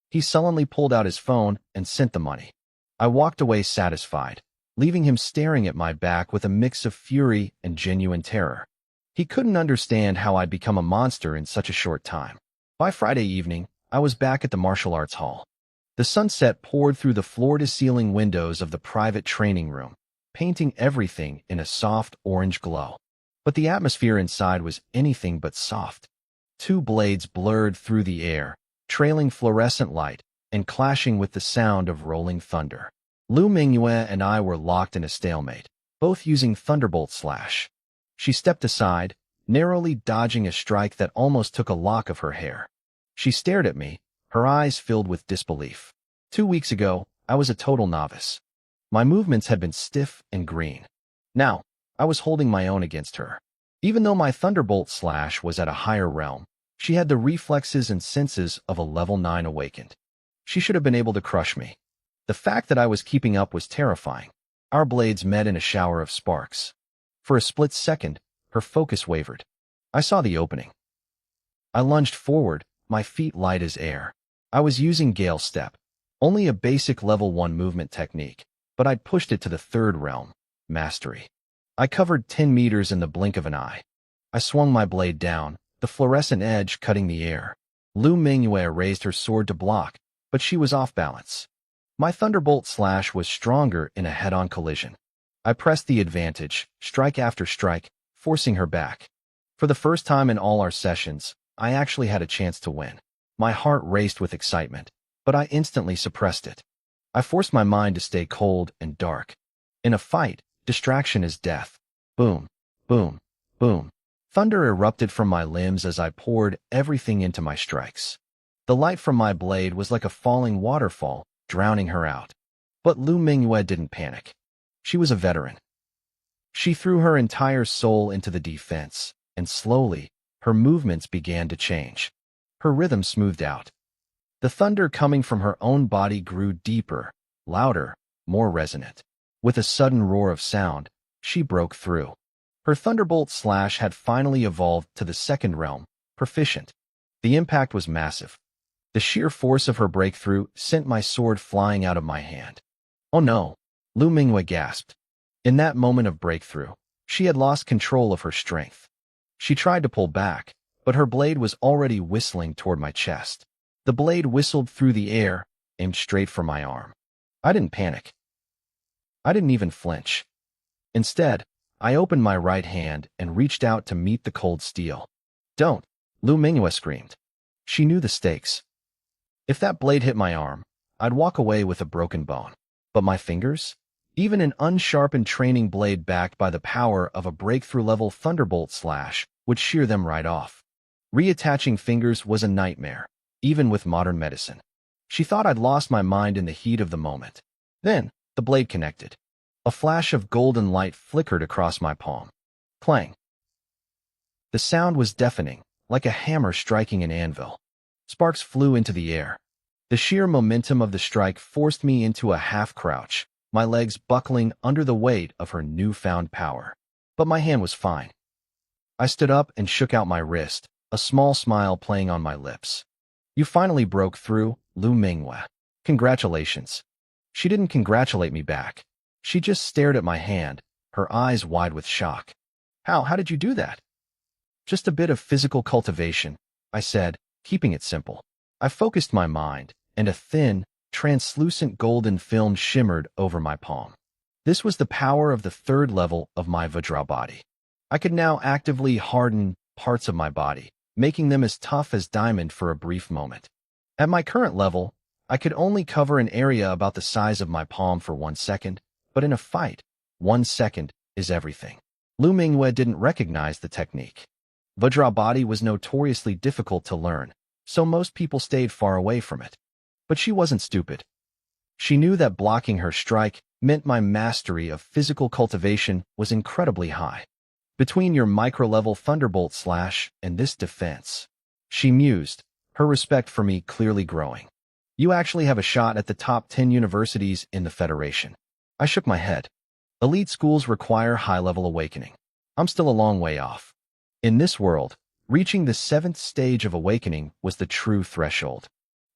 He sullenly pulled out his phone and sent the money. I walked away satisfied, leaving him staring at my back with a mix of fury and genuine terror. He couldn't understand how I'd become a monster in such a short time. By Friday evening, I was back at the martial arts hall. The sunset poured through the floor-to-ceiling windows of the private training room, painting everything in a soft orange glow. But the atmosphere inside was anything but soft. Two blades blurred through the air, trailing fluorescent light and clashing with the sound of rolling thunder. Manhwa and I were locked in a stalemate, both using Thunderbolt Slash. She stepped aside, narrowly dodging a strike that almost took a lock of her hair. She stared at me, her eyes filled with disbelief. 2 weeks ago, I was a total novice. My movements had been stiff and green. Now, I was holding my own against her. Even though my Thunderbolt Slash was at a higher realm, she had the reflexes and senses of a level 9 awakened. She should have been able to crush me. The fact that I was keeping up was terrifying. Our blades met in a shower of sparks. For a split second, her focus wavered. I saw the opening. I lunged forward, my feet light as air. I was using Gale Step, only a basic level 1 movement technique, but I'd pushed it to the 3rd realm, Mastery. I covered 10 meters in the blink of an eye. I swung my blade down, the fluorescent edge cutting the air. Manhwa raised her sword to block, but she was off balance. My Thunderbolt Slash was stronger in a head-on collision. I pressed the advantage, strike after strike, forcing her back. For the first time in all our sessions, I actually had a chance to win. My heart raced with excitement, but I instantly suppressed it. I forced my mind to stay cold and dark. In a fight, distraction is death. Boom, boom, boom. Thunder erupted from my limbs as I poured everything into my strikes. The light from my blade was like a falling waterfall, drowning her out. But Manhwa didn't panic. She was a veteran. She threw her entire soul into the defense, and slowly, her movements began to change. Her rhythm smoothed out. The thunder coming from her own body grew deeper, louder, more resonant. With a sudden roar of sound, she broke through. Her Thunderbolt Slash had finally evolved to the 2nd realm, Proficient. The impact was massive. The sheer force of her breakthrough sent my sword flying out of my hand. Oh no, Lu Minghua gasped. In that moment of breakthrough, she had lost control of her strength. She tried to pull back, but her blade was already whistling toward my chest. The blade whistled through the air, aimed straight for my arm. I didn't panic. I didn't even flinch. Instead, I opened my right hand and reached out to meet the cold steel. Don't, Lu Minghua screamed. She knew the stakes. If that blade hit my arm, I'd walk away with a broken bone. But my fingers? Even an unsharpened training blade backed by the power of a breakthrough-level thunderbolt slash would shear them right off. Reattaching fingers was a nightmare, even with modern medicine. She thought I'd lost my mind in the heat of the moment. Then, the blade connected. A flash of golden light flickered across my palm. Clang. The sound was deafening, like a hammer striking an anvil. Sparks flew into the air. The sheer momentum of the strike forced me into a half-crouch, my legs buckling under the weight of her newfound power. But my hand was fine. I stood up and shook out my wrist, a small smile playing on my lips. You finally broke through, Lu Minghua. Congratulations. She didn't congratulate me back. She just stared at my hand, her eyes wide with shock. How did you do that? Just a bit of physical cultivation, I said, keeping it simple. I focused my mind, and a thin, translucent golden film shimmered over my palm. This was the power of the third level of my Vajra body. I could now actively harden parts of my body, making them as tough as diamond for a brief moment. At my current level, I could only cover an area about the size of my palm for 1 second, but in a fight, 1 second is everything. Lu Minghua didn't recognize the technique. Vajra body was notoriously difficult to learn, so most people stayed far away from it. But she wasn't stupid. She knew that blocking her strike meant my mastery of physical cultivation was incredibly high. Between your micro-level thunderbolt slash and this defense, she mused, her respect for me clearly growing. You actually have a shot at the top 10 universities in the Federation. I shook my head. Elite schools require high-level awakening. I'm still a long way off. In this world, reaching the 7th stage of awakening was the true threshold.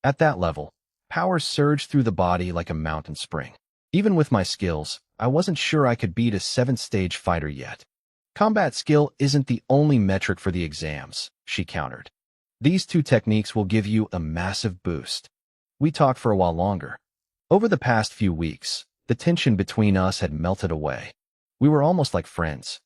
At that level, power surged through the body like a mountain spring. Even with my skills, I wasn't sure I could beat a 7th stage fighter yet. Combat skill isn't the only metric for the exams, she countered. These 2 techniques will give you a massive boost. We talked for a while longer. Over the past few weeks, the tension between us had melted away. We were almost like friends.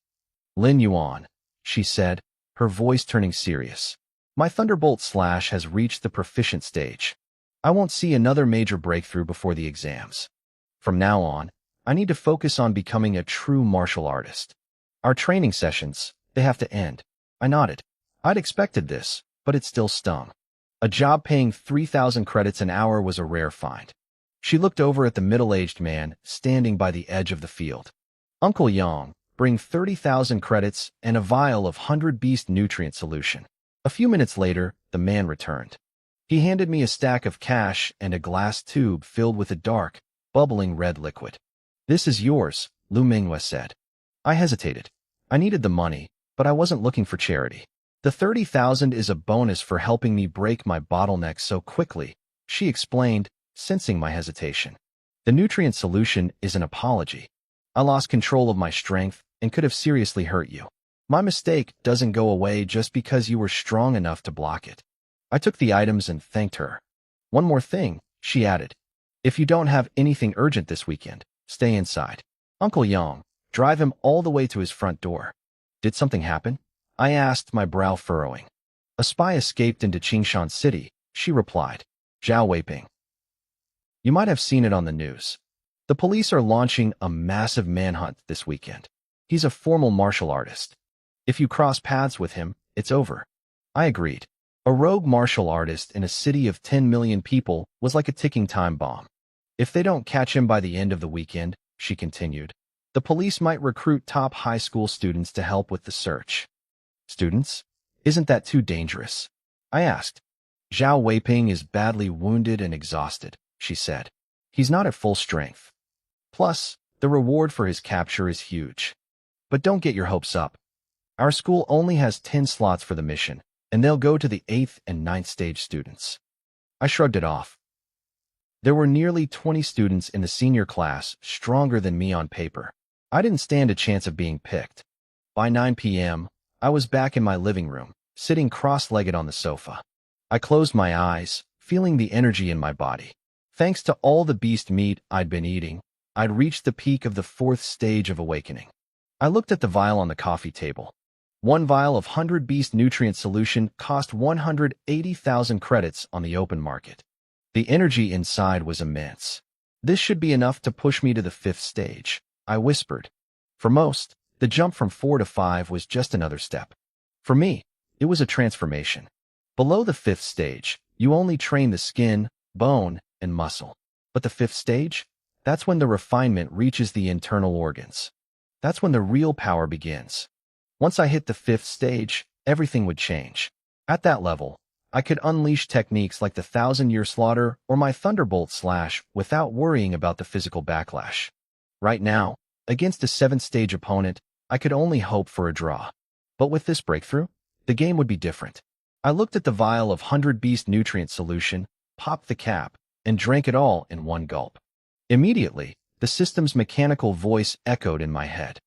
Lin Yuan, she said, her voice turning serious. My thunderbolt slash has reached the proficient stage. I won't see another major breakthrough before the exams. From now on, I need to focus on becoming a true martial artist. Our training sessions, they have to end. I nodded. I'd expected this, but it still stung. A job paying 3,000 credits an hour was a rare find. She looked over at the middle-aged man standing by the edge of the field. Uncle Yang, bring 30,000 credits and a vial of 100 Beast nutrient solution. A few minutes later, the man returned. He handed me a stack of cash and a glass tube filled with a dark, bubbling red liquid. This is yours, Lu Minghua said. I hesitated. I needed the money, but I wasn't looking for charity. The 30,000 is a bonus for helping me break my bottleneck so quickly, she explained, sensing my hesitation. The nutrient solution is an apology. I lost control of my strength and could have seriously hurt you. My mistake doesn't go away just because you were strong enough to block it. I took the items and thanked her. One more thing, she added. If you don't have anything urgent this weekend, stay inside. Uncle Yang, drive him all the way to his front door. Did something happen? I asked, my brow furrowing. A spy escaped into Qingshan City, she replied. Zhao Weiping. You might have seen it on the news. The police are launching a massive manhunt this weekend. He's a formal martial artist. If you cross paths with him, it's over. I agreed. A rogue martial artist in a city of 10 million people was like a ticking time bomb. If they don't catch him by the end of the weekend, she continued, the police might recruit top high school students to help with the search. Students? Isn't that too dangerous? I asked. Zhao Weiping is badly wounded and exhausted, she said. He's not at full strength. Plus, the reward for his capture is huge. But don't get your hopes up. Our school only has 10 slots for the mission, and they'll go to the 8th and 9th stage students. I shrugged it off. There were nearly 20 students in the senior class stronger than me on paper. I didn't stand a chance of being picked. By 9 p.m., I was back in my living room, sitting cross-legged on the sofa. I closed my eyes, feeling the energy in my body. Thanks to all the beast meat I'd been eating, I'd reached the peak of the 4th stage of awakening. I looked at the vial on the coffee table. One vial of 100 beast nutrient solution cost 180,000 credits on the open market. The energy inside was immense. This should be enough to push me to the 5th stage, I whispered. For most, the jump from 4 to 5 was just another step. For me, it was a transformation. Below the 5th stage, you only train the skin, bone, and muscle. But the 5th stage? That's when the refinement reaches the internal organs. That's when the real power begins. Once I hit the 5th stage, everything would change. At that level, I could unleash techniques like the 1,000-year slaughter or my thunderbolt slash without worrying about the physical backlash. Right now, against a 7th stage opponent, I could only hope for a draw. But with this breakthrough, the game would be different. I looked at the vial of 100 beast nutrient solution, popped the cap, and drank it all in one gulp. Immediately, the system's mechanical voice echoed in my head.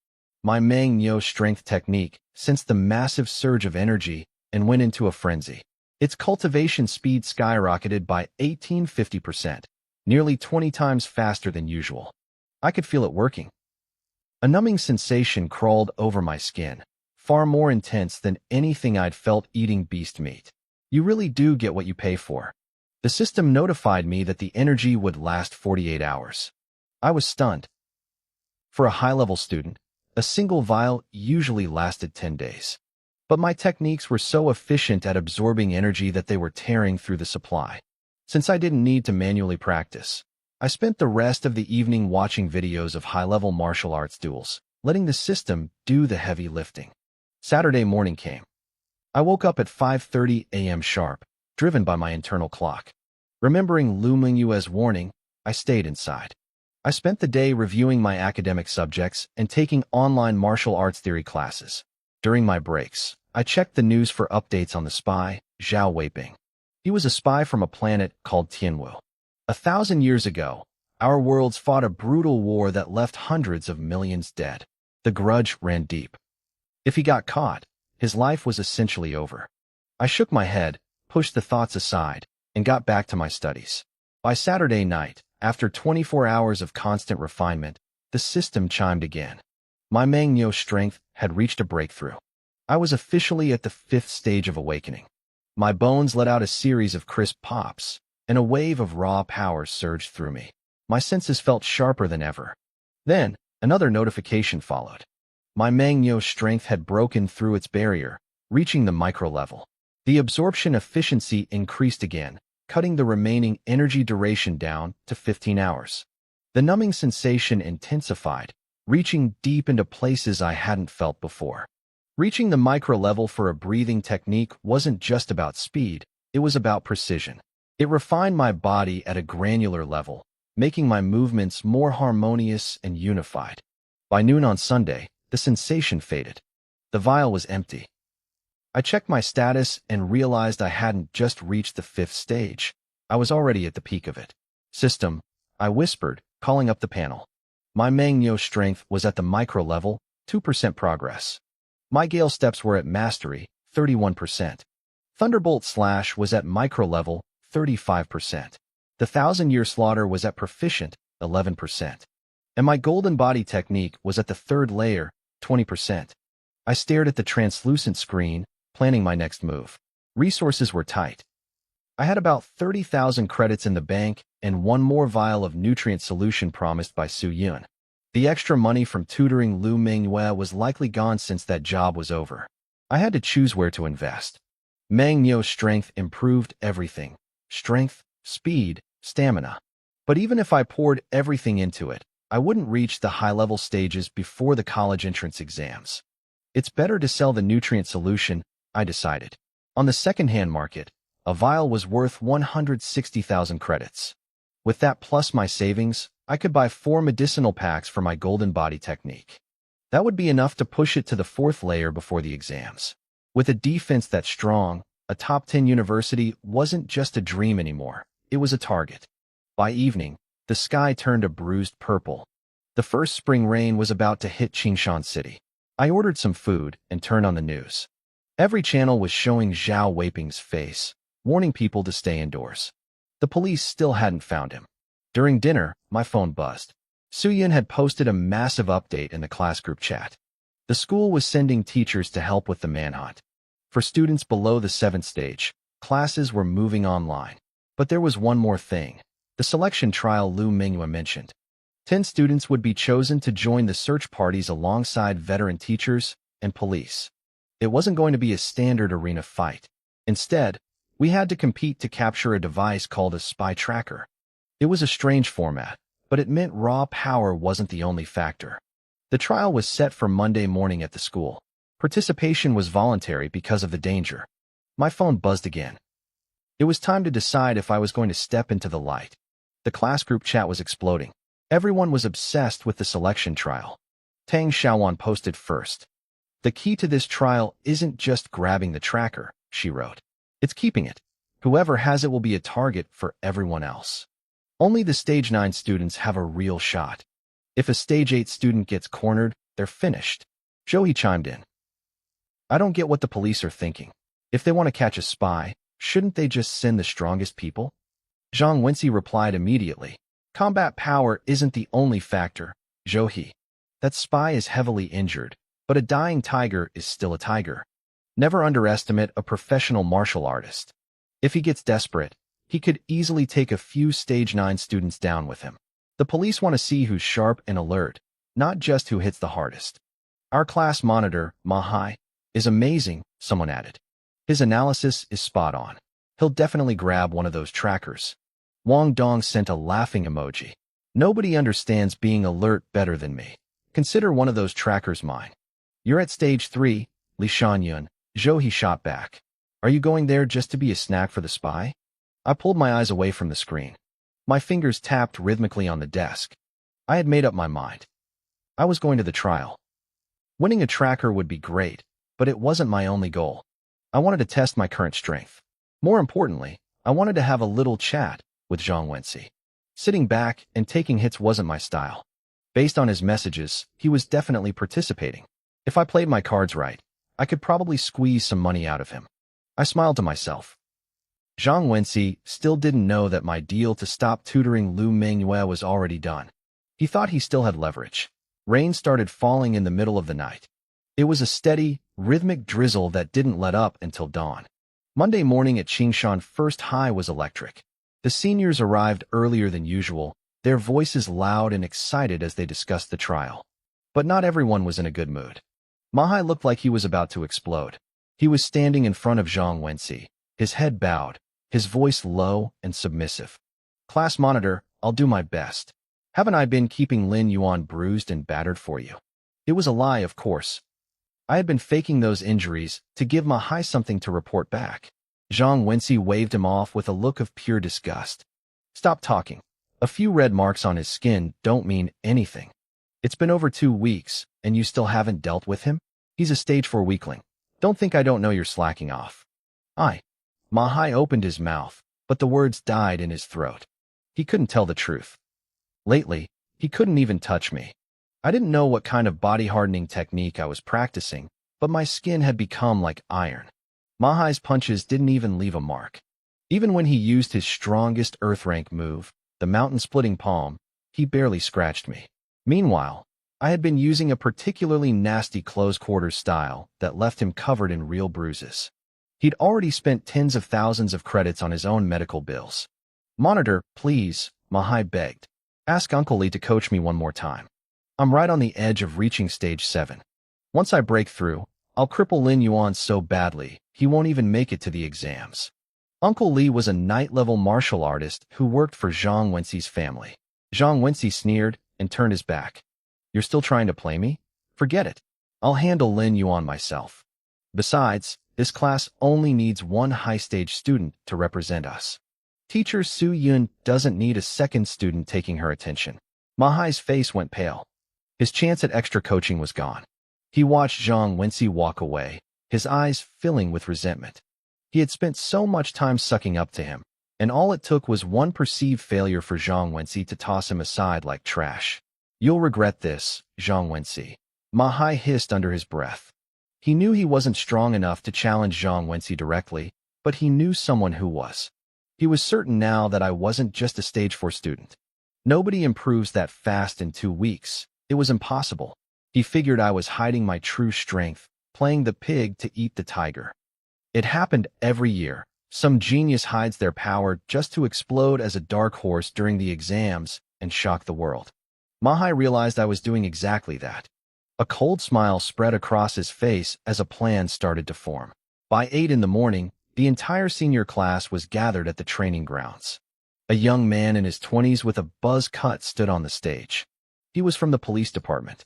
My Manhwa strength technique sensed the massive surge of energy and went into a frenzy. Its cultivation speed skyrocketed by 1850%, nearly 20 times faster than usual. I could feel it working. A numbing sensation crawled over my skin, far more intense than anything I'd felt eating beast meat. You really do get what you pay for. The system notified me that the energy would last 48 hours. I was stunned. For a high-level student, a single vial usually lasted 10 days. But my techniques were so efficient at absorbing energy that they were tearing through the supply. Since I didn't need to manually practice, I spent the rest of the evening watching videos of high-level martial arts duels, letting the system do the heavy lifting. Saturday morning came. I woke up at 5:30 a.m. sharp, driven by my internal clock. Remembering Lu Mingyue's warning, I stayed inside. I spent the day reviewing my academic subjects and taking online martial arts theory classes. During my breaks, I checked the news for updates on the spy, Zhao Weiping. He was a spy from a planet called Tianwu. 1,000 years ago, our worlds fought a brutal war that left hundreds of millions dead. The grudge ran deep. If he got caught, his life was essentially over. I shook my head, pushed the thoughts aside, and got back to my studies. By Saturday night, after 24 hours of constant refinement, the system chimed again. My Manhwa strength had reached a breakthrough. I was officially at the 5th stage of awakening. My bones let out a series of crisp pops, and a wave of raw power surged through me. My senses felt sharper than ever. Then, another notification followed. My Manhwa strength had broken through its barrier, reaching the micro level. The absorption efficiency increased again, cutting the remaining energy duration down to 15 hours. The numbing sensation intensified, reaching deep into places I hadn't felt before. Reaching the micro level for a breathing technique wasn't just about speed, it was about precision. It refined my body at a granular level, making my movements more harmonious and unified. By noon on Sunday, the sensation faded. The vial was empty. I checked my status and realized I hadn't just reached the 5th stage. I was already at the peak of it. System, I whispered, calling up the panel. My Manhwa strength was at the micro level, 2% progress. My Gale steps were at mastery, 31%. Thunderbolt slash was at micro level, 35%. The 1,000-year slaughter was at proficient, 11%. And my golden body technique was at the 3rd layer, 20%. I stared at the translucent screen, planning my next move. Resources were tight. I had about 30,000 credits in the bank and one more vial of nutrient solution promised by Su Yun. The extra money from tutoring Lu Mingyue was likely gone since that job was over. I had to choose where to invest. Manhwa's strength improved everything. Strength, speed, stamina. But even if I poured everything into it, I wouldn't reach the high-level stages before the college entrance exams. It's better to sell the nutrient solution, I decided. On the second-hand market, a vial was worth 160,000 credits. With that plus my savings, I could buy 4 medicinal packs for my golden body technique. That would be enough to push it to the 4th layer before the exams. With a defense that's strong, A top 10 university wasn't just a dream anymore, it was a target. By evening, the sky turned a bruised purple. The first spring rain was about to hit Qingshan City. I ordered some food and turned on the news. Every channel was showing Zhao Weiping's face, warning people to stay indoors. The police still hadn't found him. During dinner, my phone buzzed. Su Yun had posted a massive update in the class group chat. The school was sending teachers to help with the manhunt. For students below the 7th stage, classes were moving online. But there was one more thing. The selection trial Lu Minghua mentioned. 10 students would be chosen to join the search parties alongside veteran teachers and police. It wasn't going to be a standard arena fight. Instead, we had to compete to capture a device called a spy tracker. It was a strange format, but it meant raw power wasn't the only factor. The trial was set for Monday morning at the school. Participation was voluntary because of the danger. My phone buzzed again. It was time to decide if I was going to step into the light. The class group chat was exploding. Everyone was obsessed with the selection trial. Tang Xiaowan posted first. The key to this trial isn't just grabbing the tracker, she wrote. It's keeping it. Whoever has it will be a target for everyone else. Only the Stage 9 students have a real shot. If a Stage 8 student gets cornered, they're finished. Zhou He chimed in. I don't get what the police are thinking. If they want to catch a spy, shouldn't they just send the strongest people? Zhang Wenxi replied immediately. Combat power isn't the only factor, Zhou He. That spy is heavily injured, but a dying tiger is still a tiger. Never underestimate a professional martial artist. If he gets desperate, he could easily take a few Stage 9 students down with him. The police want to see who's sharp and alert, not just who hits the hardest. Our class monitor, Manhwa, is amazing, someone added. His analysis is spot on. He'll definitely grab one of those trackers. Wang Dong sent a laughing emoji. Nobody understands being alert better than me. Consider one of those trackers mine. You're at Stage 3, Li Shangyun, Zhou He shot back. Are you going there just to be a snack for the spy? I pulled my eyes away from the screen. My fingers tapped rhythmically on the desk. I had made up my mind. I was going to the trial. Winning a tracker would be great, but it wasn't my only goal. I wanted to test my current strength. More importantly, I wanted to have a little chat with Zhang Wenxi. Sitting back and taking hits wasn't my style. Based on his messages, he was definitely participating. If I played my cards right, I could probably squeeze some money out of him. I smiled to myself. Zhang Wenxi still didn't know that my deal to stop tutoring Lu Minghua was already done. He thought he still had leverage. Rain started falling in the middle of the night. It was a steady, rhythmic drizzle that didn't let up until dawn. Monday morning at Qingshan First High was electric. The seniors arrived earlier than usual, their voices loud and excited as they discussed the trial. But not everyone was in a good mood. Manhwa looked like he was about to explode. He was standing in front of Zhang Wenxi, his head bowed, his voice low and submissive. Class monitor, I'll do my best. Haven't I been keeping Lin Yuan bruised and battered for you? It was a lie, of course. I had been faking those injuries to give Manhwa something to report back. Zhang Wenxi waved him off with a look of pure disgust. Stop talking. A few red marks on his skin don't mean anything. It's been over 2 weeks, and you still haven't dealt with him? He's a Stage 4 weakling. Don't think I don't know you're slacking off. Manhwa opened his mouth, but the words died in his throat. He couldn't tell the truth. Lately, he couldn't even touch me. I didn't know what kind of body-hardening technique I was practicing, but my skin had become like iron. Manhwa's punches didn't even leave a mark. Even when he used his strongest Earth-rank move, the mountain-splitting palm, he barely scratched me. Meanwhile, I had been using a particularly nasty close-quarters style that left him covered in real bruises. He'd already spent tens of thousands of credits on his own medical bills. Monitor, please, Manhwa begged. Ask Uncle Lee to coach me one more time. I'm right on the edge of reaching Stage 7. Once I break through, I'll cripple Lin Yuan so badly, he won't even make it to the exams. Uncle Lee was a night-level martial artist who worked for Zhang Wenxi's family. Zhang Wenxi sneered and turned his back. You're still trying to play me? Forget it. I'll handle Lin Yuan myself. Besides, this class only needs one high-stage student to represent us. Teacher Su Yun doesn't need a second student taking her attention. Manhwa's face went pale. His chance at extra coaching was gone. He watched Zhang Wenxi walk away, his eyes filling with resentment. He had spent so much time sucking up to him, and all it took was one perceived failure for Zhang Wenxi to toss him aside like trash. You'll regret this, Zhang Wenxi. Ma Hai hissed under his breath. He knew he wasn't strong enough to challenge Zhang Wenxi directly, but he knew someone who was. He was certain now that I wasn't just a stage 4 student. Nobody improves that fast in 2 weeks. It was impossible. He figured I was hiding my true strength, playing the pig to eat the tiger. It happened every year. Some genius hides their power just to explode as a dark horse during the exams and shock the world. Mahai realized I was doing exactly that. A cold smile spread across his face as a plan started to form. By 8 in the morning, the entire senior class was gathered at the training grounds. A young man in his 20s with a buzz cut stood on the stage. He was from the police department.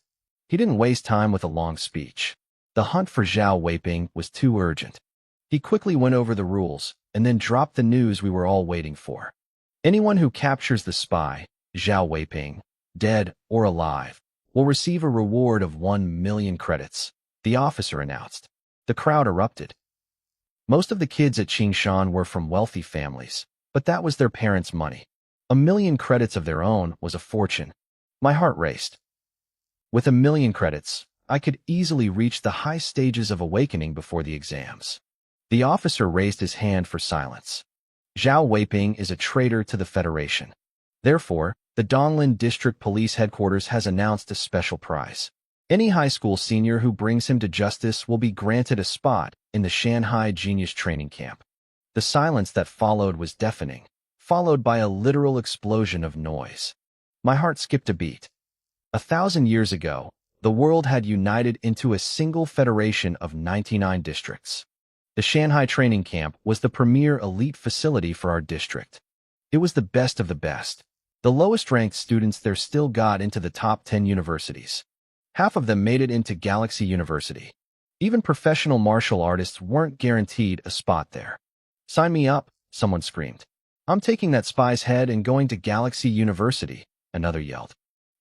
He didn't waste time with a long speech. The hunt for Zhao Weiping was too urgent. He quickly went over the rules and then dropped the news we were all waiting for. Anyone who captures the spy, Zhao Weiping, dead or alive, will receive a reward of 1 million credits, the officer announced. The crowd erupted. Most of the kids at Qingshan were from wealthy families, but that was their parents' money. 1 million credits of their own was a fortune. My heart raced. With 1 million credits, I could easily reach the high stages of awakening before the exams. The officer raised his hand for silence. Zhao Weiping is a traitor to the Federation. Therefore, the Donglin District Police Headquarters has announced a special prize. Any high school senior who brings him to justice will be granted a spot in the Shanghai Genius Training Camp. The silence that followed was deafening, followed by a literal explosion of noise. My heart skipped a beat. 1,000 years ago, the world had united into a single federation of 99 districts. The Shanghai Training Camp was the premier elite facility for our district. It was the best of the best. The lowest-ranked students there still got into the top 10 universities. Half of them made it into Galaxy University. Even professional martial artists weren't guaranteed a spot there. Sign me up, someone screamed. I'm taking that spy's head and going to Galaxy University, another yelled.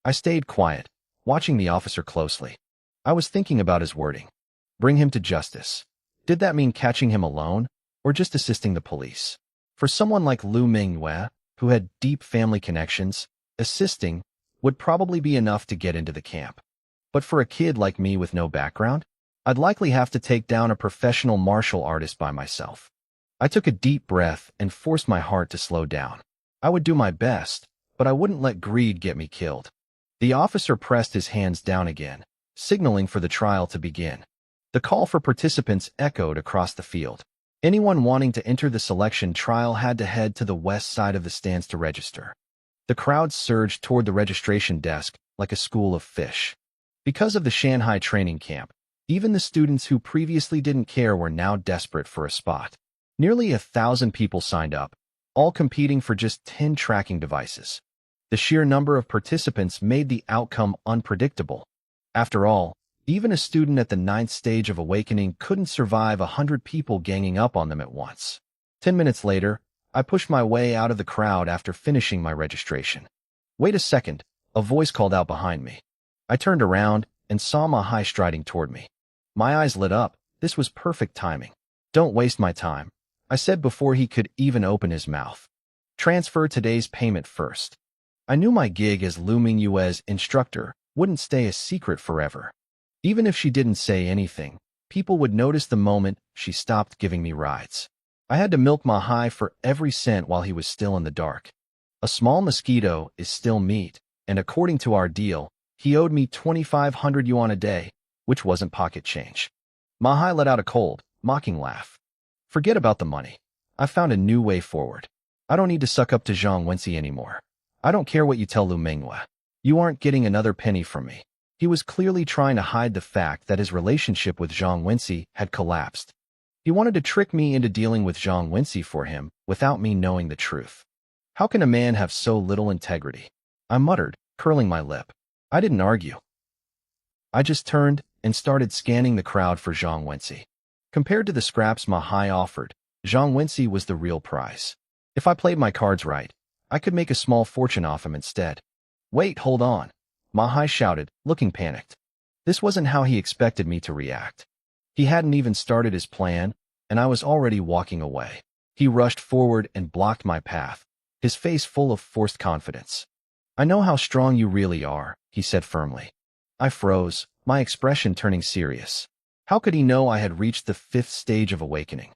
I stayed quiet, watching the officer closely. I was thinking about his wording. Bring him to justice. Did that mean catching him alone, or just assisting the police? For someone like Lu Mingyue, who had deep family connections, assisting would probably be enough to get into the camp. But for a kid like me with no background, I'd likely have to take down a professional martial artist by myself. I took a deep breath and forced my heart to slow down. I would do my best, but I wouldn't let greed get me killed. The officer pressed his hands down again, signaling for the trial to begin. The call for participants echoed across the field. Anyone wanting to enter the selection trial had to head to the west side of the stands to register. The crowd surged toward the registration desk like a school of fish. Because of the Shanghai training camp, even the students who previously didn't care were now desperate for a spot. Nearly 1,000 people signed up, all competing for just 10 tracking devices. The sheer number of participants made the outcome unpredictable. After all, even a student at the 9th stage of awakening couldn't survive 100 people ganging up on them at once. 10 minutes later, I pushed my way out of the crowd after finishing my registration. Wait a second, a voice called out behind me. I turned around and saw Mahai striding toward me. My eyes lit up. This was perfect timing. Don't waste my time, I said before he could even open his mouth. Transfer today's payment first. I knew my gig as Lu Mingyue's instructor wouldn't stay a secret forever. Even if she didn't say anything, people would notice the moment she stopped giving me rides. I had to milk Mahai for every cent while he was still in the dark. A small mosquito is still meat, and according to our deal, he owed me 2,500 yuan a day, which wasn't pocket change. Mahai let out a cold, mocking laugh. Forget about the money. I found a new way forward. I don't need to suck up to Zhang Wenxi anymore. I don't care what you tell Lu Mingyue. You aren't getting another penny from me. He was clearly trying to hide the fact that his relationship with Zhang Wenxi had collapsed. He wanted to trick me into dealing with Zhang Wenxi for him without me knowing the truth. How can a man have so little integrity? I muttered, curling my lip. I didn't argue. I just turned and started scanning the crowd for Zhang Wenxi. Compared to the scraps Mahai offered, Zhang Wenxi was the real prize. If I played my cards right, I could make a small fortune off him instead. Wait, hold on. Mahai shouted, looking panicked. This wasn't how he expected me to react. He hadn't even started his plan and I was already walking away. He rushed forward and blocked my path, his face full of forced confidence. "I know how strong you really are," he said firmly. I froze, my expression turning serious. How could he know I had reached the 5th stage of awakening?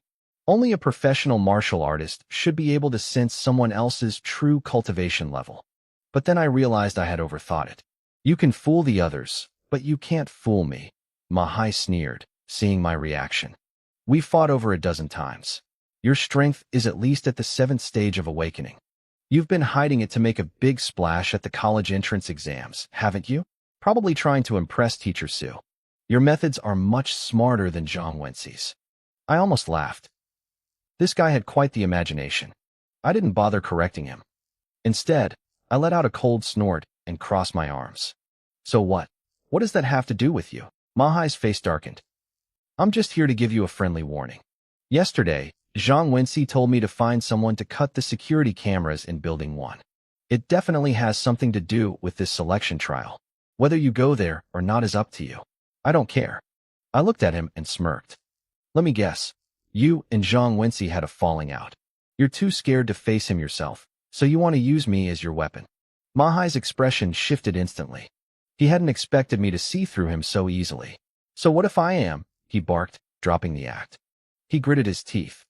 Only a professional martial artist should be able to sense someone else's true cultivation level. But then I realized I had overthought it. "You can fool the others, but you can't fool me," Mahai sneered, seeing my reaction. "We fought over a dozen times. Your strength is at least at the 7th stage of awakening. You've been hiding it to make a big splash at the college entrance exams, haven't you? Probably trying to impress Teacher Sue. Your methods are much smarter than Zhang Wenxi's." I almost laughed. This guy had quite the imagination. I didn't bother correcting him. Instead, I let out a cold snort and crossed my arms. "So what? What does that have to do with you?" Mahai's face darkened. "I'm just here to give you a friendly warning. Yesterday, Zhang Wenxi told me to find someone to cut the security cameras in Building 1. It definitely has something to do with this selection trial. Whether you go there or not is up to you. I don't care." I looked at him and smirked. "Let me guess. You and Zhang Wenxi had a falling out. You're too scared to face him yourself, so you want to use me as your weapon." Mahai's expression shifted instantly. He hadn't expected me to see through him so easily. "So what if I am?" he barked, dropping the act. He gritted his teeth.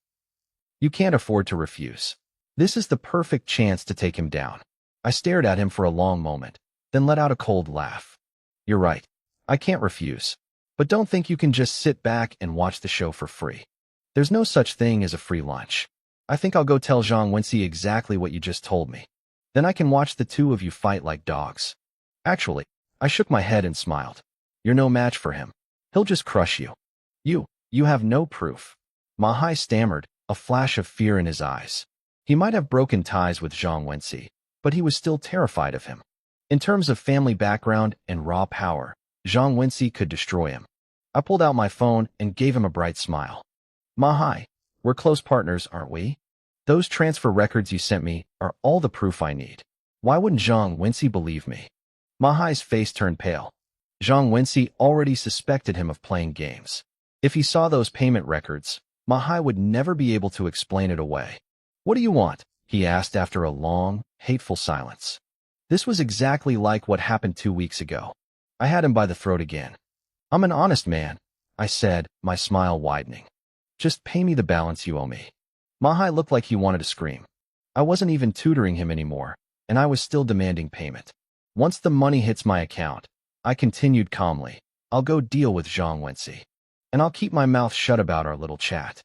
"You can't afford to refuse. This is the perfect chance to take him down." I stared at him for a long moment, then let out a cold laugh. "You're right. I can't refuse. But don't think you can just sit back and watch the show for free. There's no such thing as a free lunch. I think I'll go tell Zhang Wenxi exactly what you just told me. Then I can watch the two of you fight like dogs." Actually, I shook my head and smiled. "You're no match for him. He'll just crush you." You have no proof." Mahai stammered, a flash of fear in his eyes. He might have broken ties with Zhang Wenxi, but he was still terrified of him. In terms of family background and raw power, Zhang Wenxi could destroy him. I pulled out my phone and gave him a bright smile. "Mahai, we're close partners, aren't we? Those transfer records you sent me are all the proof I need. Why wouldn't Zhang Wenxi believe me?" Mahai's face turned pale. Zhang Wenxi already suspected him of playing games. If he saw those payment records, Mahai would never be able to explain it away. "What do you want?" he asked after a long, hateful silence. This was exactly like what happened 2 weeks ago. I had him by the throat again. "I'm an honest man," I said, my smile widening. "Just pay me the balance you owe me." Mahai looked like he wanted to scream. I wasn't even tutoring him anymore, and I was still demanding payment. "Once the money hits my account," I continued calmly, "I'll go deal with Zhang Wenxi. And I'll keep my mouth shut about our little chat."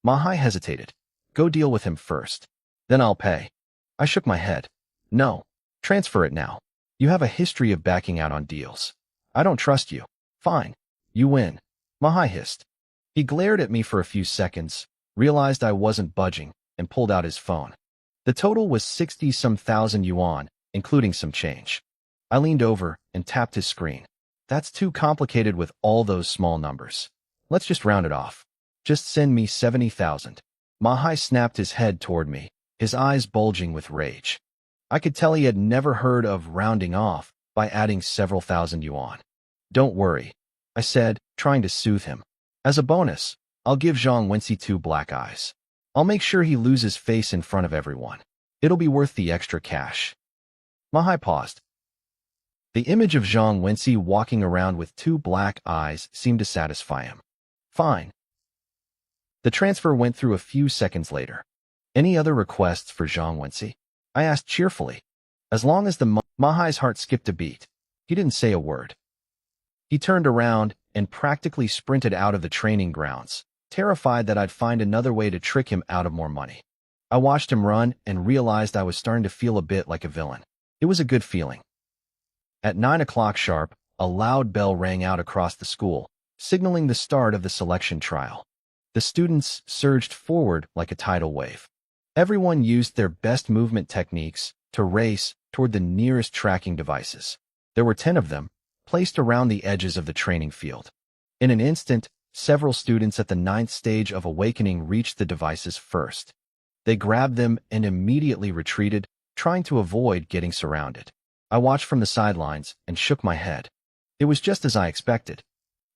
Mahai hesitated. "Go deal with him first. Then I'll pay." I shook my head. "No. Transfer it now. You have a history of backing out on deals. I don't trust you." "Fine. You win," Mahai hissed. He glared at me for a few seconds, realized I wasn't budging, and pulled out his phone. The total was 60-some thousand yuan, including some change. I leaned over and tapped his screen. "That's too complicated with all those small numbers. Let's just round it off. Just send me 70,000. Mahai snapped his head toward me, his eyes bulging with rage. I could tell he had never heard of rounding off by adding several thousand yuan. "Don't worry," I said, trying to soothe him. "As a bonus, I'll give Zhang Wenxi 2 black eyes. I'll make sure he loses face in front of everyone. It'll be worth the extra cash." Mahai paused. The image of Zhang Wenxi walking around with 2 black eyes seemed to satisfy him. "Fine." The transfer went through a few seconds later. "Any other requests for Zhang Wenxi?" I asked cheerfully. As long as Mahai's heart skipped a beat. He didn't say a word. He turned around and practically sprinted out of the training grounds, terrified that I'd find another way to trick him out of more money. I watched him run and realized I was starting to feel a bit like a villain. It was a good feeling. At 9 o'clock sharp, a loud bell rang out across the school, signaling the start of the selection trial. The students surged forward like a tidal wave. Everyone used their best movement techniques to race toward the nearest tracking devices. There were 10 of them, placed around the edges of the training field. In an instant, several students at the 9th stage of awakening reached the devices first. They grabbed them and immediately retreated, trying to avoid getting surrounded. I watched from the sidelines and shook my head. It was just as I expected.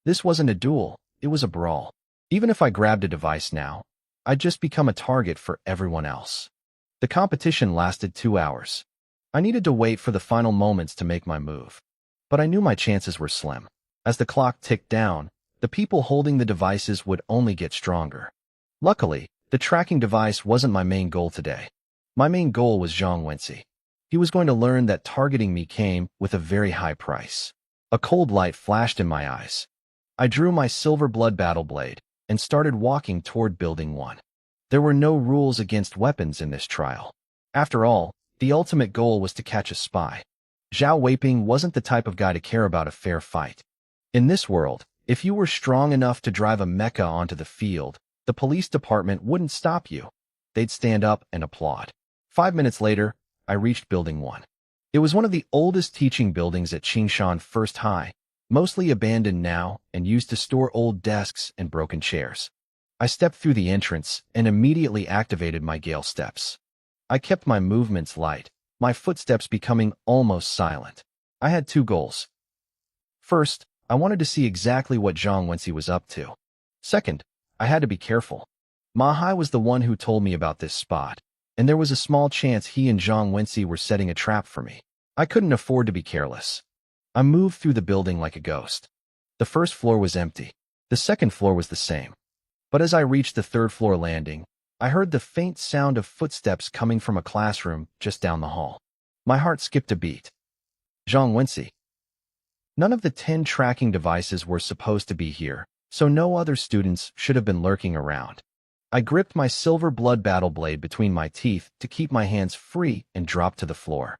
This wasn't a duel, it was a brawl. Even if I grabbed a device now, I'd just become a target for everyone else. The competition lasted 2 hours. I needed to wait for the final moments to make my move. But I knew my chances were slim. As the clock ticked down, the people holding the devices would only get stronger. Luckily, the tracking device wasn't my main goal today. My main goal was Zhang Wenci. He was going to learn that targeting me came with a very high price. A cold light flashed in my eyes. I drew my silver blood battle blade and started walking toward Building 1. There were no rules against weapons in this trial. After all, the ultimate goal was to catch a spy. Zhao Weiping wasn't the type of guy to care about a fair fight. In this world, if you were strong enough to drive a mecha onto the field, the police department wouldn't stop you. They'd stand up and applaud. 5 minutes later, I reached Building 1. It was one of the oldest teaching buildings at Qingshan First High, mostly abandoned now and used to store old desks and broken chairs. I stepped through the entrance and immediately activated my gale steps. I kept my movements light, my footsteps becoming almost silent. I had 2 goals. First, I wanted to see exactly what Zhang Wenci was up to. Second, I had to be careful. Ma Hai was the one who told me about this spot, and there was a small chance he and Zhang Wenci were setting a trap for me. I couldn't afford to be careless. I moved through the building like a ghost. The first floor was empty. The second floor was the same. But as I reached the 3rd floor landing, I heard the faint sound of footsteps coming from a classroom just down the hall. My heart skipped a beat. Zhang Wenci. None of the 10 tracking devices were supposed to be here, so no other students should have been lurking around. I gripped my silver blood battle blade between my teeth to keep my hands free and dropped to the floor.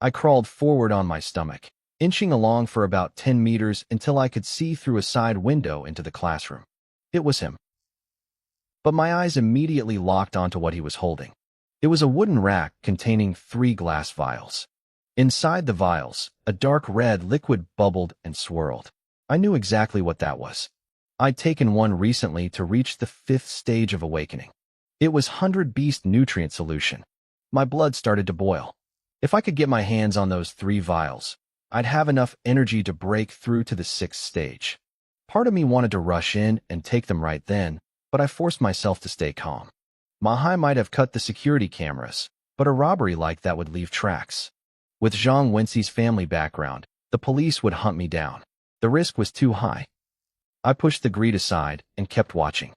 I crawled forward on my stomach, inching along for about 10 meters until I could see through a side window into the classroom. It was him. But my eyes immediately locked onto what he was holding. It was a wooden rack containing 3 glass vials. Inside the vials, a dark red liquid bubbled and swirled. I knew exactly what that was. I'd taken one recently to reach the 5th stage of awakening. It was 100 Beast nutrient solution. My blood started to boil. If I could get my hands on those 3 vials, I'd have enough energy to break through to the 6th stage. Part of me wanted to rush in and take them right then, but I forced myself to stay calm. Ma Hai might have cut the security cameras, but a robbery like that would leave tracks. With Zhang Wenci's family background, the police would hunt me down. The risk was too high. I pushed the greed aside and kept watching.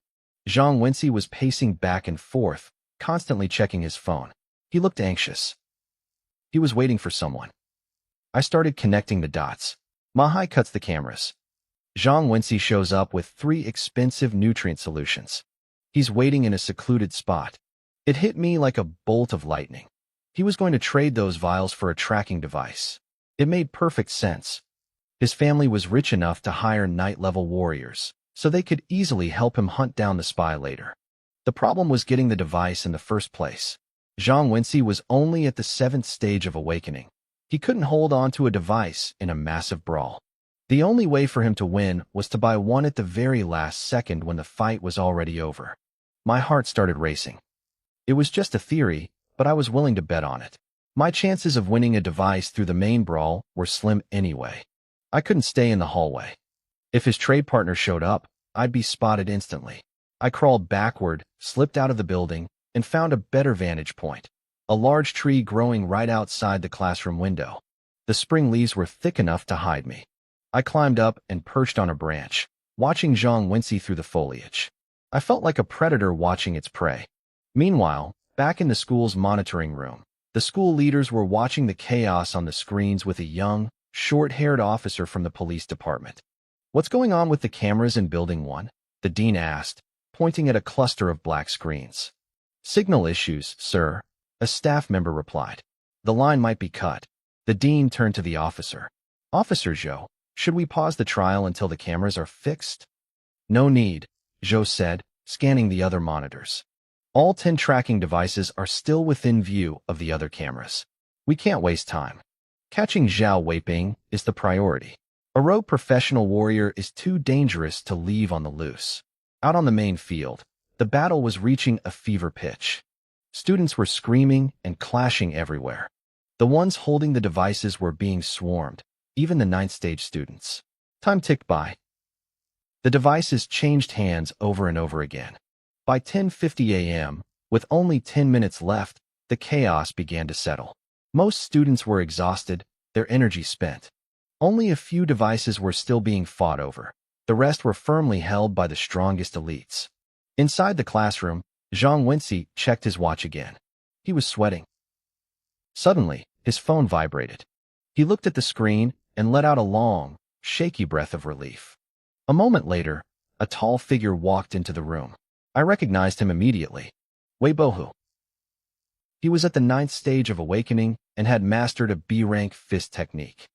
Zhang Wenci was pacing back and forth, constantly checking his phone. He looked anxious. He was waiting for someone. I started connecting the dots. Ma Hai cuts the cameras. Zhang Wenci shows up with 3 expensive nutrient solutions. He's waiting in a secluded spot. It hit me like a bolt of lightning. He was going to trade those vials for a tracking device. It made perfect sense. His family was rich enough to hire night-level warriors, so they could easily help him hunt down the spy later. The problem was getting the device in the first place. Zhang Wenci was only at the 7th stage of awakening. He couldn't hold on to a device in a massive brawl. The only way for him to win was to buy one at the very last second when the fight was already over. My heart started racing. It was just a theory, but I was willing to bet on it. My chances of winning a device through the main brawl were slim anyway. I couldn't stay in the hallway. If his trade partner showed up, I'd be spotted instantly. I crawled backward, slipped out of the building, and found a better vantage point. A large tree growing right outside the classroom window. The spring leaves were thick enough to hide me. I climbed up and perched on a branch, watching Zhang Wenci through the foliage. I felt like a predator watching its prey. Meanwhile, back in the school's monitoring room, the school leaders were watching the chaos on the screens with a young, short-haired officer from the police department. "What's going on with the cameras in Building 1? The dean asked, pointing at a cluster of black screens. "Signal issues, sir," a staff member replied. "The line might be cut." The dean turned to the officer. "Officer Zhou, should we pause the trial until the cameras are fixed?" "No need," Zhou said, scanning the other monitors. "All 10 tracking devices are still within view of the other cameras. We can't waste time. Catching Zhao Weiping is the priority. A rogue professional warrior is too dangerous to leave on the loose." Out on the main field, the battle was reaching a fever pitch. Students were screaming and clashing everywhere. The ones holding the devices were being swarmed, even the 9th stage students. Time ticked by. The devices changed hands over and over again. By 10:50 a.m., with only 10 minutes left, the chaos began to settle. Most students were exhausted, their energy spent. Only a few devices were still being fought over. The rest were firmly held by the strongest elites. Inside the classroom, Zhang Wenxi checked his watch again. He was sweating. Suddenly, his phone vibrated. He looked at the screen and let out a long, shaky breath of relief. A moment later, a tall figure walked into the room. I recognized him immediately. Wei Bohu. He was at the 9th stage of awakening and had mastered a B-rank fist technique.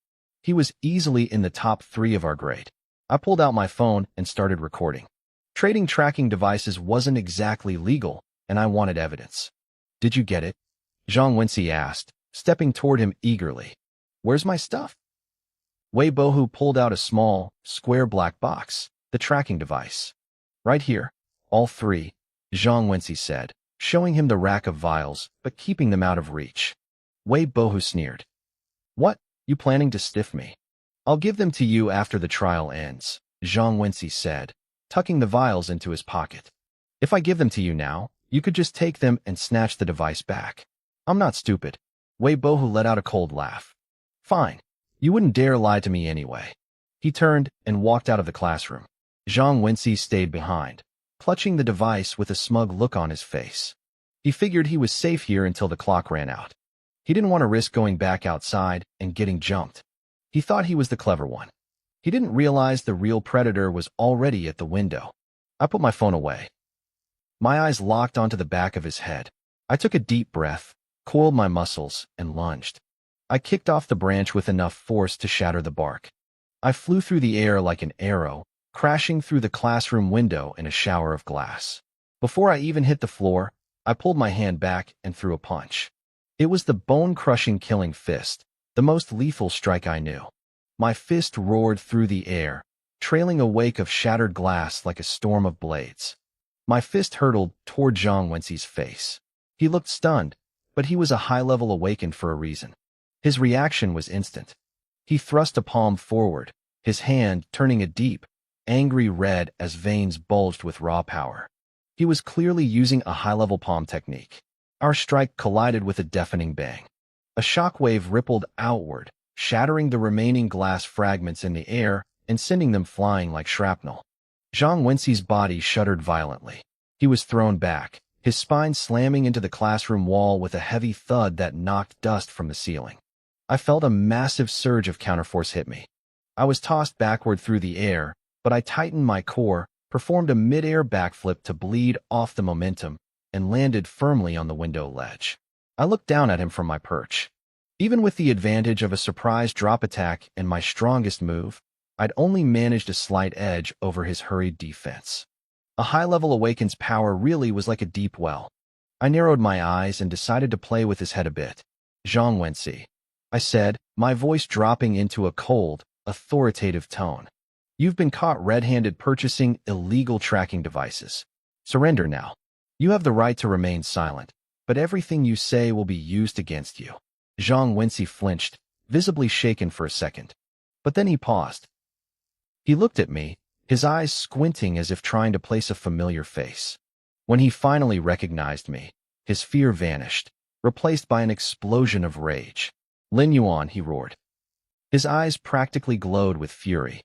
He was easily in the top 3 of our grade. I pulled out my phone and started recording. Trading tracking devices wasn't exactly legal, and I wanted evidence. Did you get it? Zhang Wenxi asked, stepping toward him eagerly. Where's my stuff? Wei Bohu pulled out a small, square black box, the tracking device. Right here, all 3, Zhang Wenxi said, showing him the rack of vials, but keeping them out of reach. Wei Bohu sneered. What, you planning to stiff me? I'll give them to you after the trial ends, Zhang Wenxi said, tucking the vials into his pocket. If I give them to you now, you could just take them and snatch the device back. I'm not stupid. Wei Bohu let out a cold laugh. Fine. You wouldn't dare lie to me anyway. He turned and walked out of the classroom. Zhang Wenxi stayed behind, clutching the device with a smug look on his face. He figured he was safe here until the clock ran out. He didn't want to risk going back outside and getting jumped. He thought he was the clever one. He didn't realize the real predator was already at the window. I put my phone away. My eyes locked onto the back of his head. I took a deep breath, coiled my muscles, and lunged. I kicked off the branch with enough force to shatter the bark. I flew through the air like an arrow, crashing through the classroom window in a shower of glass. Before I even hit the floor, I pulled my hand back and threw a punch. It was the bone-crushing killing fist, the most lethal strike I knew. My fist roared through the air, trailing a wake of shattered glass like a storm of blades. My fist hurtled toward Zhang Wenxi's face. He looked stunned, but he was a high-level awakened for a reason. His reaction was instant. He thrust a palm forward, his hand turning a deep, angry red as veins bulged with raw power. He was clearly using a high-level palm technique. Our strike collided with a deafening bang. A shockwave rippled outward, shattering the remaining glass fragments in the air and sending them flying like shrapnel. Zhang Wenxi's body shuddered violently. He was thrown back, his spine slamming into the classroom wall with a heavy thud that knocked dust from the ceiling. I felt a massive surge of counterforce hit me. I was tossed backward through the air, but I tightened my core, performed a mid-air backflip to bleed off the momentum, and landed firmly on the window ledge. I looked down at him from my perch. Even with the advantage of a surprise drop attack and my strongest move, I'd only managed a slight edge over his hurried defense. A high-level Awaken's power really was like a deep well. I narrowed my eyes and decided to play with his head a bit. Zhang Wenxi, I said, my voice dropping into a cold, authoritative tone. You've been caught red-handed purchasing illegal tracking devices. Surrender now. You have the right to remain silent, but everything you say will be used against you. Zhang Wenxi flinched, visibly shaken for a second. But then he paused. He looked at me, his eyes squinting as if trying to place a familiar face. When he finally recognized me, his fear vanished, replaced by an explosion of rage. Lin Yuan, he roared. His eyes practically glowed with fury.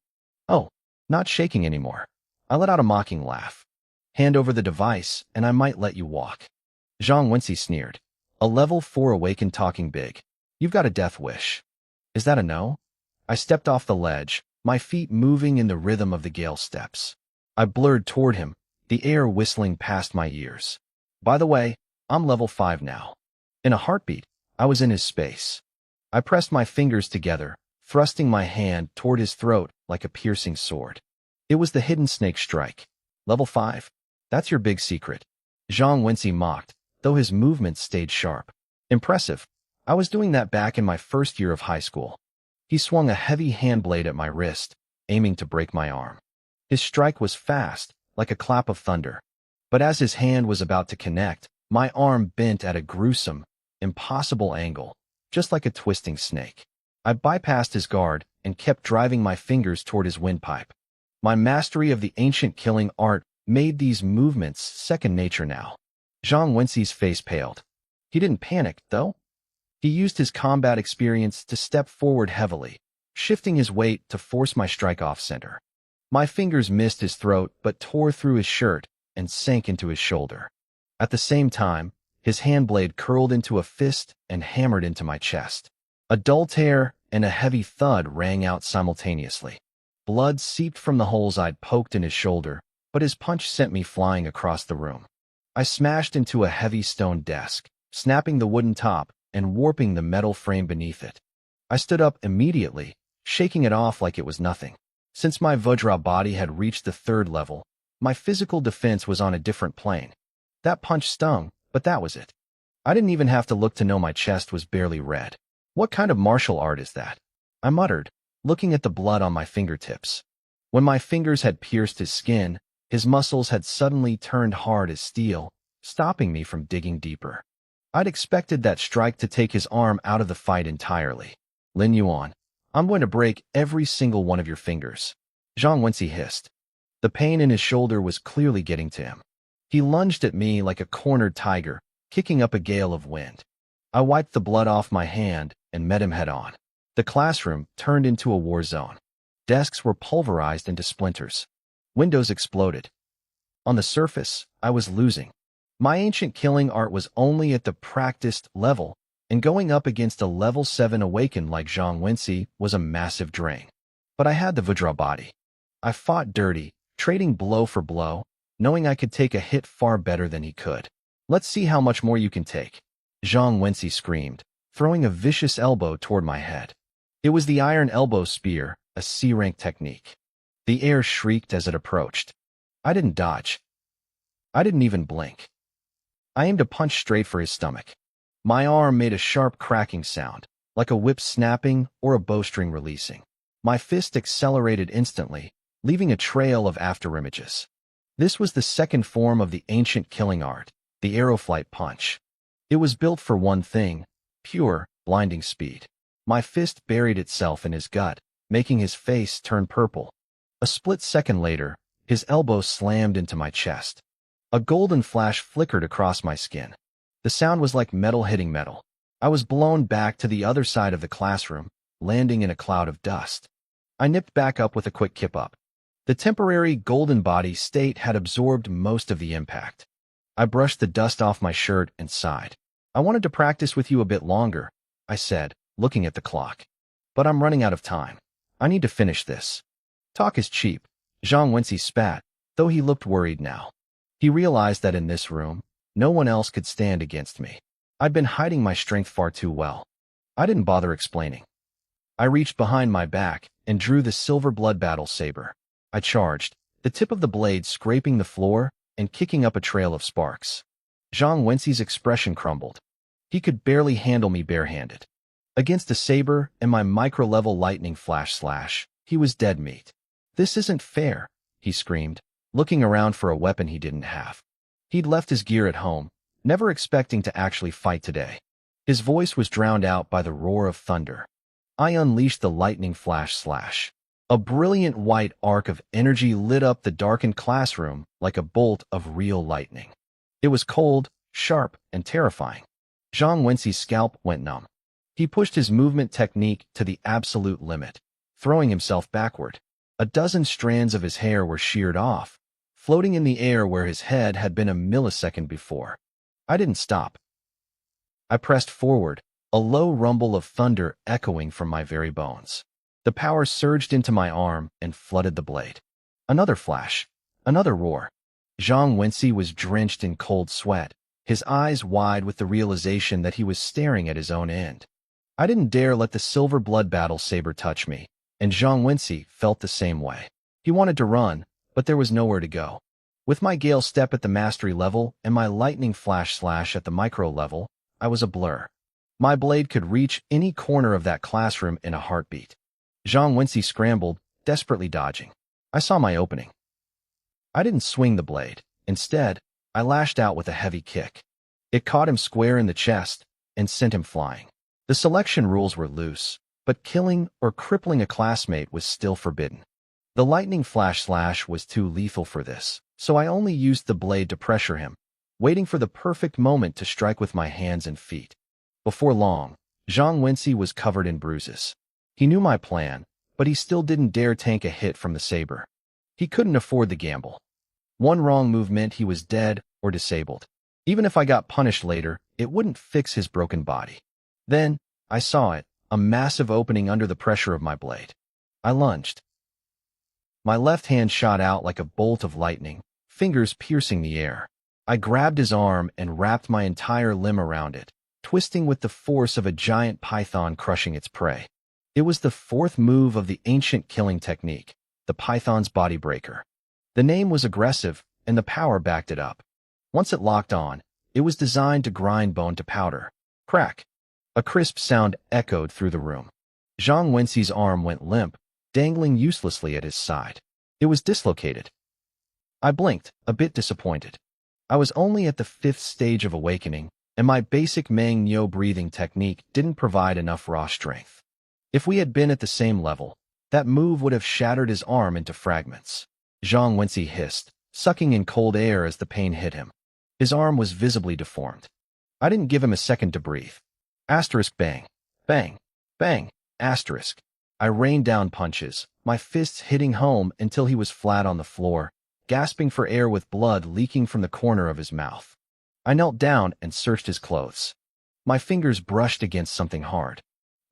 Oh, not shaking anymore. I let out a mocking laugh. Hand over the device, and I might let you walk. Zhang Wenxi sneered. A level 4 awakened talking big. You've got a death wish. Is that a no? I stepped off the ledge, my feet moving in the rhythm of the gale steps. I blurred toward him, the air whistling past my ears. By the way, I'm level 5 now. In a heartbeat, I was in his space. I pressed my fingers together, thrusting my hand toward his throat like a piercing sword. It was the hidden snake strike. Level 5? That's your big secret. Zhang Wenxi mocked, though his movements stayed sharp. Impressive. I was doing that back in my first year of high school. He swung a heavy hand blade at my wrist, aiming to break my arm. His strike was fast, like a clap of thunder. But as his hand was about to connect, my arm bent at a gruesome, impossible angle, just like a twisting snake. I bypassed his guard and kept driving my fingers toward his windpipe. My mastery of the ancient killing art made these movements second nature now. Zhang Wenxi's face paled. He didn't panic, though. He used his combat experience to step forward heavily, shifting his weight to force my strike off center. My fingers missed his throat but tore through his shirt and sank into his shoulder. At the same time, his hand blade curled into a fist and hammered into my chest. A dull tear and a heavy thud rang out simultaneously. Blood seeped from the holes I'd poked in his shoulder, but his punch sent me flying across the room. I smashed into a heavy stone desk, snapping the wooden top and warping the metal frame beneath it. I stood up immediately, shaking it off like it was nothing. Since my Vajra body had reached the third level, my physical defense was on a different plane. That punch stung, but that was it. I didn't even have to look to know my chest was barely red. What kind of martial art is that? I muttered, looking at the blood on my fingertips. When my fingers had pierced his skin, his muscles had suddenly turned hard as steel, stopping me from digging deeper. I'd expected that strike to take his arm out of the fight entirely. Lin Yuan, I'm going to break every single one of your fingers. Zhang Wenxi hissed. The pain in his shoulder was clearly getting to him. He lunged at me like a cornered tiger, kicking up a gale of wind. I wiped the blood off my hand and met him head-on. The classroom turned into a war zone. Desks were pulverized into splinters. Windows exploded. On the surface, I was losing. My ancient killing art was only at the practiced level, and going up against a level 7 awakened like Zhang Wenxi was a massive drain. But I had the Vajra body. I fought dirty, trading blow for blow, knowing I could take a hit far better than he could. Let's see how much more you can take. Zhang Wenxi screamed, throwing a vicious elbow toward my head. It was the iron elbow spear, a C-rank technique. The air shrieked as it approached. I didn't dodge. I didn't even blink. I aimed a punch straight for his stomach. My arm made a sharp cracking sound, like a whip snapping or a bowstring releasing. My fist accelerated instantly, leaving a trail of afterimages. This was the second form of the ancient killing art, the arrowflight punch. It was built for one thing, pure, blinding speed. My fist buried itself in his gut, making his face turn purple. A split second later, his elbow slammed into my chest. A golden flash flickered across my skin. The sound was like metal hitting metal. I was blown back to the other side of the classroom, landing in a cloud of dust. I nipped back up with a quick kip up. The temporary golden body state had absorbed most of the impact. I brushed the dust off my shirt and sighed. I wanted to practice with you a bit longer, I said, looking at the clock. But I'm running out of time. I need to finish this. Talk is cheap. Zhang Wenxi spat, though he looked worried now. He realized that in this room, no one else could stand against me. I'd been hiding my strength far too well. I didn't bother explaining. I reached behind my back and drew the silver blood battle saber. I charged, the tip of the blade scraping the floor and kicking up a trail of sparks. Zhang Wenxi's expression crumbled. He could barely handle me barehanded. Against a saber and my micro-level lightning flash slash, he was dead meat. This isn't fair, he screamed, looking around for a weapon he didn't have. He'd left his gear at home, never expecting to actually fight today. His voice was drowned out by the roar of thunder. I unleashed the lightning flash slash. A brilliant white arc of energy lit up the darkened classroom like a bolt of real lightning. It was cold, sharp, and terrifying. Zhang Wenxi's scalp went numb. He pushed his movement technique to the absolute limit, throwing himself backward. A dozen strands of his hair were sheared off, floating in the air where his head had been a millisecond before. I didn't stop. I pressed forward, a low rumble of thunder echoing from my very bones. The power surged into my arm and flooded the blade. Another flash, another roar. Zhang Wenxi was drenched in cold sweat, his eyes wide with the realization that he was staring at his own end. I didn't dare let the silver blood battle saber touch me, and Zhang Wenxi felt the same way. He wanted to run, but there was nowhere to go. With my Gale Step at the mastery level and my lightning flash slash at the micro level, I was a blur. My blade could reach any corner of that classroom in a heartbeat. Zhang Wenxi scrambled, desperately dodging. I saw my opening. I didn't swing the blade. Instead, I lashed out with a heavy kick. It caught him square in the chest and sent him flying. The selection rules were loose, but killing or crippling a classmate was still forbidden. The lightning flash slash was too lethal for this, so I only used the blade to pressure him, waiting for the perfect moment to strike with my hands and feet. Before long, Zhang Wenci was covered in bruises. He knew my plan, but he still didn't dare tank a hit from the saber. He couldn't afford the gamble. One wrong move meant he was dead or disabled. Even if I got punished later, it wouldn't fix his broken body. Then, I saw it, a massive opening under the pressure of my blade. I lunged. My left hand shot out like a bolt of lightning, fingers piercing the air. I grabbed his arm and wrapped my entire limb around it, twisting with the force of a giant python crushing its prey. It was the fourth move of the ancient killing technique, the python's body breaker. The name was aggressive, and the power backed it up. Once it locked on, it was designed to grind bone to powder. Crack! A crisp sound echoed through the room. Zhang Wenci's arm went limp, dangling uselessly at his side. It was dislocated. I blinked, a bit disappointed. I was only at the 5th stage of awakening, and my basic Manhwa breathing technique didn't provide enough raw strength. If we had been at the same level, that move would have shattered his arm into fragments. Zhang Wenci hissed, sucking in cold air as the pain hit him. His arm was visibly deformed. I didn't give him a second to breathe. Asterisk bang, bang, bang, asterisk. I rained down punches, my fists hitting home until he was flat on the floor, gasping for air with blood leaking from the corner of his mouth. I knelt down and searched his clothes. My fingers brushed against something hard.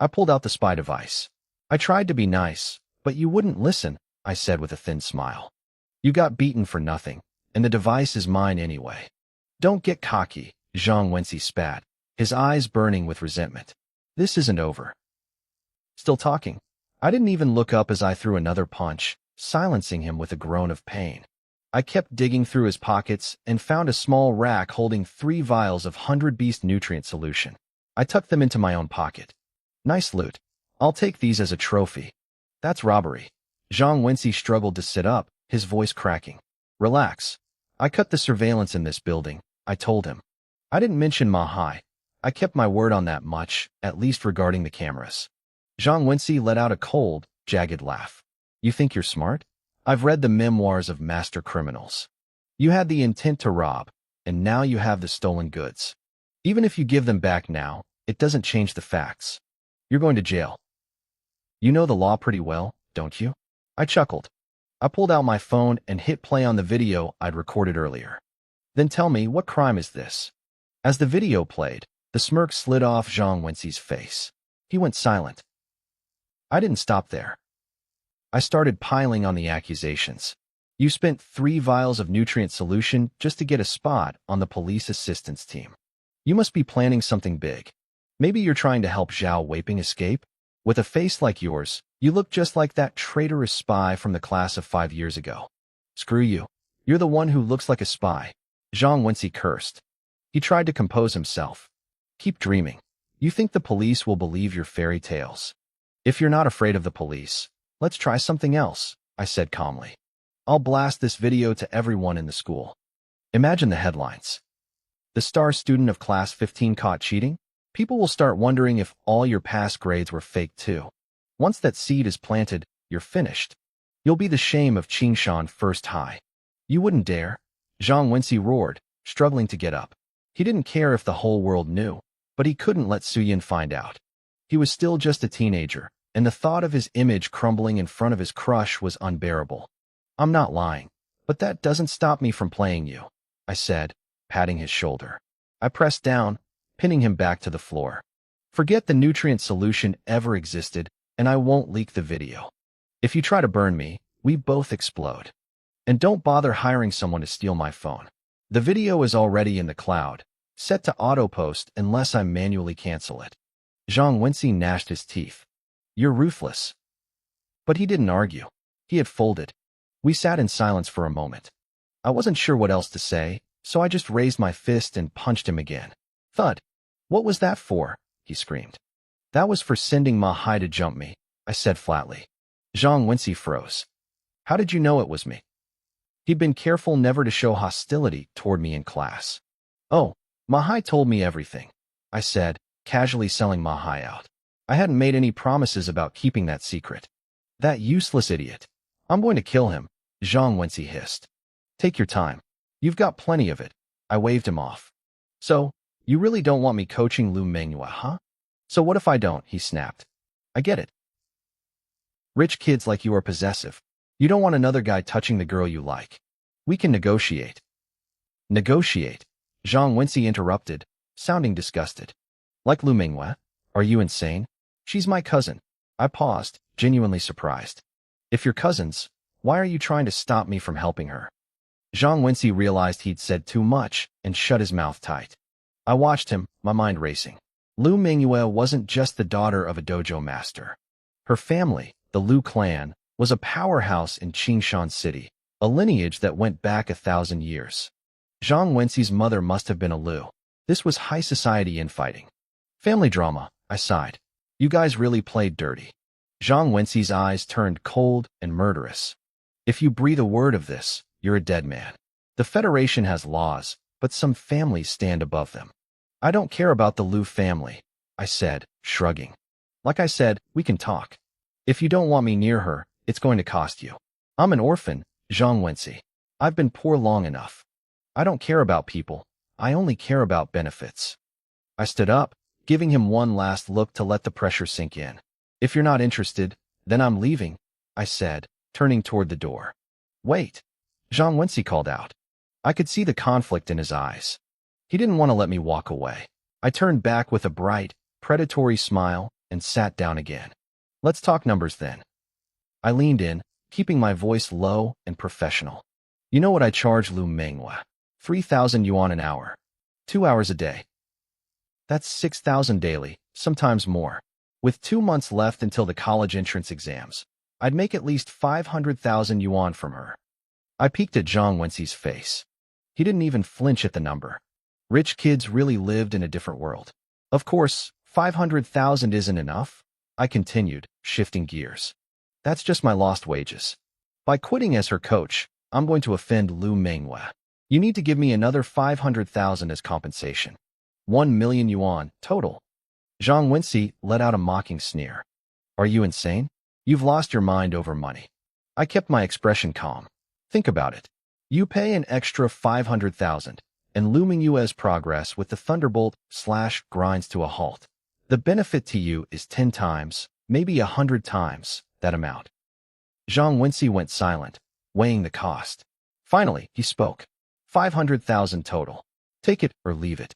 I pulled out the spy device. I tried to be nice, but you wouldn't listen, I said with a thin smile. You got beaten for nothing, and the device is mine anyway. Don't get cocky, Zhang Wenci spat, his eyes burning with resentment. This isn't over. Still talking. I didn't even look up as I threw another punch, silencing him with a groan of pain. I kept digging through his pockets and found a small rack holding 3 vials of 100 Beast nutrient solution. I tucked them into my own pocket. Nice loot. I'll take these as a trophy. That's robbery. Zhang Wenci struggled to sit up, his voice cracking. Relax. I cut the surveillance in this building, I told him. I didn't mention Manhwa. I kept my word on that much, at least regarding the cameras. Zhang Wenci let out a cold, jagged laugh. You think you're smart? I've read the memoirs of master criminals. You had the intent to rob, and now you have the stolen goods. Even if you give them back now, it doesn't change the facts. You're going to jail. You know the law pretty well, don't you? I chuckled. I pulled out my phone and hit play on the video I'd recorded earlier. Then tell me, what crime is this? As the video played, the smirk slid off Zhang Wenci's face. He went silent. I didn't stop there. I started piling on the accusations. You spent 3 vials of nutrient solution just to get a spot on the police assistance team. You must be planning something big. Maybe you're trying to help Zhao Weiping escape? With a face like yours, you look just like that traitorous spy from the class of 5 years ago. Screw you. You're the one who looks like a spy. Zhang Wenci cursed. He tried to compose himself. Keep dreaming. You think the police will believe your fairy tales. If you're not afraid of the police, let's try something else, I said calmly. I'll blast this video to everyone in the school. Imagine the headlines. The star student of class 15 caught cheating? People will start wondering if all your past grades were fake too. Once that seed is planted, you're finished. You'll be the shame of Qingshan First High. You wouldn't dare. Zhang Wenci roared, struggling to get up. He didn't care if the whole world knew, but he couldn't let Suyin find out. He was still just a teenager, and the thought of his image crumbling in front of his crush was unbearable. I'm not lying, but that doesn't stop me from playing you, I said, patting his shoulder. I pressed down, pinning him back to the floor. Forget the nutrient solution ever existed, and I won't leak the video. If you try to burn me, we both explode. And don't bother hiring someone to steal my phone. The video is already in the cloud, set to auto-post unless I manually cancel it. Zhang Wenci gnashed his teeth. You're ruthless. But he didn't argue. He had folded. We sat in silence for a moment. I wasn't sure what else to say, so I just raised my fist and punched him again. Thud. What was that for? He screamed. That was for sending Manhwa to jump me, I said flatly. Zhang Wenci froze. How did you know it was me? He'd been careful never to show hostility toward me in class. Oh, Manhwa told me everything, I said, casually selling Manhwa out. I hadn't made any promises about keeping that secret. That useless idiot. I'm going to kill him, Zhang Wenxi hissed. Take your time. You've got plenty of it. I waved him off. So, you really don't want me coaching Lu Menghua, huh? So what if I don't, he snapped. I get it. Rich kids like you are possessive. You don't want another guy touching the girl you like. We can negotiate. Negotiate? Zhang Wenxi interrupted, sounding disgusted. Like Lu Menghua? Are you insane? She's my cousin. I paused, genuinely surprised. If you're cousins, why are you trying to stop me from helping her? Zhang Wenxi realized he'd said too much and shut his mouth tight. I watched him, my mind racing. Lu Menghua wasn't just the daughter of a dojo master. Her family, the Lu clan, was a powerhouse in Qingshan City, a lineage that went back 1,000 years. Zhang Wenxi's mother must have been a Lu. This was high society infighting. Family drama, I sighed. You guys really played dirty. Zhang Wenxi's eyes turned cold and murderous. If you breathe a word of this, you're a dead man. The Federation has laws, but some families stand above them. I don't care about the Lu family, I said, shrugging. Like I said, we can talk. If you don't want me near her, it's going to cost you. I'm an orphan, Zhang Wenxi. I've been poor long enough. I don't care about people. I only care about benefits. I stood up, giving him one last look to let the pressure sink in. If you're not interested, then I'm leaving, I said, turning toward the door. Wait, Zhang Wenxi called out. I could see the conflict in his eyes. He didn't want to let me walk away. I turned back with a bright, predatory smile and sat down again. Let's talk numbers then. I leaned in, keeping my voice low and professional. You know what I charge Lu Menghua? 3,000 yuan an hour. 2 hours a day. That's 6,000 daily, sometimes more. With 2 months left until the college entrance exams, I'd make at least 500,000 yuan from her. I peeked at Zhang Wenxi's face. He didn't even flinch at the number. Rich kids really lived in a different world. Of course, 500,000 isn't enough, I continued, shifting gears. That's just my lost wages. By quitting as her coach, I'm going to offend Lu Menghua. You need to give me another 500,000 as compensation. 1 million yuan, total. Zhang Wenxi let out a mocking sneer. Are you insane? You've lost your mind over money. I kept my expression calm. Think about it. You pay an extra 500,000, and Lu Menghua's progress with the Thunderbolt / grinds to a halt. The benefit to you is 10 times, maybe 100 times, that amount. Zhang Wenxi went silent, weighing the cost. Finally, he spoke. 500,000 total. Take it or leave it.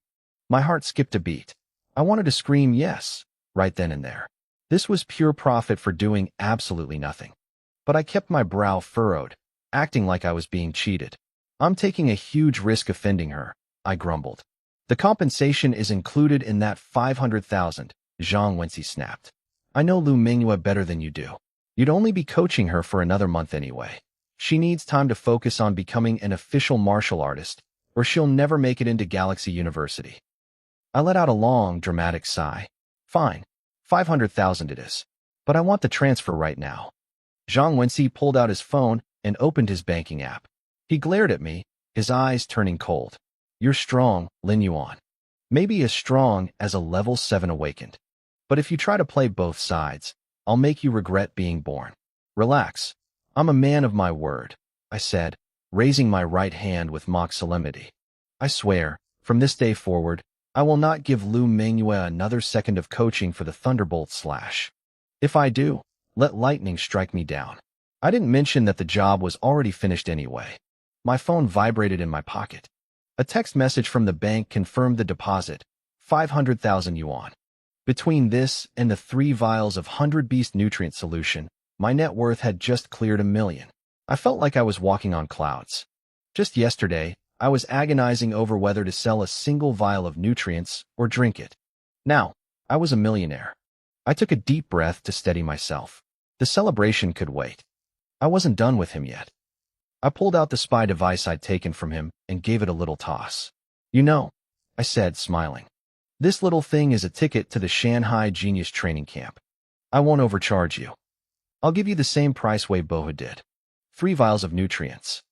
My heart skipped a beat. I wanted to scream yes, right then and there. This was pure profit for doing absolutely nothing. But I kept my brow furrowed, acting like I was being cheated. I'm taking a huge risk offending her, I grumbled. The compensation is included in that 500,000, Zhang Wenxi snapped. I know Lu Menghua better than you do. You'd only be coaching her for another month anyway. She needs time to focus on becoming an official martial artist, or she'll never make it into Galaxy University. I let out a long, dramatic sigh. Fine, 500,000 it is. But I want the transfer right now. Zhang Wenxi pulled out his phone and opened his banking app. He glared at me, his eyes turning cold. You're strong, Lin Yuan. Maybe as strong as a level 7 awakened. But if you try to play both sides, I'll make you regret being born. Relax. I'm a man of my word, I said, raising my right hand with mock solemnity. I swear, from this day forward, I will not give Lu Menghua another second of coaching for the Thunderbolt / If I do, let lightning strike me down. I didn't mention that the job was already finished anyway. My phone vibrated in my pocket. A text message from the bank confirmed the deposit, 500,000 yuan. Between this and the 3 vials of 100 Beast nutrient solution, my net worth had just cleared 1 million. I felt like I was walking on clouds. Just yesterday, I was agonizing over whether to sell a single vial of nutrients or drink it. Now, I was a millionaire. I took a deep breath to steady myself. The celebration could wait. I wasn't done with him yet. I pulled out the spy device I'd taken from him and gave it a little toss. You know, I said, smiling. This little thing is a ticket to the Shanghai Genius Training Camp. I won't overcharge you. I'll give you the same price Wei Boha did. 3 vials of nutrients.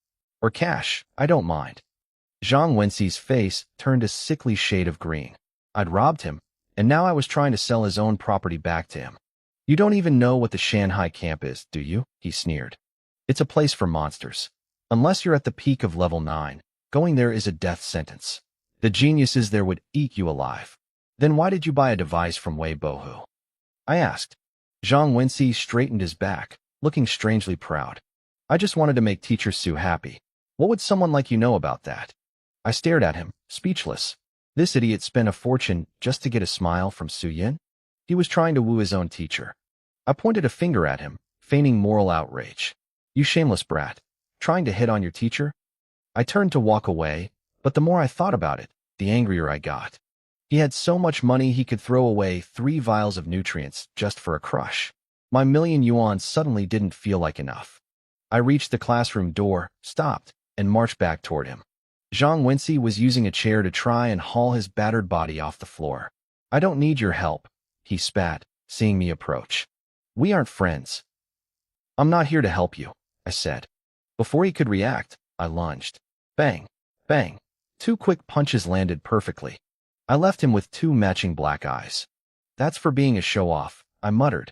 Or cash, I don't mind. Zhang Wenxi's face turned a sickly shade of green. I'd robbed him, and now I was trying to sell his own property back to him. You don't even know what the Shanghai camp is, do you? He sneered. It's a place for monsters. Unless you're at the peak of level 9, going there is a death sentence. The geniuses there would eat you alive. Then why did you buy a device from Wei Bohu? I asked. Zhang Wenxi straightened his back, looking strangely proud. I just wanted to make Teacher Su happy. What would someone like you know about that? I stared at him, speechless. This idiot spent a fortune just to get a smile from Su Yin? He was trying to woo his own teacher. I pointed a finger at him, feigning moral outrage. You shameless brat. Trying to hit on your teacher? I turned to walk away, but the more I thought about it, the angrier I got. He had so much money he could throw away 3 vials of nutrients just for a crush. My million yuan suddenly didn't feel like enough. I reached the classroom door, stopped, and marched back toward him. Zhang Wenxi was using a chair to try and haul his battered body off the floor. I don't need your help, he spat, seeing me approach. We aren't friends. I'm not here to help you, I said. Before he could react, I lunged. Bang, bang. 2 quick punches landed perfectly. I left him with 2 matching black eyes. That's for being a show-off, I muttered.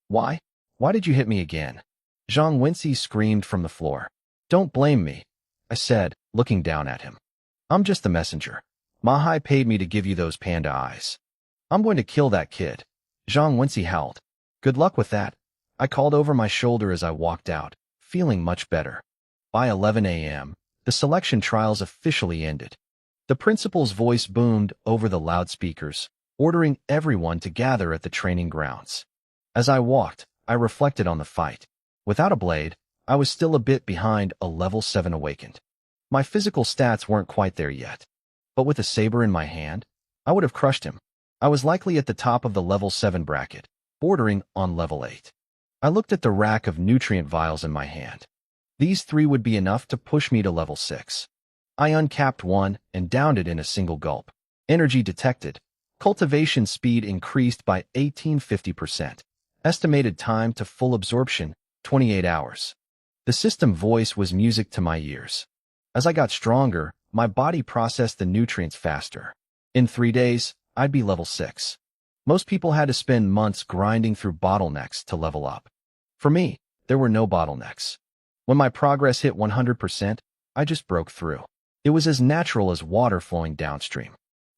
Why? Why did you hit me again? Zhang Wenxi screamed from the floor. Don't blame me, I said, looking down at him. I'm just the messenger. Mahai paid me to give you those panda eyes. I'm going to kill that kid. Zhang Wenxi howled. Good luck with that. I called over my shoulder as I walked out, feeling much better. By 11 a.m., the selection trials officially ended. The principal's voice boomed over the loudspeakers, ordering everyone to gather at the training grounds. As I walked, I reflected on the fight. Without a blade, I was still a bit behind a level 7 awakened. My physical stats weren't quite there yet. But with a saber in my hand, I would have crushed him. I was likely at the top of the level 7 bracket, bordering on level 8. I looked at the rack of nutrient vials in my hand. These 3 would be enough to push me to level 6. I uncapped one and downed it in a single gulp. Energy detected. Cultivation speed increased by 1850%. Estimated time to full absorption, 28 hours. The system voice was music to my ears. As I got stronger, my body processed the nutrients faster. In 3 days, I'd be level 6. Most people had to spend months grinding through bottlenecks to level up. For me, there were no bottlenecks. When my progress hit 100%, I just broke through. It was as natural as water flowing downstream.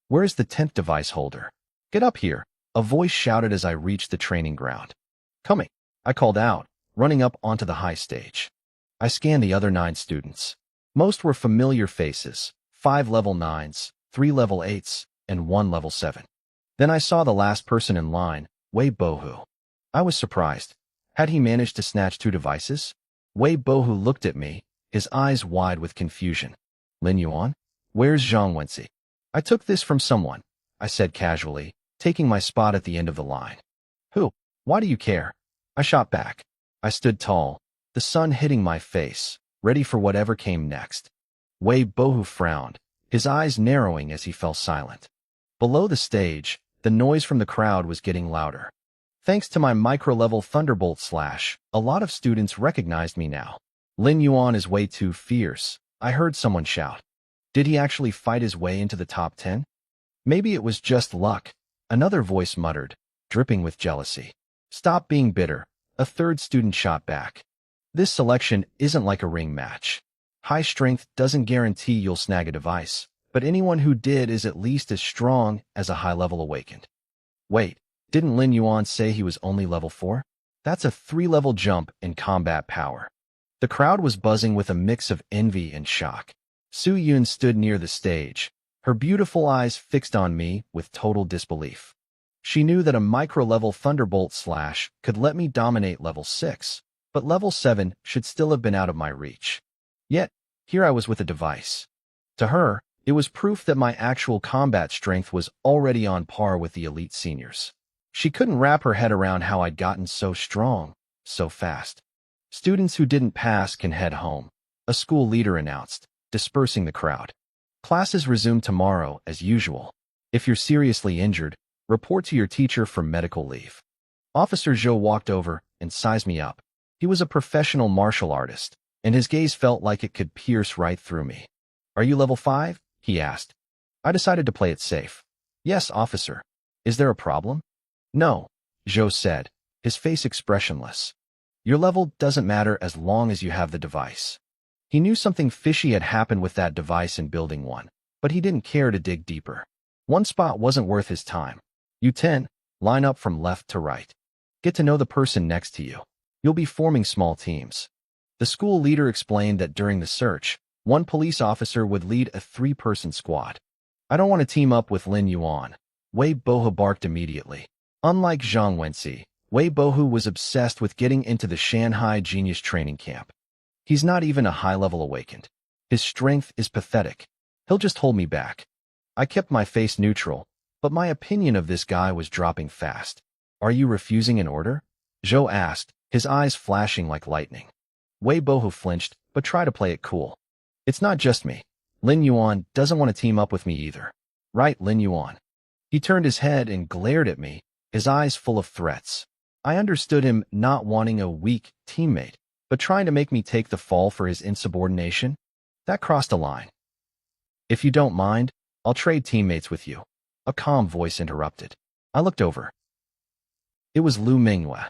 Where's the 10th device holder? Get up here, a voice shouted as I reached the training ground. Coming, I called out, running up onto the high stage. I scanned the other 9 students. Most were familiar faces, 5 level 9s, 3 level 8s, and 1 level 7. Then I saw the last person in line, Wei Bohu. I was surprised. Had he managed to snatch 2 devices? Wei Bohu looked at me, his eyes wide with confusion. Lin Yuan? Where's Zhang Wenxi? I took this from someone, I said casually, taking my spot at the end of the line. Who? Why do you care? I shot back. I stood tall, the sun hitting my face, ready for whatever came next. Wei Bohu frowned, his eyes narrowing as he fell silent. Below the stage, the noise from the crowd was getting louder. Thanks to my micro-level Thunderbolt slash, a lot of students recognized me now. Lin Yuan is way too fierce, I heard someone shout. Did he actually fight his way into the top 10? Maybe it was just luck, another voice muttered, dripping with jealousy. Stop being bitter, a third student shot back. This selection isn't like a ring match. High strength doesn't guarantee you'll snag a device, but anyone who did is at least as strong as a high-level awakened. Wait, didn't Lin Yuan say he was only level 4? That's a 3-level jump in combat power. The crowd was buzzing with a mix of envy and shock. Su Yun stood near the stage, her beautiful eyes fixed on me with total disbelief. She knew that a micro-level Thunderbolt slash could let me dominate level 6, but level 7 should still have been out of my reach. Yet, here I was with a device. To her, it was proof that my actual combat strength was already on par with the elite seniors. She couldn't wrap her head around how I'd gotten so strong, so fast. Students who didn't pass can head home, a school leader announced, dispersing the crowd. Classes resume tomorrow as usual. If you're seriously injured, report to your teacher for medical leave. Officer Zhou walked over and sized me up. He was a professional martial artist, and his gaze felt like it could pierce right through me. Are you level 5? He asked. I decided to play it safe. Yes, officer. Is there a problem? No, Zhou said, his face expressionless. Your level doesn't matter as long as you have the device. He knew something fishy had happened with that device in Building 1, but he didn't care to dig deeper. One spot wasn't worth his time. U10, line up from left to right. Get to know the person next to you. You'll be forming small teams. The school leader explained that during the search, one police officer would lead a 3-person squad. I don't want to team up with Lin Yuan. Wei Bohu barked immediately. Unlike Zhang Wenxi, Wei Bohu was obsessed with getting into the Shanghai Genius Training Camp. He's not even a high-level awakened. His strength is pathetic. He'll just hold me back. I kept my face neutral, but my opinion of this guy was dropping fast. Are you refusing an order? Zhou asked, his eyes flashing like lightning. Wei Bohu flinched, but tried to play it cool. It's not just me. Lin Yuan doesn't want to team up with me either. Right, Lin Yuan? He turned his head and glared at me, his eyes full of threats. I understood him not wanting a weak teammate, but trying to make me take the fall for his insubordination? That crossed a line. If you don't mind, I'll trade teammates with you. A calm voice interrupted. I looked over. It was Lu Minghua.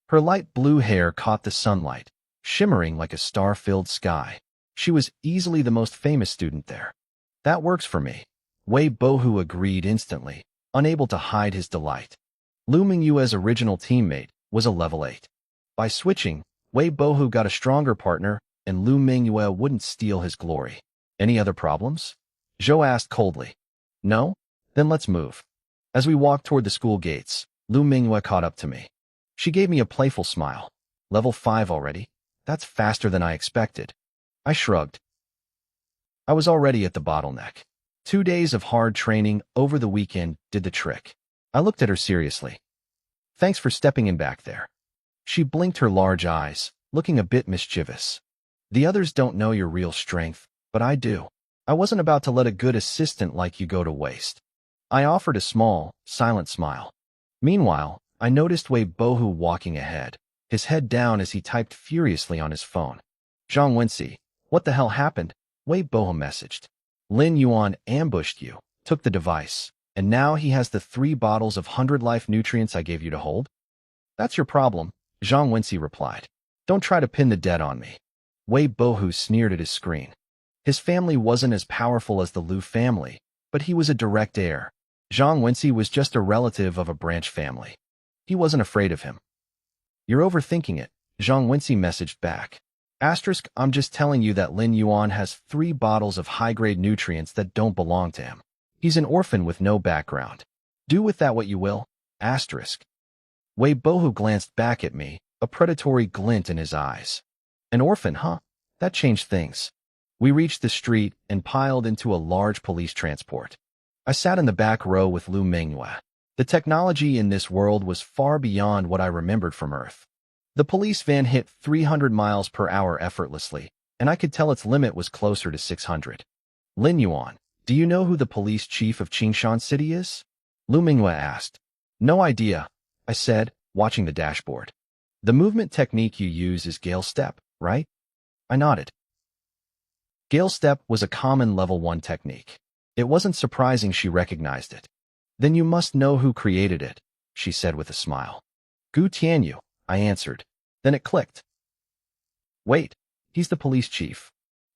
Her light blue hair caught the sunlight, shimmering like a star-filled sky. She was easily the most famous student there. That works for me. Wei Bohu agreed instantly, unable to hide his delight. Lu Minghua's original teammate was a level 8. By switching, Wei Bohu got a stronger partner, and Lu Minghua wouldn't steal his glory. Any other problems? Zhou asked coldly. No? Then let's move. As we walked toward the school gates, Lu Minghua caught up to me. She gave me a playful smile. Level 5 already? That's faster than I expected. I shrugged. I was already at the bottleneck. 2 days of hard training over the weekend did the trick. I looked at her seriously. Thanks for stepping in back there. She blinked her large eyes, looking a bit mischievous. The others don't know your real strength, but I do. I wasn't about to let a good assistant like you go to waste. I offered a small, silent smile. Meanwhile, I noticed Wei Bohu walking ahead, his head down as he typed furiously on his phone. Zhang Wenxi, what the hell happened? Wei Bohu messaged. Lin Yuan ambushed you, took the device, and now he has the 3 bottles of 100 life nutrients I gave you to hold? That's your problem, Zhang Wenxi replied. Don't try to pin the dead on me. Wei Bohu sneered at his screen. His family wasn't as powerful as the Liu family, but he was a direct heir. Zhang Wenxi was just a relative of a branch family. He wasn't afraid of him. You're overthinking it, Zhang Wenxi messaged back. Asterisk, I'm just telling you that Lin Yuan has 3 bottles of high-grade nutrients that don't belong to him. He's an orphan with no background. Do with that what you will. Asterisk. Wei Bohu glanced back at me, a predatory glint in his eyes. An orphan, huh? That changed things. We reached the street and piled into a large police transport. I sat in the back row with Lu Minghua. The technology in this world was far beyond what I remembered from Earth. The police van hit 300 miles per hour effortlessly, and I could tell its limit was closer to 600. Lin Yuan, do you know who the police chief of Qingshan City is? Lu Minghua asked. No idea, I said, watching the dashboard. The movement technique you use is Gale Step, right? I nodded. Gale Step was a common level 1 technique. It wasn't surprising she recognized it. Then you must know who created it, she said with a smile. Gu Tianyu, I answered. Then it clicked. Wait, he's the police chief.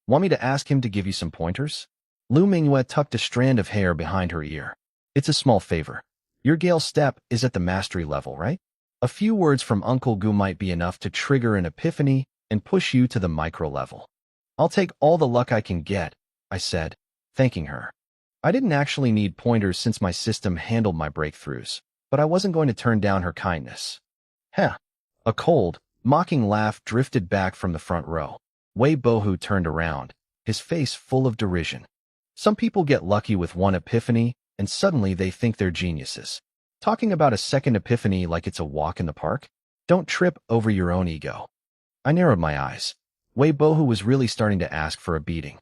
Want me to ask him to give you some pointers? Lu Minghua tucked a strand of hair behind her ear. It's a small favor. Your Gale Step is at the mastery level, right? A few words from Uncle Gu might be enough to trigger an epiphany and push you to the micro level. I'll take all the luck I can get, I said, thanking her. I didn't actually need pointers since my system handled my breakthroughs, but I wasn't going to turn down her kindness. Heh. A cold, mocking laugh drifted back from the front row. Wei Bohu turned around, his face full of derision. Some people get lucky with one epiphany, and suddenly they think they're geniuses. Talking about a second epiphany like it's a walk in the park? Don't trip over your own ego. I narrowed my eyes. Wei Bohu was really starting to ask for a beating.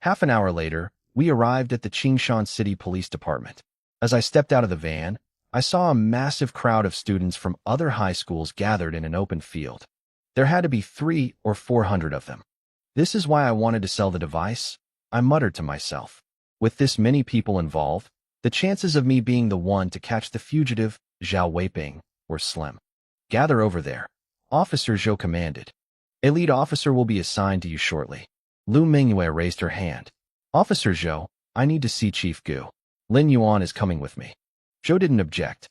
Half an hour later, we arrived at the Qingshan City Police Department. As I stepped out of the van, I saw a massive crowd of students from other high schools gathered in an open field. There had to be 300 or 400 of them. This is why I wanted to sell the device, I muttered to myself. With this many people involved, the chances of me being the one to catch the fugitive, Zhao Weiping, were slim. Gather over there. Officer Zhou commanded. A lead officer will be assigned to you shortly. Lu Mingyue raised her hand. Officer Zhou, I need to see Chief Gu. Lin Yuan is coming with me. Zhou didn't object.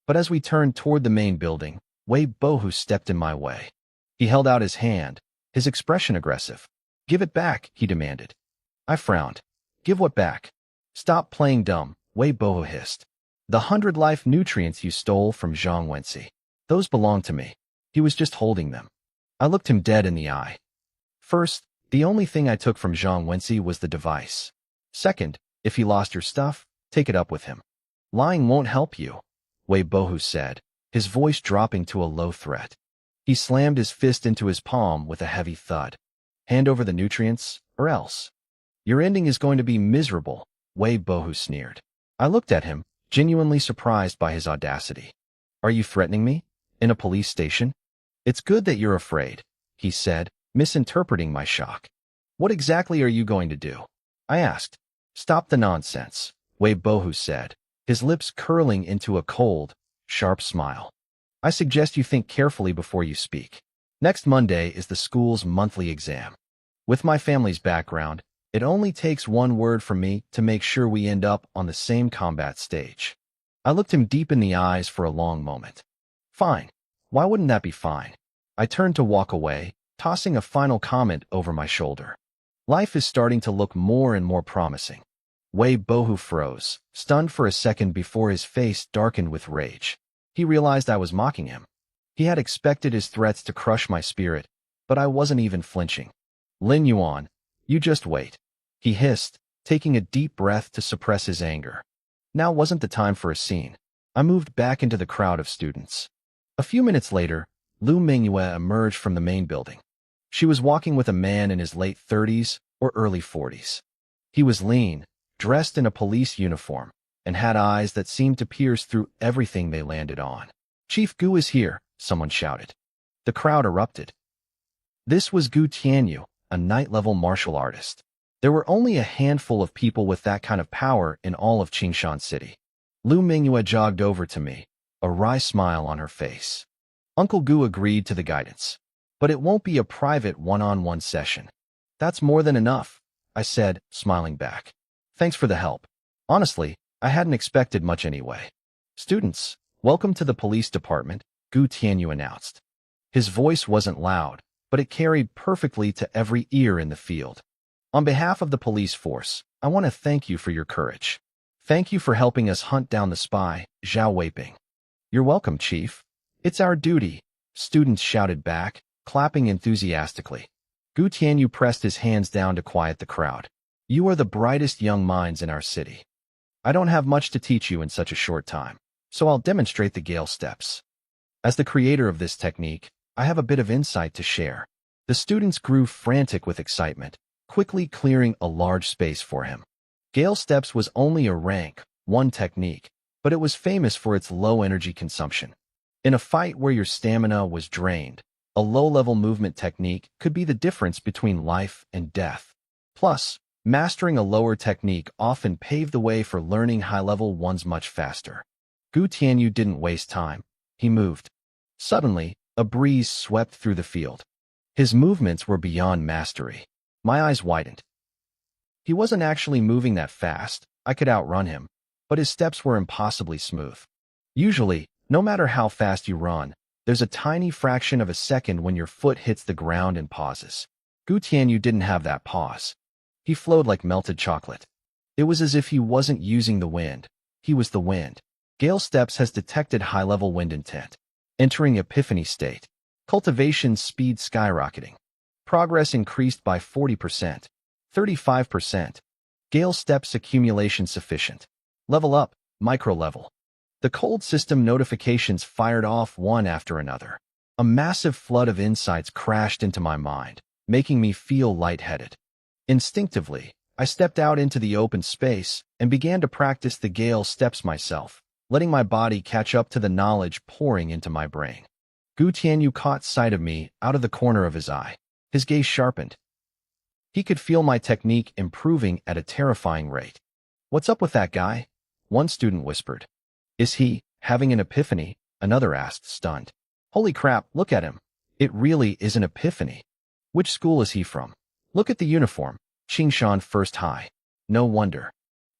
But as we turned toward the main building, Wei Bohu stepped in my way. He held out his hand, his expression aggressive. Give it back, he demanded. I frowned. Give what back? Stop playing dumb, Wei Bohu hissed. The 100 life nutrients you stole from Zhang Wenxi. Those belong to me. He was just holding them. I looked him dead in the eye. First, the only thing I took from Zhang Wenxi was the device. Second, if he lost your stuff, take it up with him. Lying won't help you, Wei Bohu said, his voice dropping to a low threat. He slammed his fist into his palm with a heavy thud. Hand over the nutrients, or else. Your ending is going to be miserable, Wei Bohu sneered. I looked at him, genuinely surprised by his audacity. Are you threatening me? In a police station? It's good that you're afraid, he said, misinterpreting my shock. What exactly are you going to do? I asked. Stop the nonsense, Wei Bohu said, his lips curling into a cold, sharp smile. I suggest you think carefully before you speak. Next Monday is the school's monthly exam. With my family's background, it only takes one word from me to make sure we end up on the same combat stage. I looked him deep in the eyes for a long moment. Fine. Why wouldn't that be fine? I turned to walk away, tossing a final comment over my shoulder. Life is starting to look more and more promising. Wei Bohu froze, stunned for a second before his face darkened with rage. He realized I was mocking him. He had expected his threats to crush my spirit, but I wasn't even flinching. Lin Yuan, you just wait, he hissed, taking a deep breath to suppress his anger. Now wasn't the time for a scene. I moved back into the crowd of students. A few minutes later, Lu Mingyue emerged from the main building. She was walking with a man in his late 30s or early 40s. He was lean, dressed in a police uniform, and had eyes that seemed to pierce through everything they landed on. Chief Gu is here, someone shouted. The crowd erupted. This was Gu Tianyu, a night-level martial artist. There were only a handful of people with that kind of power in all of Qingshan City. Lu Mingyue jogged over to me, a wry smile on her face. Uncle Gu agreed to the guidance. But it won't be a private one-on-one session. That's more than enough, I said, smiling back. Thanks for the help. Honestly, I hadn't expected much anyway. Students, welcome to the police department, Gu Tianyu announced. His voice wasn't loud, but it carried perfectly to every ear in the field. On behalf of the police force, I want to thank you for your courage. Thank you for helping us hunt down the spy, Zhao Weiping. You're welcome, Chief. It's our duty, students shouted back, clapping enthusiastically. Gu Tianyu pressed his hands down to quiet the crowd. You are the brightest young minds in our city. I don't have much to teach you in such a short time, so I'll demonstrate the Gale steps. As the creator of this technique, I have a bit of insight to share. The students grew frantic with excitement, quickly clearing a large space for him. Gale steps was only a rank 1 technique, but it was famous for its low energy consumption. In a fight where your stamina was drained, a low-level movement technique could be the difference between life and death. Plus, mastering a lower technique often paved the way for learning high-level ones much faster. Gu Tianyu didn't waste time. He moved. Suddenly, a breeze swept through the field. His movements were beyond mastery. My eyes widened. He wasn't actually moving that fast. I could outrun him, but his steps were impossibly smooth. Usually, no matter how fast you run, there's a tiny fraction of a second when your foot hits the ground and pauses. Gu Tianyu didn't have that pause. He flowed like melted chocolate. It was as if he wasn't using the wind. He was the wind. Gale Steps has detected high-level wind intent. Entering epiphany state. Cultivation speed skyrocketing. Progress increased by 40%. 35%. Gale Steps accumulation sufficient. Level up, micro-level. The cold system notifications fired off one after another. A massive flood of insights crashed into my mind, making me feel lightheaded. Instinctively, I stepped out into the open space and began to practice the Gale Steps myself, letting my body catch up to the knowledge pouring into my brain. Gu Tianyu caught sight of me out of the corner of his eye. His gaze sharpened. He could feel my technique improving at a terrifying rate. What's up with that guy? One student whispered. Is he having an epiphany? Another asked, stunned. Holy crap, look at him. It really is an epiphany. Which school is he from? Look at the uniform. Qingshan First High. No wonder.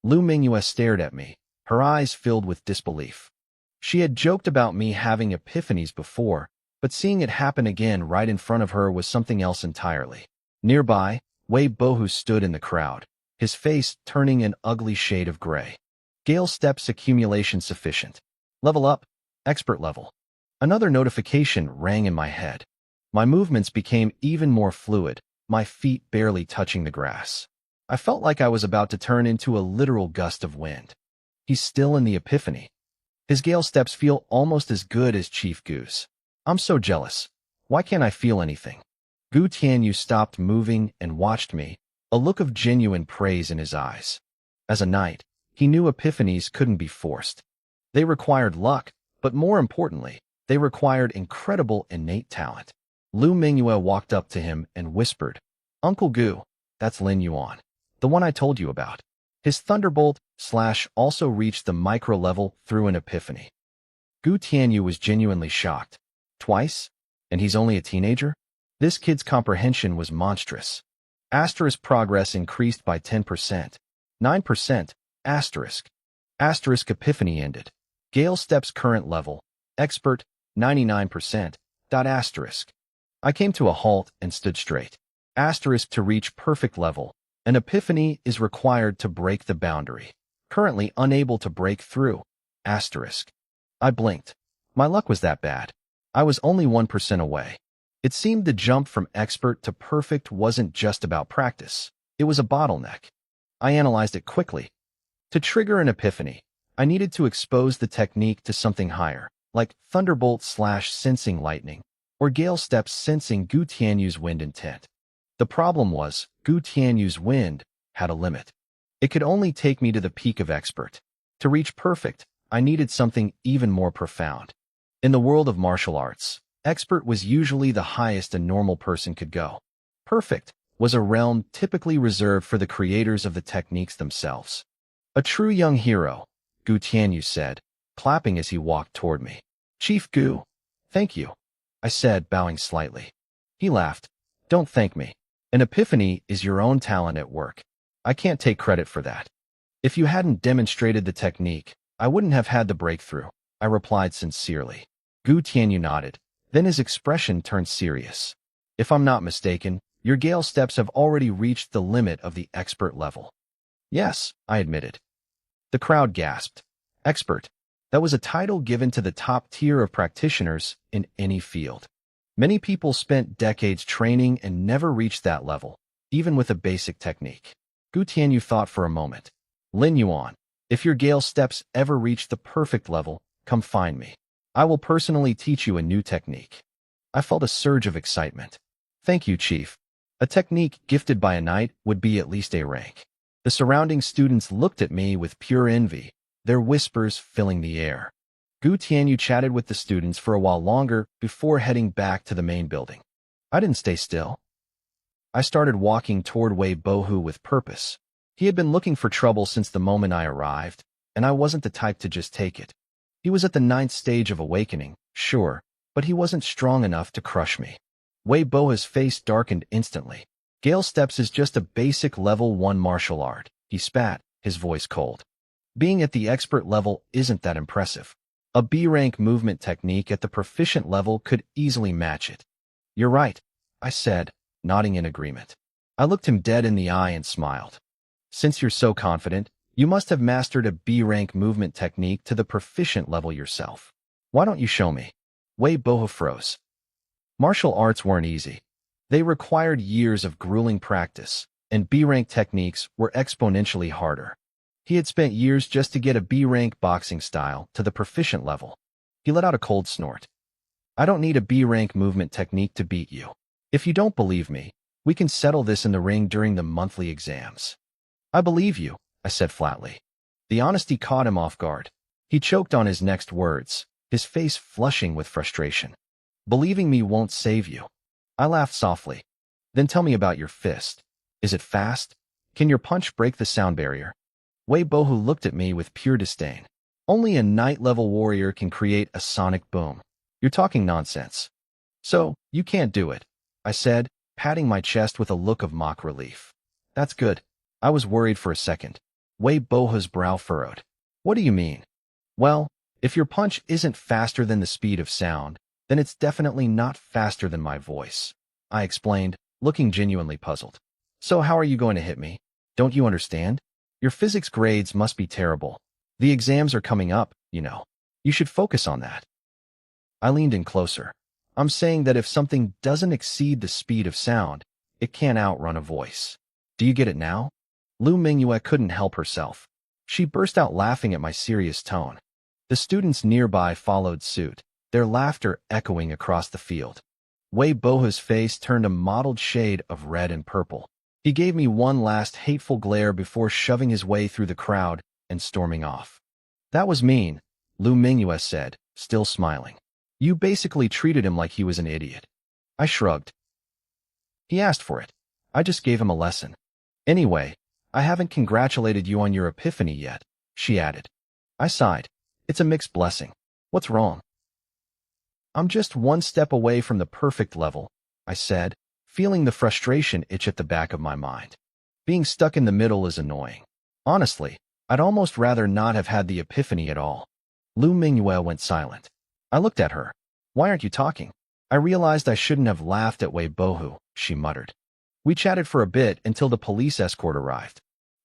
Lu Mingyue stared at me, her eyes filled with disbelief. She had joked about me having epiphanies before, but seeing it happen again right in front of her was something else entirely. Nearby, Wei Bohu stood in the crowd, his face turning an ugly shade of gray. Gale steps accumulation sufficient. Level up. Expert level. Another notification rang in my head. My movements became even more fluid, my feet barely touching the grass. I felt like I was about to turn into a literal gust of wind. He's still in the epiphany. His gale steps feel almost as good as Chief Gu's. I'm so jealous. Why can't I feel anything? Gu Tianyu stopped moving and watched me, a look of genuine praise in his eyes. As a knight, he knew epiphanies couldn't be forced. They required luck, but more importantly, they required incredible innate talent. Lu Mingyue walked up to him and whispered, Uncle Gu, that's Lin Yuan, the one I told you about. His thunderbolt slash also reached the micro level through an epiphany. Gu Tianyu was genuinely shocked. Twice? And he's only a teenager? This kid's comprehension was monstrous. Asterisk progress increased by 10%. 9%. Asterisk. Asterisk epiphany ended. Gale steps current level. Expert. 99%. Asterisk. I came to a halt and stood straight. Asterisk to reach perfect level. An epiphany is required to break the boundary. Currently unable to break through. Asterisk. I blinked. My luck was that bad. I was only 1% away. It seemed the jump from expert to perfect wasn't just about practice. It was a bottleneck. I analyzed it quickly. To trigger an epiphany, I needed to expose the technique to something higher, like thunderbolt slash sensing lightning, or gale steps sensing Gu Tianyu's wind intent. The problem was, Gu Tianyu's wind had a limit. It could only take me to the peak of expert. To reach perfect, I needed something even more profound. In the world of martial arts, expert was usually the highest a normal person could go. Perfect was a realm typically reserved for the creators of the techniques themselves. A true young hero, Gu Tianyu said, clapping as he walked toward me. Chief Gu, thank you, I said, bowing slightly. He laughed. Don't thank me. An epiphany is your own talent at work. I can't take credit for that. If you hadn't demonstrated the technique, I wouldn't have had the breakthrough, I replied sincerely. Gu Tianyu nodded. Then his expression turned serious. If I'm not mistaken, your gale steps have already reached the limit of the expert level. Yes, I admitted. The crowd gasped. Expert. That was a title given to the top tier of practitioners in any field. Many people spent decades training and never reached that level, even with a basic technique. Gu Tianyu thought for a moment. Lin Yuan, if your gale steps ever reach the perfect level, come find me. I will personally teach you a new technique. I felt a surge of excitement. Thank you, Chief. A technique gifted by a knight would be at least A rank. The surrounding students looked at me with pure envy, their whispers filling the air. Gu Tianyu chatted with the students for a while longer before heading back to the main building. I didn't stay still. I started walking toward Wei Bohu with purpose. He had been looking for trouble since the moment I arrived, and I wasn't the type to just take it. He was at the 9th stage of awakening, sure, but he wasn't strong enough to crush me. Wei Boa's face darkened instantly. Gale steps is just a basic level 1 martial art, he spat, his voice cold. Being at the expert level isn't that impressive. A B-rank movement technique at the proficient level could easily match it. You're right, I said, nodding in agreement. I looked him dead in the eye and smiled. Since you're so confident, you must have mastered a B-rank movement technique to the proficient level yourself. Why don't you show me? Wei Bohu froze. Martial arts weren't easy. They required years of grueling practice, and B-rank techniques were exponentially harder. He had spent years just to get a B-rank boxing style to the proficient level. He let out a cold snort. I don't need a B-rank movement technique to beat you. If you don't believe me, we can settle this in the ring during the monthly exams. I believe you, I said flatly. The honesty caught him off guard. He choked on his next words, his face flushing with frustration. Believing me won't save you. I laughed softly. Then tell me about your fist. Is it fast? Can your punch break the sound barrier? Wei Bohu looked at me with pure disdain. Only a knight-level warrior can create a sonic boom. You're talking nonsense. So, you can't do it, I said, patting my chest with a look of mock relief. That's good. I was worried for a second. Wei Boha's brow furrowed. What do you mean? Well, if your punch isn't faster than the speed of sound, then it's definitely not faster than my voice, I explained, looking genuinely puzzled. So how are you going to hit me? Don't you understand? Your physics grades must be terrible. The exams are coming up, you know. You should focus on that. I leaned in closer. I'm saying that if something doesn't exceed the speed of sound, it can't outrun a voice. Do you get it now? Lu Mingyue couldn't help herself. She burst out laughing at my serious tone. The students nearby followed suit, their laughter echoing across the field. Wei Boha's face turned a mottled shade of red and purple. He gave me one last hateful glare before shoving his way through the crowd and storming off. That was mean, Lu Mingyue said, still smiling. You basically treated him like he was an idiot. I shrugged. He asked for it. I just gave him a lesson. Anyway, I haven't congratulated you on your epiphany yet, she added. I sighed. It's a mixed blessing. What's wrong? I'm just one step away from the perfect level, I said, feeling the frustration itch at the back of my mind. Being stuck in the middle is annoying. Honestly, I'd almost rather not have had the epiphany at all. Lu Mingyue went silent. I looked at her. Why aren't you talking? I realized I shouldn't have laughed at Wei Bohu, she muttered. We chatted for a bit until the police escort arrived.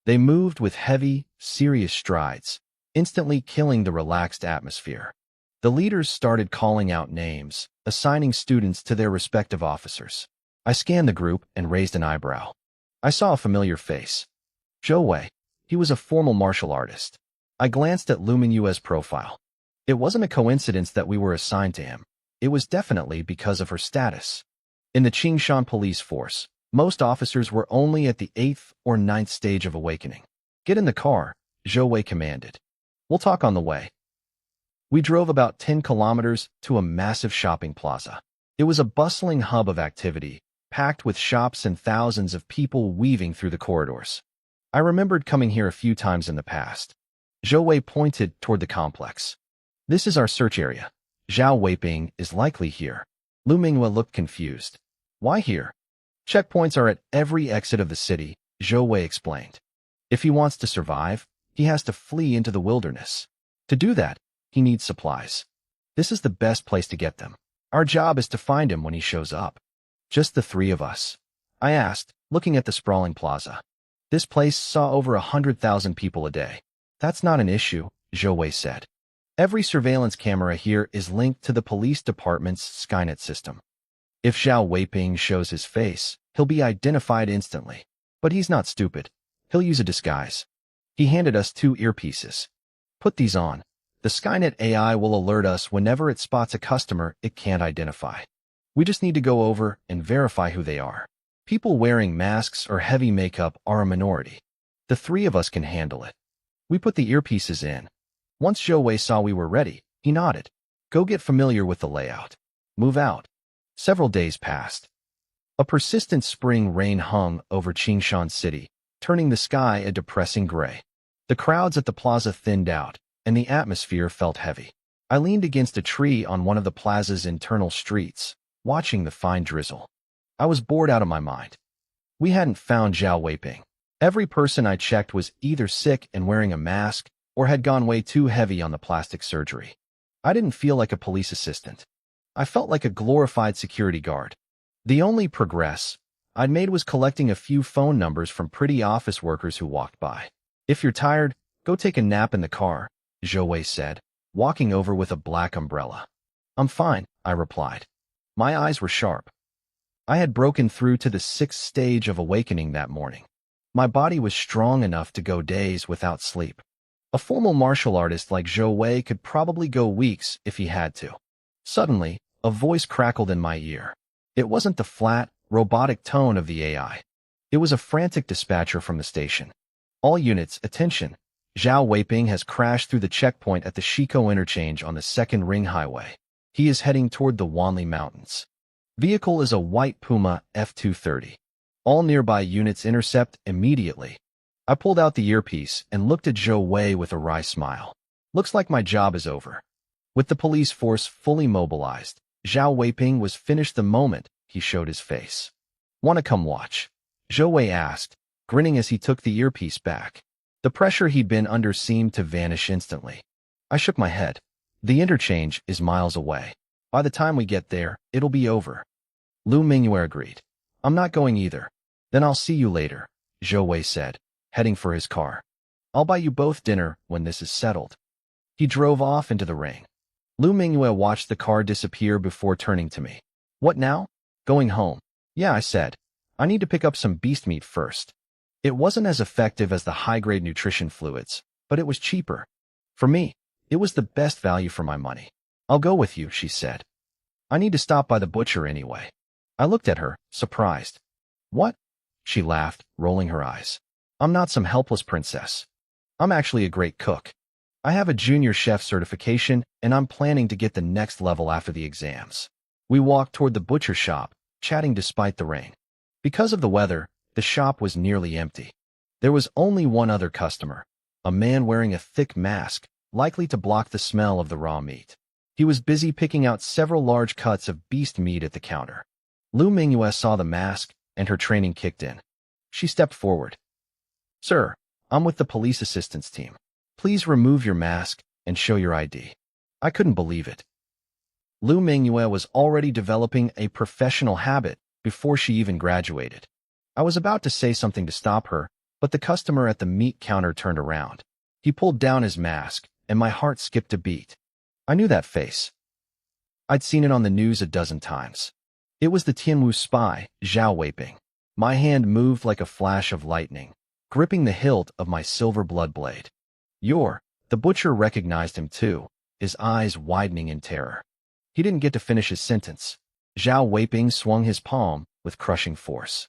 They moved with heavy, serious strides, instantly killing the relaxed atmosphere. The leaders started calling out names, assigning students to their respective officers. I scanned the group and raised an eyebrow. I saw a familiar face. Zhou Wei. He was a formal martial artist. I glanced at Lu Mingyue's profile. It wasn't a coincidence that we were assigned to him. It was definitely because of her status. In the Qingshan police force, most officers were only at the 8th or 9th stage of awakening. Get in the car, Zhou Wei commanded. We'll talk on the way. We drove about 10 kilometers to a massive shopping plaza. It was a bustling hub of activity, packed with shops and thousands of people weaving through the corridors. I remembered coming here a few times in the past. Zhou Wei pointed toward the complex. This is our search area. Zhao Weiping is likely here. Lu Mingyue looked confused. Why here? Checkpoints are at every exit of the city, Zhou Wei explained. If he wants to survive, he has to flee into the wilderness. To do that, he needs supplies. This is the best place to get them. Our job is to find him when he shows up. Just the three of us? I asked, looking at the sprawling plaza. This place saw over 100,000 people a day. That's not an issue, Zhou Wei said. Every surveillance camera here is linked to the police department's Skynet system. If Zhao Weiping shows his face, he'll be identified instantly. But he's not stupid. He'll use a disguise. He handed us 2 earpieces. Put these on. The Skynet AI will alert us whenever it spots a customer it can't identify. We just need to go over and verify who they are. People wearing masks or heavy makeup are a minority. The 3 of us can handle it. We put the earpieces in. Once Zhou Wei saw we were ready, he nodded. Go get familiar with the layout. Move out. Several days passed. A persistent spring rain hung over Qingshan City, turning the sky a depressing gray. The crowds at the plaza thinned out, and the atmosphere felt heavy. I leaned against a tree on one of the plaza's internal streets, watching the fine drizzle. I was bored out of my mind. We hadn't found Zhao Weiping. Every person I checked was either sick and wearing a mask or had gone way too heavy on the plastic surgery. I didn't feel like a police assistant. I felt like a glorified security guard. The only progress I'd made was collecting a few phone numbers from pretty office workers who walked by. If you're tired, go take a nap in the car, Zhou Wei said, walking over with a black umbrella. I'm fine, I replied. My eyes were sharp. I had broken through to the 6th stage of awakening that morning. My body was strong enough to go days without sleep. A formal martial artist like Zhou Wei could probably go weeks if he had to. Suddenly, a voice crackled in my ear. It wasn't the flat, robotic tone of the AI. It was a frantic dispatcher from the station. All units, attention. Zhao Weiping has crashed through the checkpoint at the Shiko interchange on the 2nd Ring Highway. He is heading toward the Wanli Mountains. Vehicle is a white Puma F230. All nearby units intercept immediately. I pulled out the earpiece and looked at Zhou Wei with a wry smile. Looks like my job is over. With the police force fully mobilized, Zhao Weiping was finished the moment he showed his face. "Wanna come watch?" Zhou Wei asked, grinning as he took the earpiece back. The pressure he'd been under seemed to vanish instantly. I shook my head. "The interchange is miles away. By the time we get there, it'll be over." Lu Mingyue agreed. "I'm not going either." "Then I'll see you later," Zhou Wei said, heading for his car. "I'll buy you both dinner when this is settled." He drove off into the rain. Lu Mingyue watched the car disappear before turning to me. "What now?" "Going home." "Yeah," I said. "I need to pick up some beast meat first." It wasn't as effective as the high-grade nutrition fluids, but it was cheaper. For me, it was the best value for my money. "I'll go with you," she said. "I need to stop by the butcher anyway." I looked at her, surprised. "What?" She laughed, rolling her eyes. "I'm not some helpless princess. I'm actually a great cook. I have a junior chef certification, and I'm planning to get the next level after the exams." We walked toward the butcher shop, chatting despite the rain. Because of the weather, the shop was nearly empty. There was only one other customer, a man wearing a thick mask, likely to block the smell of the raw meat. He was busy picking out several large cuts of beast meat at the counter. Lu Mingyue saw the mask, and her training kicked in. She stepped forward. "Sir, I'm with the police assistance team. Please remove your mask and show your ID." I couldn't believe it. Lu Mingyue was already developing a professional habit before she even graduated. I was about to say something to stop her, but the customer at the meat counter turned around. He pulled down his mask, and my heart skipped a beat. I knew that face. I'd seen it on the news a dozen times. It was the Tianwu spy, Zhao Weiping. My hand moved like a flash of lightning, gripping the hilt of my silver blood blade. The butcher recognized him too, his eyes widening in terror. He didn't get to finish his sentence. Zhao Weiping swung his palm with crushing force.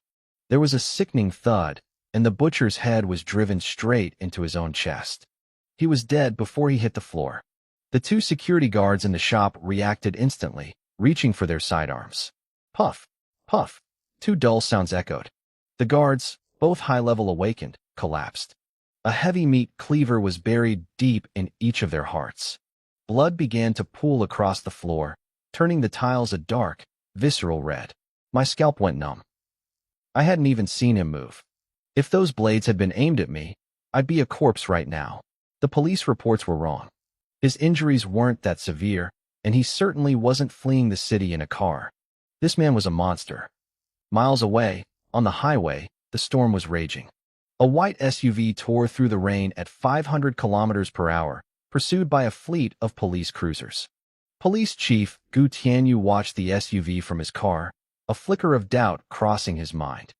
There was a sickening thud, and the butcher's head was driven straight into his own chest. He was dead before he hit the floor. The two security guards in the shop reacted instantly, reaching for their sidearms. Puff, puff, two dull sounds echoed. The guards, both high-level awakened, collapsed. A heavy meat cleaver was buried deep in each of their hearts. Blood began to pool across the floor, turning the tiles a dark, visceral red. My scalp went numb. I hadn't even seen him move. If those blades had been aimed at me, I'd be a corpse right now. The police reports were wrong. His injuries weren't that severe, and he certainly wasn't fleeing the city in a car. This man was a monster. Miles away, on the highway, the storm was raging. A white SUV tore through the rain at 500 kilometers per hour, pursued by a fleet of police cruisers. Police Chief Gu Tianyu watched the SUV from his car, a flicker of doubt crossing his mind.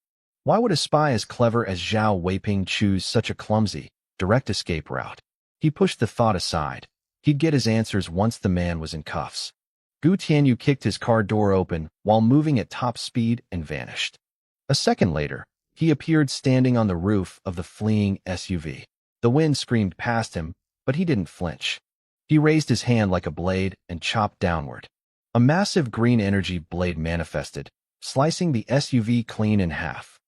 Why would a spy as clever as Zhao Weiping choose such a clumsy, direct escape route? He pushed the thought aside. He'd get his answers once the man was in cuffs. Gu Tianyu kicked his car door open while moving at top speed and vanished. A second later, he appeared standing on the roof of the fleeing SUV. The wind screamed past him, but he didn't flinch. He raised his hand like a blade and chopped downward. A massive green energy blade manifested, slicing the SUV clean in half.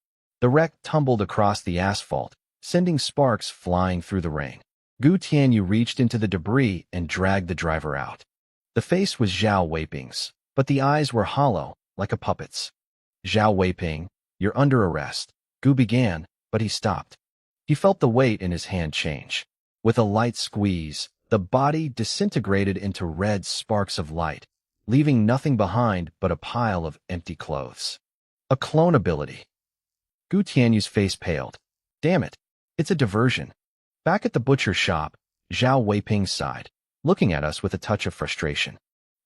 The wreck tumbled across the asphalt, sending sparks flying through the rain. Gu Tianyu reached into the debris and dragged the driver out. The face was Zhao Weiping's, but the eyes were hollow, like a puppet's. "Zhao Weiping, you're under arrest," Gu began, but he stopped. He felt the weight in his hand change. With a light squeeze, the body disintegrated into red sparks of light, leaving nothing behind but a pile of empty clothes. A clone ability. Gu Tianyu's face paled. "Damn it, it's a diversion." Back at the butcher shop, Zhao Weiping sighed, looking at us with a touch of frustration.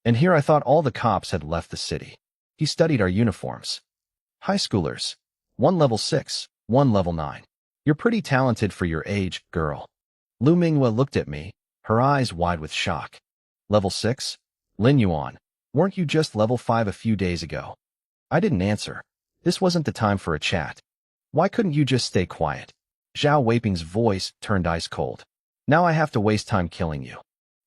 "And here I thought all the cops had left the city." He studied our uniforms. "High schoolers. One level 6, one level 9. You're pretty talented for your age, girl." Lu Mingyue looked at me, her eyes wide with shock. "Level 6? Lin Yuan, weren't you just level 5 a few days ago?" I didn't answer. This wasn't the time for a chat. "Why couldn't you just stay quiet?" Zhao Weiping's voice turned ice cold. "Now I have to waste time killing you."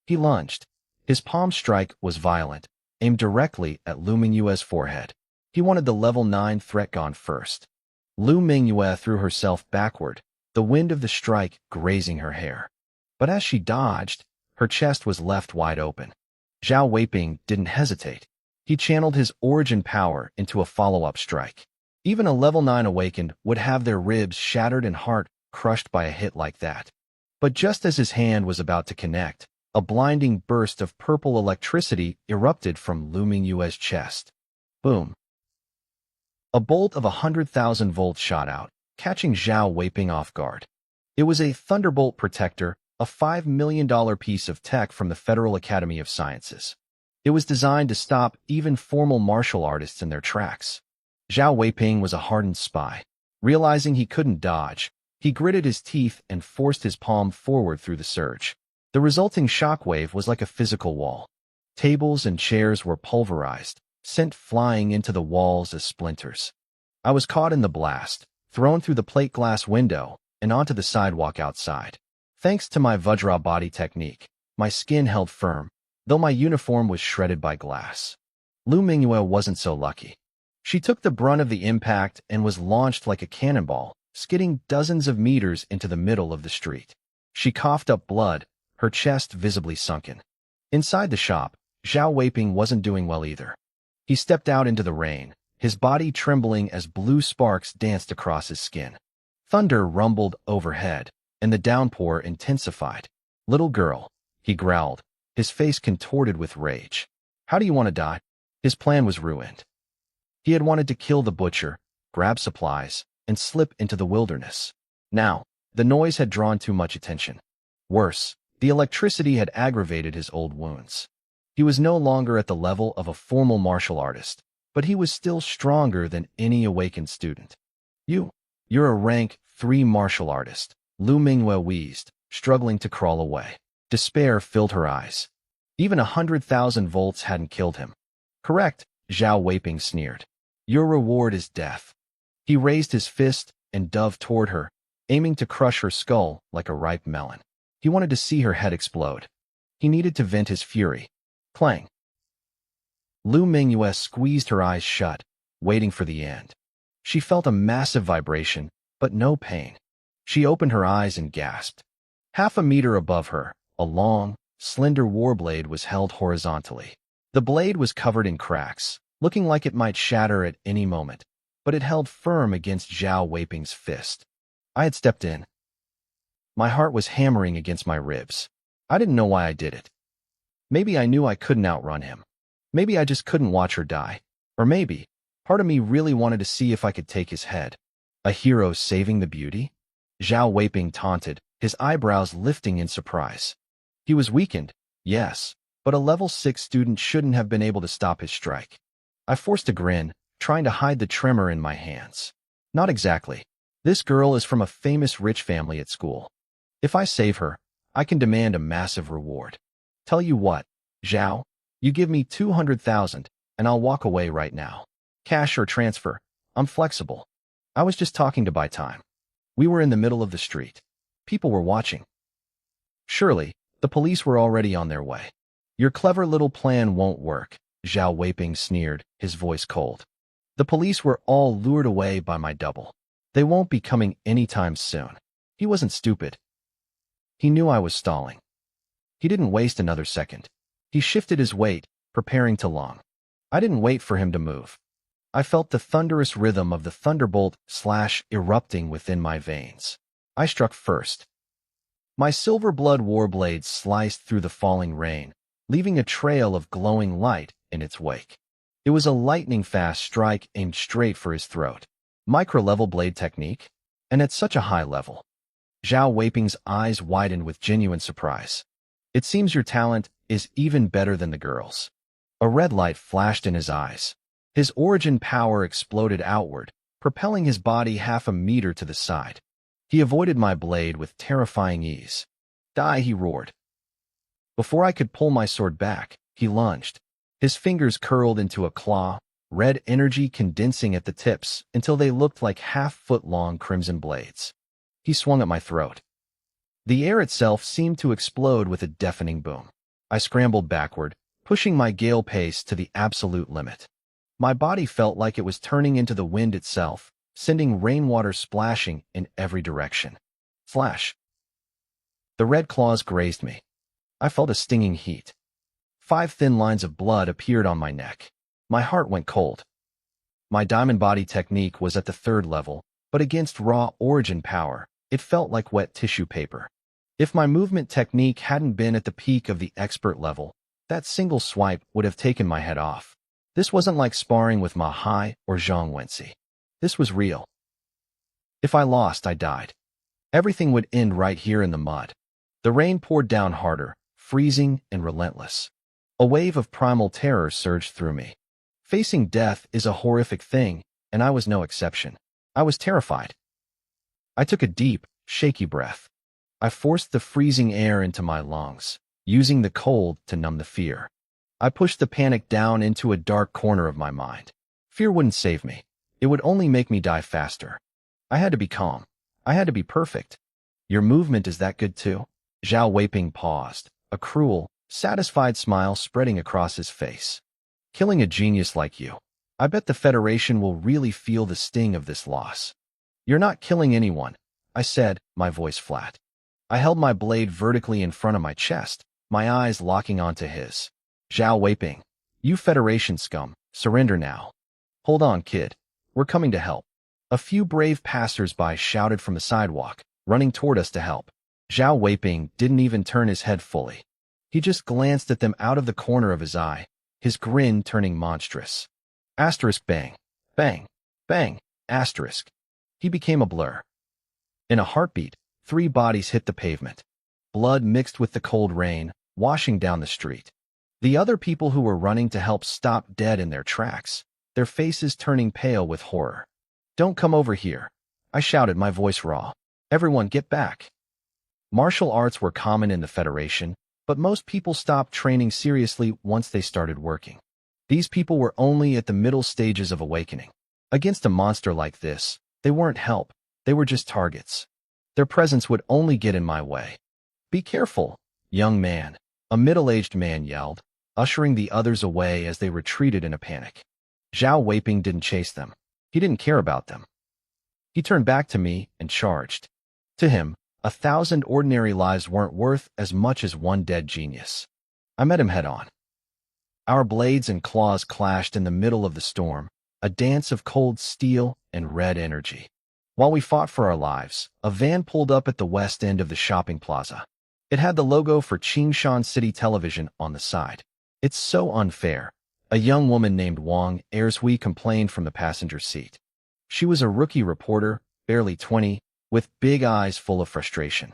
He lunged. His palm strike was violent, aimed directly at Lu Mingyue's forehead. He wanted the level 9 threat gone first. Lu Mingyue threw herself backward, the wind of the strike grazing her hair. But as she dodged, her chest was left wide open. Zhao Weiping didn't hesitate. He channeled his origin power into a follow-up strike. Even a level 9 awakened would have their ribs shattered and heart crushed by a hit like that. But just as his hand was about to connect, a blinding burst of purple electricity erupted from Lu Mingyue's chest. Boom. A bolt of 100,000 volts shot out, catching Zhao Weiping off guard. It was a Thunderbolt Protector, a $5 million piece of tech from the Federal Academy of Sciences. It was designed to stop even formal martial artists in their tracks. Zhao Weiping was a hardened spy. Realizing he couldn't dodge, he gritted his teeth and forced his palm forward through the surge. The resulting shockwave was like a physical wall. Tables and chairs were pulverized, sent flying into the walls as splinters. I was caught in the blast, thrown through the plate glass window, and onto the sidewalk outside. Thanks to my Vajra body technique, my skin held firm, though my uniform was shredded by glass. Lu Mingyue wasn't so lucky. She took the brunt of the impact and was launched like a cannonball, skidding dozens of meters into the middle of the street. She coughed up blood, her chest visibly sunken. Inside the shop, Zhao Weiping wasn't doing well either. He stepped out into the rain, his body trembling as blue sparks danced across his skin. Thunder rumbled overhead, and the downpour intensified. "Little girl," he growled, his face contorted with rage. "How do you want to die?" His plan was ruined. He had wanted to kill the butcher, grab supplies, and slip into the wilderness. Now, the noise had drawn too much attention. Worse, the electricity had aggravated his old wounds. He was no longer at the level of a formal martial artist, but he was still stronger than any awakened student. You're a rank 3 martial artist," Lu Mingyue wheezed, struggling to crawl away. Despair filled her eyes. Even 100,000 volts hadn't killed him. "Correct," Zhao Weiping sneered. "Your reward is death." He raised his fist and dove toward her, aiming to crush her skull like a ripe melon. He wanted to see her head explode. He needed to vent his fury. Clang. Lu Mingyue squeezed her eyes shut, waiting for the end. She felt a massive vibration, but no pain. She opened her eyes and gasped. Half a meter above her, a long, slender warblade was held horizontally. The blade was covered in cracks, looking like it might shatter at any moment, but it held firm against Zhao Weiping's fist. I had stepped in. My heart was hammering against my ribs. I didn't know why I did it. Maybe I knew I couldn't outrun him. Maybe I just couldn't watch her die. Or maybe, part of me really wanted to see if I could take his head. A hero saving the beauty? Zhao Weiping taunted, his eyebrows lifting in surprise. He was weakened, yes, but a level 6 student shouldn't have been able to stop his strike. I forced a grin, trying to hide the tremor in my hands. Not exactly. This girl is from a famous rich family at school. If I save her, I can demand a massive reward. Tell you what, Zhao, you give me 200,000, and I'll walk away right now. Cash or transfer, I'm flexible. I was just talking to buy time. We were in the middle of the street. People were watching. Surely, the police were already on their way. Your clever little plan won't work, Zhao Weiping sneered, his voice cold. The police were all lured away by my double. They won't be coming anytime soon. He wasn't stupid. He knew I was stalling. He didn't waste another second. He shifted his weight, preparing to launch. I didn't wait for him to move. I felt the thunderous rhythm of the thunderbolt erupting within my veins. I struck first. My silver blood warblade sliced through the falling rain, leaving a trail of glowing light in its wake. It was a lightning-fast strike aimed straight for his throat. Micro-level blade technique? And at such a high level. Zhao Weiping's eyes widened with genuine surprise. It seems your talent is even better than the girl's. A red light flashed in his eyes. His origin power exploded outward, propelling his body half a meter to the side. He avoided my blade with terrifying ease. Die, he roared. Before I could pull my sword back, he lunged. His fingers curled into a claw, red energy condensing at the tips until they looked like half-foot-long crimson blades. He swung at my throat. The air itself seemed to explode with a deafening boom. I scrambled backward, pushing my gale pace to the absolute limit. My body felt like it was turning into the wind itself, sending rainwater splashing in every direction. Flash. The red claws grazed me. I felt a stinging heat. 5 thin lines of blood appeared on my neck. My heart went cold. My diamond body technique was at the 3rd level, but against raw origin power, it felt like wet tissue paper. If my movement technique hadn't been at the peak of the expert level, that single swipe would have taken my head off. This wasn't like sparring with Ma Hai or Zhang Wenxi. This was real. If I lost, I died. Everything would end right here in the mud. The rain poured down harder, freezing and relentless. A wave of primal terror surged through me. Facing death is a horrific thing, and I was no exception. I was terrified. I took a deep, shaky breath. I forced the freezing air into my lungs, using the cold to numb the fear. I pushed the panic down into a dark corner of my mind. Fear wouldn't save me. It would only make me die faster. I had to be calm. I had to be perfect. Your movement is that good too? Zhao Weiping paused, a cruel, satisfied smile spreading across his face. Killing a genius like you. I bet the Federation will really feel the sting of this loss. You're not killing anyone, I said, my voice flat. I held my blade vertically in front of my chest, my eyes locking onto his. Zhao Weiping, you Federation scum, surrender now. Hold on, kid. We're coming to help. A few brave passers-by shouted from the sidewalk, running toward us to help. Zhao Weiping didn't even turn his head fully. He just glanced at them out of the corner of his eye, his grin turning monstrous. Asterisk bang, bang, bang, asterisk. He became a blur. In a heartbeat, 3 bodies hit the pavement. Blood mixed with the cold rain, washing down the street. The other people who were running to help stopped dead in their tracks, their faces turning pale with horror. Don't come over here, I shouted, my voice raw. Everyone get back. Martial arts were common in the Federation, but most people stopped training seriously once they started working. These people were only at the middle stages of awakening. Against a monster like this, they weren't help, they were just targets. Their presence would only get in my way. Be careful, young man, a middle-aged man yelled, ushering the others away as they retreated in a panic. Zhao Weiping didn't chase them. He didn't care about them. He turned back to me and charged. To him, 1,000 ordinary lives weren't worth as much as one dead genius. I met him head-on. Our blades and claws clashed in the middle of the storm, a dance of cold steel and red energy. While we fought for our lives, a van pulled up at the west end of the shopping plaza. It had the logo for Qingshan City Television on the side. It's so unfair. A young woman named Wang Ershui complained from the passenger seat. She was a rookie reporter, barely 20, with big eyes full of frustration.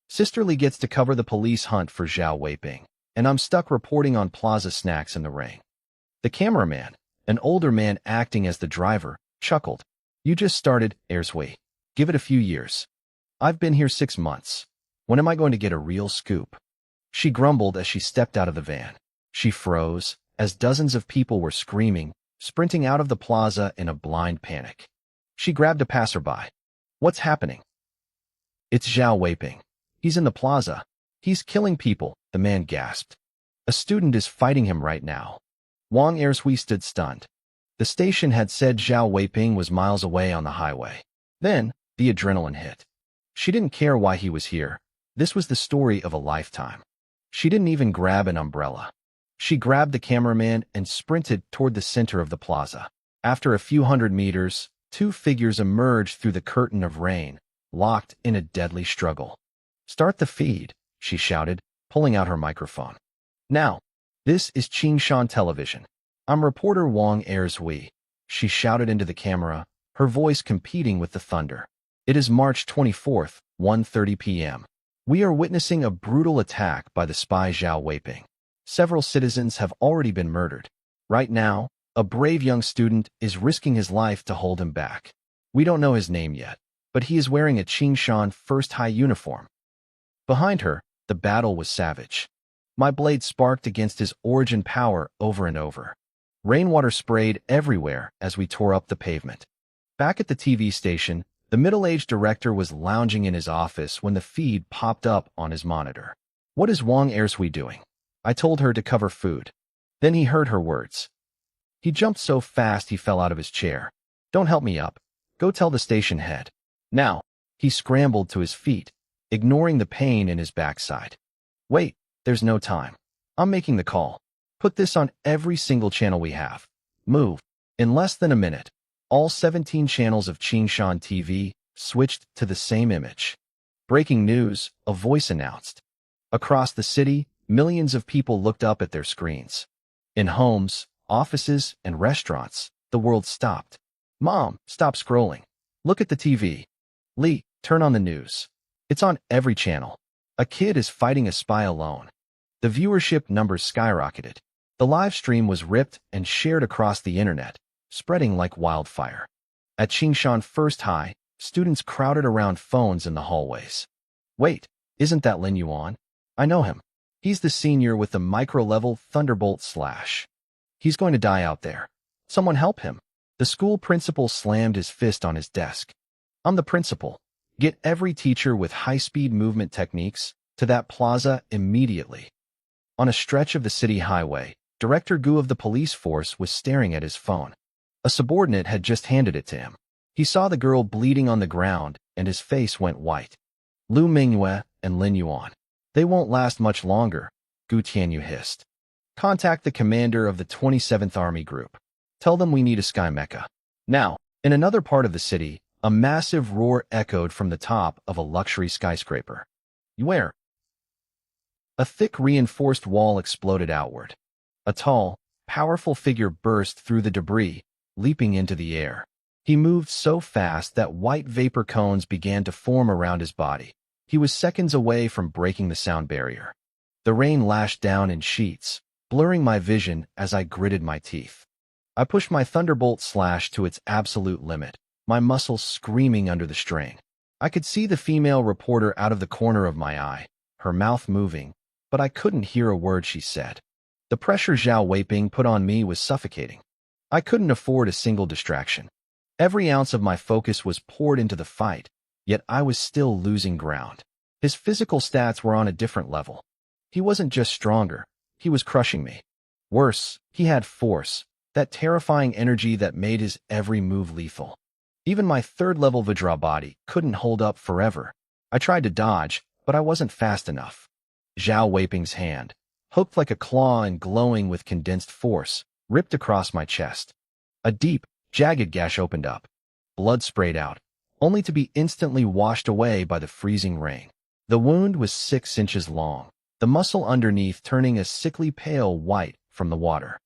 Sisterly gets to cover the police hunt for Zhao Weiping, and I'm stuck reporting on plaza snacks in the rain. The cameraman, an older man acting as the driver, chuckled. You just started, Ershui. Give it a few years. I've been here 6 months. When am I going to get a real scoop? She grumbled as she stepped out of the van. She froze, as dozens of people were screaming, sprinting out of the plaza in a blind panic. She grabbed a passerby. What's happening? It's Zhao Weiping. He's in the plaza. He's killing people, the man gasped. A student is fighting him right now. Wang Ershui stood stunned. The station had said Zhao Weiping was miles away on the highway. Then, the adrenaline hit. She didn't care why he was here. This was the story of a lifetime. She didn't even grab an umbrella. She grabbed the cameraman and sprinted toward the center of the plaza. After a few hundred meters, 2 figures emerged through the curtain of rain, locked in a deadly struggle. Start the feed, she shouted, pulling out her microphone. Now, this is Qingshan Television. I'm reporter Wang Ershui, she shouted into the camera, her voice competing with the thunder. It is March 24th, 1:30 p.m. We are witnessing a brutal attack by the spy Zhao Weiping. Several citizens have already been murdered. Right now, a brave young student is risking his life to hold him back. We don't know his name yet, but he is wearing a Qingshan First High uniform. Behind her, the battle was savage. My blade sparked against his origin power over and over. Rainwater sprayed everywhere as we tore up the pavement. Back at the TV station, the middle-aged director was lounging in his office when the feed popped up on his monitor. What is Wang Ershui doing? I told her to cover food. Then he heard her words. He jumped so fast he fell out of his chair. Don't help me up. Go tell the station head. Now, he scrambled to his feet, ignoring the pain in his backside. Wait, there's no time. I'm making the call. Put this on every single channel we have. Move. In less than a minute, all 17 channels of Qingshan TV switched to the same image. Breaking news, a voice announced. Across the city, millions of people looked up at their screens. In homes, offices, and restaurants, the world stopped. Mom, stop scrolling. Look at the TV. Lee, turn on the news. It's on every channel. A kid is fighting a spy alone. The viewership numbers skyrocketed. The live stream was ripped and shared across the internet, spreading like wildfire. At Qingshan First High, students crowded around phones in the hallways. Wait, isn't that Lin Yuan? I know him. He's the senior with the micro-level Thunderbolt slash. He's going to die out there. Someone help him. The school principal slammed his fist on his desk. I'm the principal. Get every teacher with high-speed movement techniques to that plaza immediately. On a stretch of the city highway, Director Gu of the police force was staring at his phone. A subordinate had just handed it to him. He saw the girl bleeding on the ground, and his face went white. Lu Mingyue and Lin Yuan. They won't last much longer, Gu Tianyu hissed. Contact the commander of the 27th Army Group. Tell them we need a sky mecha. Now, in another part of the city, a massive roar echoed from the top of a luxury skyscraper. Where? A thick reinforced wall exploded outward. A tall, powerful figure burst through the debris, leaping into the air. He moved so fast that white vapor cones began to form around his body. He was seconds away from breaking the sound barrier. The rain lashed down in sheets, blurring my vision as I gritted my teeth. I pushed my Thunderbolt slash to its absolute limit, my muscles screaming under the strain. I could see the female reporter out of the corner of my eye, her mouth moving, but I couldn't hear a word she said. The pressure Zhao Weiping put on me was suffocating. I couldn't afford a single distraction. Every ounce of my focus was poured into the fight, yet I was still losing ground. His physical stats were on a different level. He wasn't just stronger, he was crushing me. Worse, he had force, that terrifying energy that made his every move lethal. Even my third-level Vajra body couldn't hold up forever. I tried to dodge, but I wasn't fast enough. Zhao Weiping's hand, hooked like a claw and glowing with condensed force, ripped across my chest. A deep, jagged gash opened up. Blood sprayed out, only to be instantly washed away by the freezing rain. The wound was 6 inches long, the muscle underneath turning a sickly pale white from the water.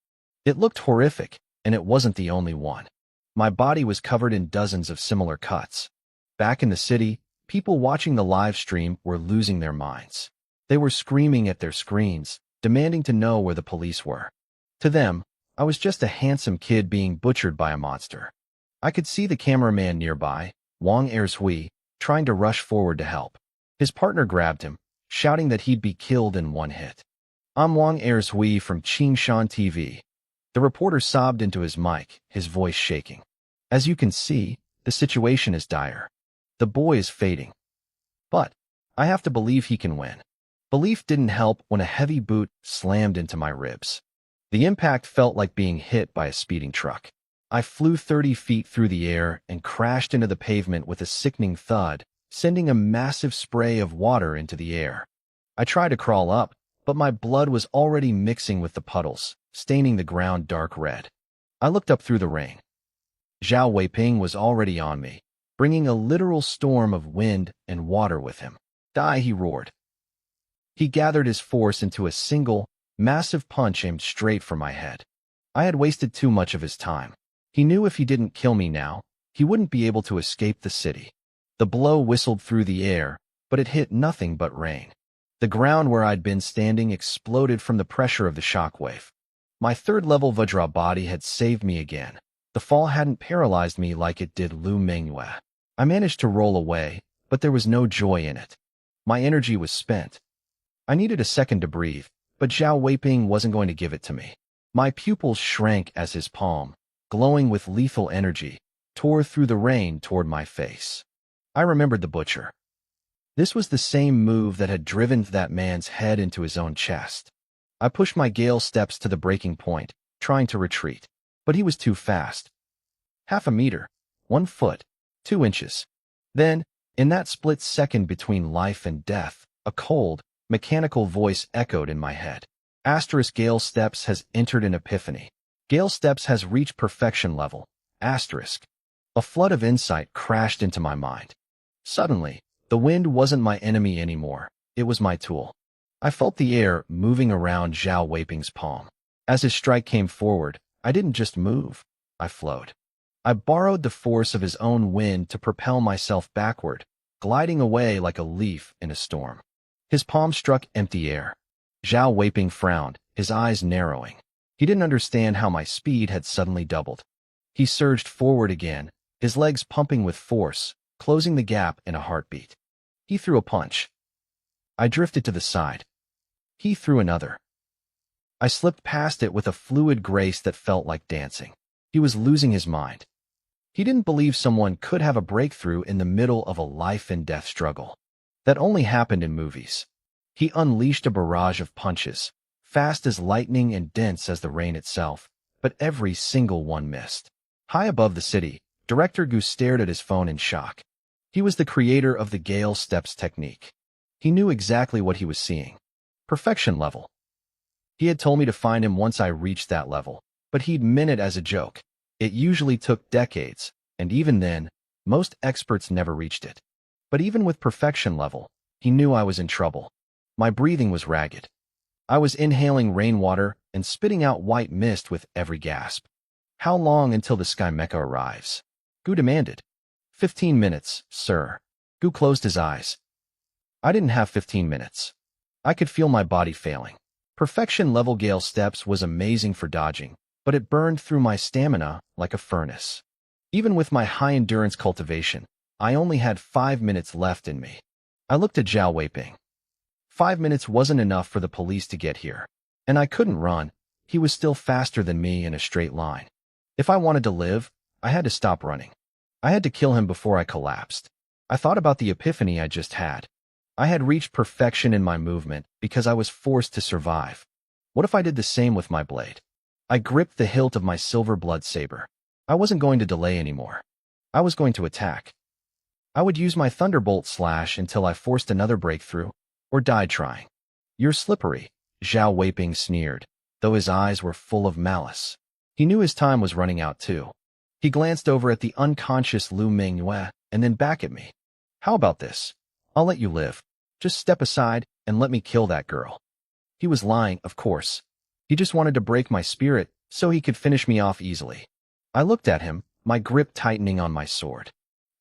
It looked horrific, and it wasn't the only one. My body was covered in dozens of similar cuts. Back in the city, people watching the live stream were losing their minds. They were screaming at their screens, demanding to know where the police were. To them, I was just a handsome kid being butchered by a monster. I could see the cameraman nearby, Wang Erzhui, trying to rush forward to help. His partner grabbed him, shouting that he'd be killed in one hit. I'm Wang Erzhui from Qingshan TV. The reporter sobbed into his mic, his voice shaking. As you can see, the situation is dire. The boy is fading. But I have to believe he can win. Belief didn't help when a heavy boot slammed into my ribs. The impact felt like being hit by a speeding truck. I flew 30 feet through the air and crashed into the pavement with a sickening thud, sending a massive spray of water into the air. I tried to crawl up, but my blood was already mixing with the puddles, staining the ground dark red. I looked up through the rain. Zhao Weiping was already on me, bringing a literal storm of wind and water with him. Die, he roared. He gathered his force into a single, massive punch aimed straight for my head. I had wasted too much of his time. He knew if he didn't kill me now, he wouldn't be able to escape the city. The blow whistled through the air, but it hit nothing but rain. The ground where I'd been standing exploded from the pressure of the shockwave. My third-level Vajra body had saved me again. The fall hadn't paralyzed me like it did Lu Mingyue. I managed to roll away, but there was no joy in it. My energy was spent. I needed a second to breathe, but Zhao Weiping wasn't going to give it to me. My pupils shrank as his palm, glowing with lethal energy, tore through the rain toward my face. I remembered the butcher. This was the same move that had driven that man's head into his own chest. I pushed my gale steps to the breaking point, trying to retreat, but he was too fast. 0.5 meter, 1 foot, 2 inches. Then, in that split second between life and death, a cold, mechanical voice echoed in my head. Asterisk Gale Steps has entered an epiphany. Gale Steps has reached perfection level. Asterisk. A flood of insight crashed into my mind. Suddenly, the wind wasn't my enemy anymore. It was my tool. I felt the air moving around Zhao Weiping's palm. As his strike came forward, I didn't just move. I flowed. I borrowed the force of his own wind to propel myself backward, gliding away like a leaf in a storm. His palm struck empty air. Zhao Weiping frowned, his eyes narrowing. He didn't understand how my speed had suddenly doubled. He surged forward again, his legs pumping with force, closing the gap in a heartbeat. He threw a punch. I drifted to the side. He threw another. I slipped past it with a fluid grace that felt like dancing. He was losing his mind. He didn't believe someone could have a breakthrough in the middle of a life-and-death struggle. That only happened in movies. He unleashed a barrage of punches, fast as lightning and dense as the rain itself, but every single one missed. High above the city, Director Gu stared at his phone in shock. He was the creator of the Gale Steps technique. He knew exactly what he was seeing. Perfection level. He had told me to find him once I reached that level, but he'd meant it as a joke. It usually took decades, and even then, most experts never reached it. But even with perfection level, he knew I was in trouble. My breathing was ragged. I was inhaling rainwater and spitting out white mist with every gasp. How long until the Sky Mecha arrives? Gu demanded. 15 minutes, sir. Gu closed his eyes. I didn't have 15 minutes. I could feel my body failing. Perfection level Gale Steps was amazing for dodging, but it burned through my stamina like a furnace. Even with my high-endurance cultivation, I only had 5 minutes left in me. I looked at Zhao Weiping. 5 minutes wasn't enough for the police to get here, and I couldn't run. He was still faster than me in a straight line. If I wanted to live, I had to stop running. I had to kill him before I collapsed. I thought about the epiphany I just had. I had reached perfection in my movement because I was forced to survive. What if I did the same with my blade? I gripped the hilt of my silver blood saber. I wasn't going to delay anymore. I was going to attack. I would use my thunderbolt slash until I forced another breakthrough, or died trying. You're slippery, Zhao Weiping sneered, though his eyes were full of malice. He knew his time was running out too. He glanced over at the unconscious Lu Manhwa and then back at me. How about this? I'll let you live. Just step aside and let me kill that girl. He was lying, of course. He just wanted to break my spirit so he could finish me off easily. I looked at him, my grip tightening on my sword.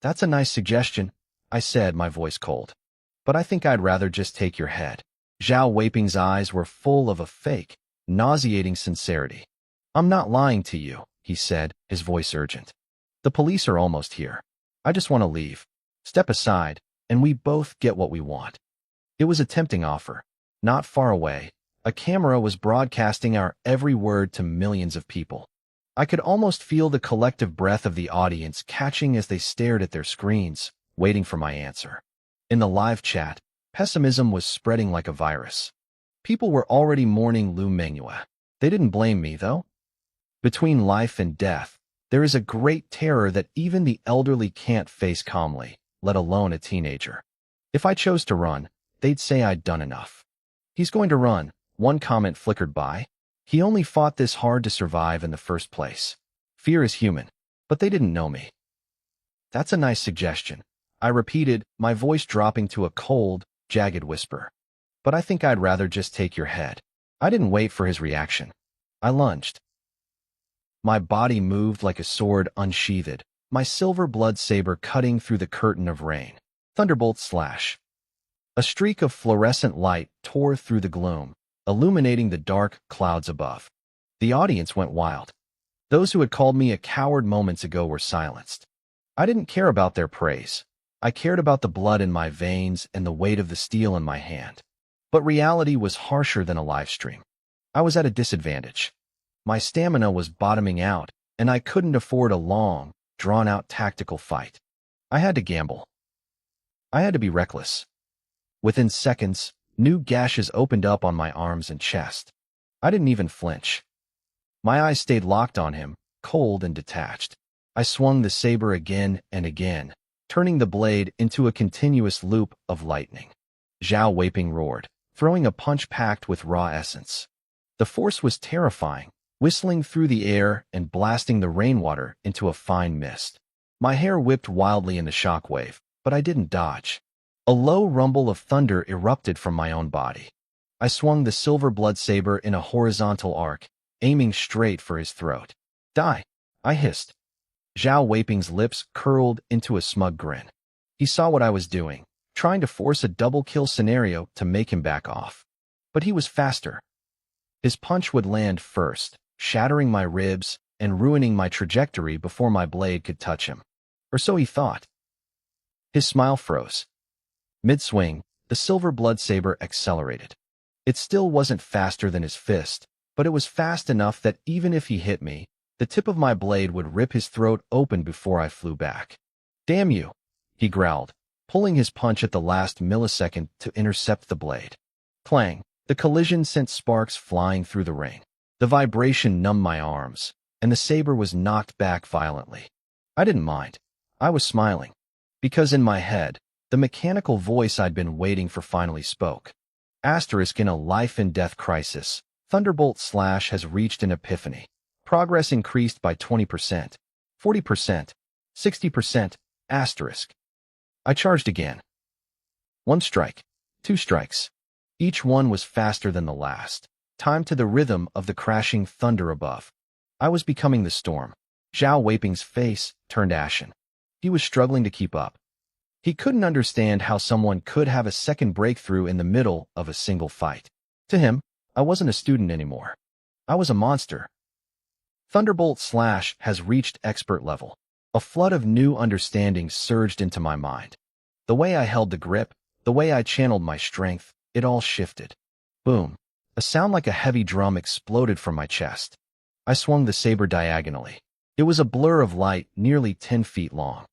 That's a nice suggestion, I said, my voice cold. But I think I'd rather just take your head. Zhao Weiping's eyes were full of a fake, nauseating sincerity. I'm not lying to you, he said, his voice urgent. The police are almost here. I just want to leave. Step aside, and we both get what we want. It was a tempting offer. Not far away, a camera was broadcasting our every word to millions of people. I could almost feel the collective breath of the audience catching as they stared at their screens, waiting for my answer. In the live chat, pessimism was spreading like a virus. People were already mourning Lu Manhwa. They didn't blame me, though. Between life and death, there is a great terror that even the elderly can't face calmly, let alone a teenager. If I chose to run, they'd say I'd done enough. He's going to run, one comment flickered by. He only fought this hard to survive in the first place. Fear is human, but they didn't know me. That's a nice suggestion, I repeated, my voice dropping to a cold, jagged whisper. But I think I'd rather just take your head. I didn't wait for his reaction. I lunged. My body moved like a sword unsheathed, my silver blood saber cutting through the curtain of rain. Thunderbolt slash. A streak of fluorescent light tore through the gloom, illuminating the dark clouds above. The audience went wild. Those who had called me a coward moments ago were silenced. I didn't care about their praise. I cared about the blood in my veins and the weight of the steel in my hand. But reality was harsher than a live stream. I was at a disadvantage. My stamina was bottoming out, and I couldn't afford a long, drawn-out tactical fight. I had to gamble. I had to be reckless. Within seconds, new gashes opened up on my arms and chest. I didn't even flinch. My eyes stayed locked on him, cold and detached. I swung the saber again and again, turning the blade into a continuous loop of lightning. Zhao Weiping roared, throwing a punch packed with raw essence. The force was terrifying, whistling through the air and blasting the rainwater into a fine mist. My hair whipped wildly in the shockwave, but I didn't dodge. A low rumble of thunder erupted from my own body. I swung the silver blood saber in a horizontal arc, aiming straight for his throat. Die! I hissed. Zhao Weiping's lips curled into a smug grin. He saw what I was doing, trying to force a double-kill scenario to make him back off. But he was faster. His punch would land first, shattering my ribs and ruining my trajectory before my blade could touch him. Or so he thought. His smile froze. Mid-swing, the silver blood saber accelerated. It still wasn't faster than his fist, but it was fast enough that even if he hit me, the tip of my blade would rip his throat open before I flew back. Damn you, he growled, pulling his punch at the last millisecond to intercept the blade. Clang, the collision sent sparks flying through the ring. The vibration numbed my arms, and the saber was knocked back violently. I didn't mind. I was smiling. Because in my head, the mechanical voice I'd been waiting for finally spoke. Asterisk in a life-and-death crisis, Thunderbolt Slash has reached an epiphany. Progress increased by 20%, 40%, 60%, asterisk. I charged again. 1 strike, 2 strikes. Each one was faster than the last, timed to the rhythm of the crashing thunder above. I was becoming the storm. Zhao Weiping's face turned ashen. He was struggling to keep up. He couldn't understand how someone could have a second breakthrough in the middle of a single fight. To him, I wasn't a student anymore. I was a monster. Thunderbolt Slash has reached expert level. A flood of new understanding surged into my mind. The way I held the grip, the way I channeled my strength, it all shifted. Boom. A sound like a heavy drum exploded from my chest. I swung the saber diagonally. It was a blur of light nearly 10 feet long.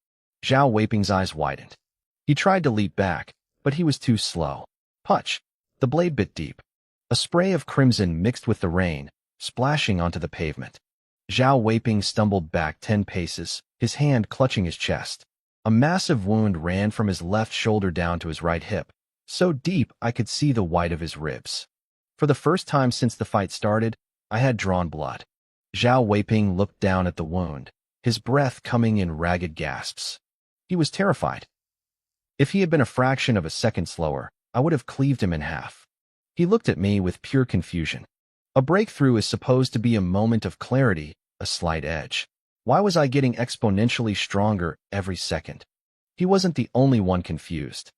Zhao Weiping's eyes widened. He tried to leap back, but he was too slow. Punch! The blade bit deep. A spray of crimson mixed with the rain, splashing onto the pavement. Zhao Weiping stumbled back 10 paces, his hand clutching his chest. A massive wound ran from his left shoulder down to his right hip, so deep I could see the white of his ribs. For the first time since the fight started, I had drawn blood. Zhao Weiping looked down at the wound, his breath coming in ragged gasps. He was terrified. If he had been a fraction of a second slower, I would have cleaved him in half. He looked at me with pure confusion. A breakthrough is supposed to be a moment of clarity, a slight edge. Why was I getting exponentially stronger every second? He wasn't the only one confused.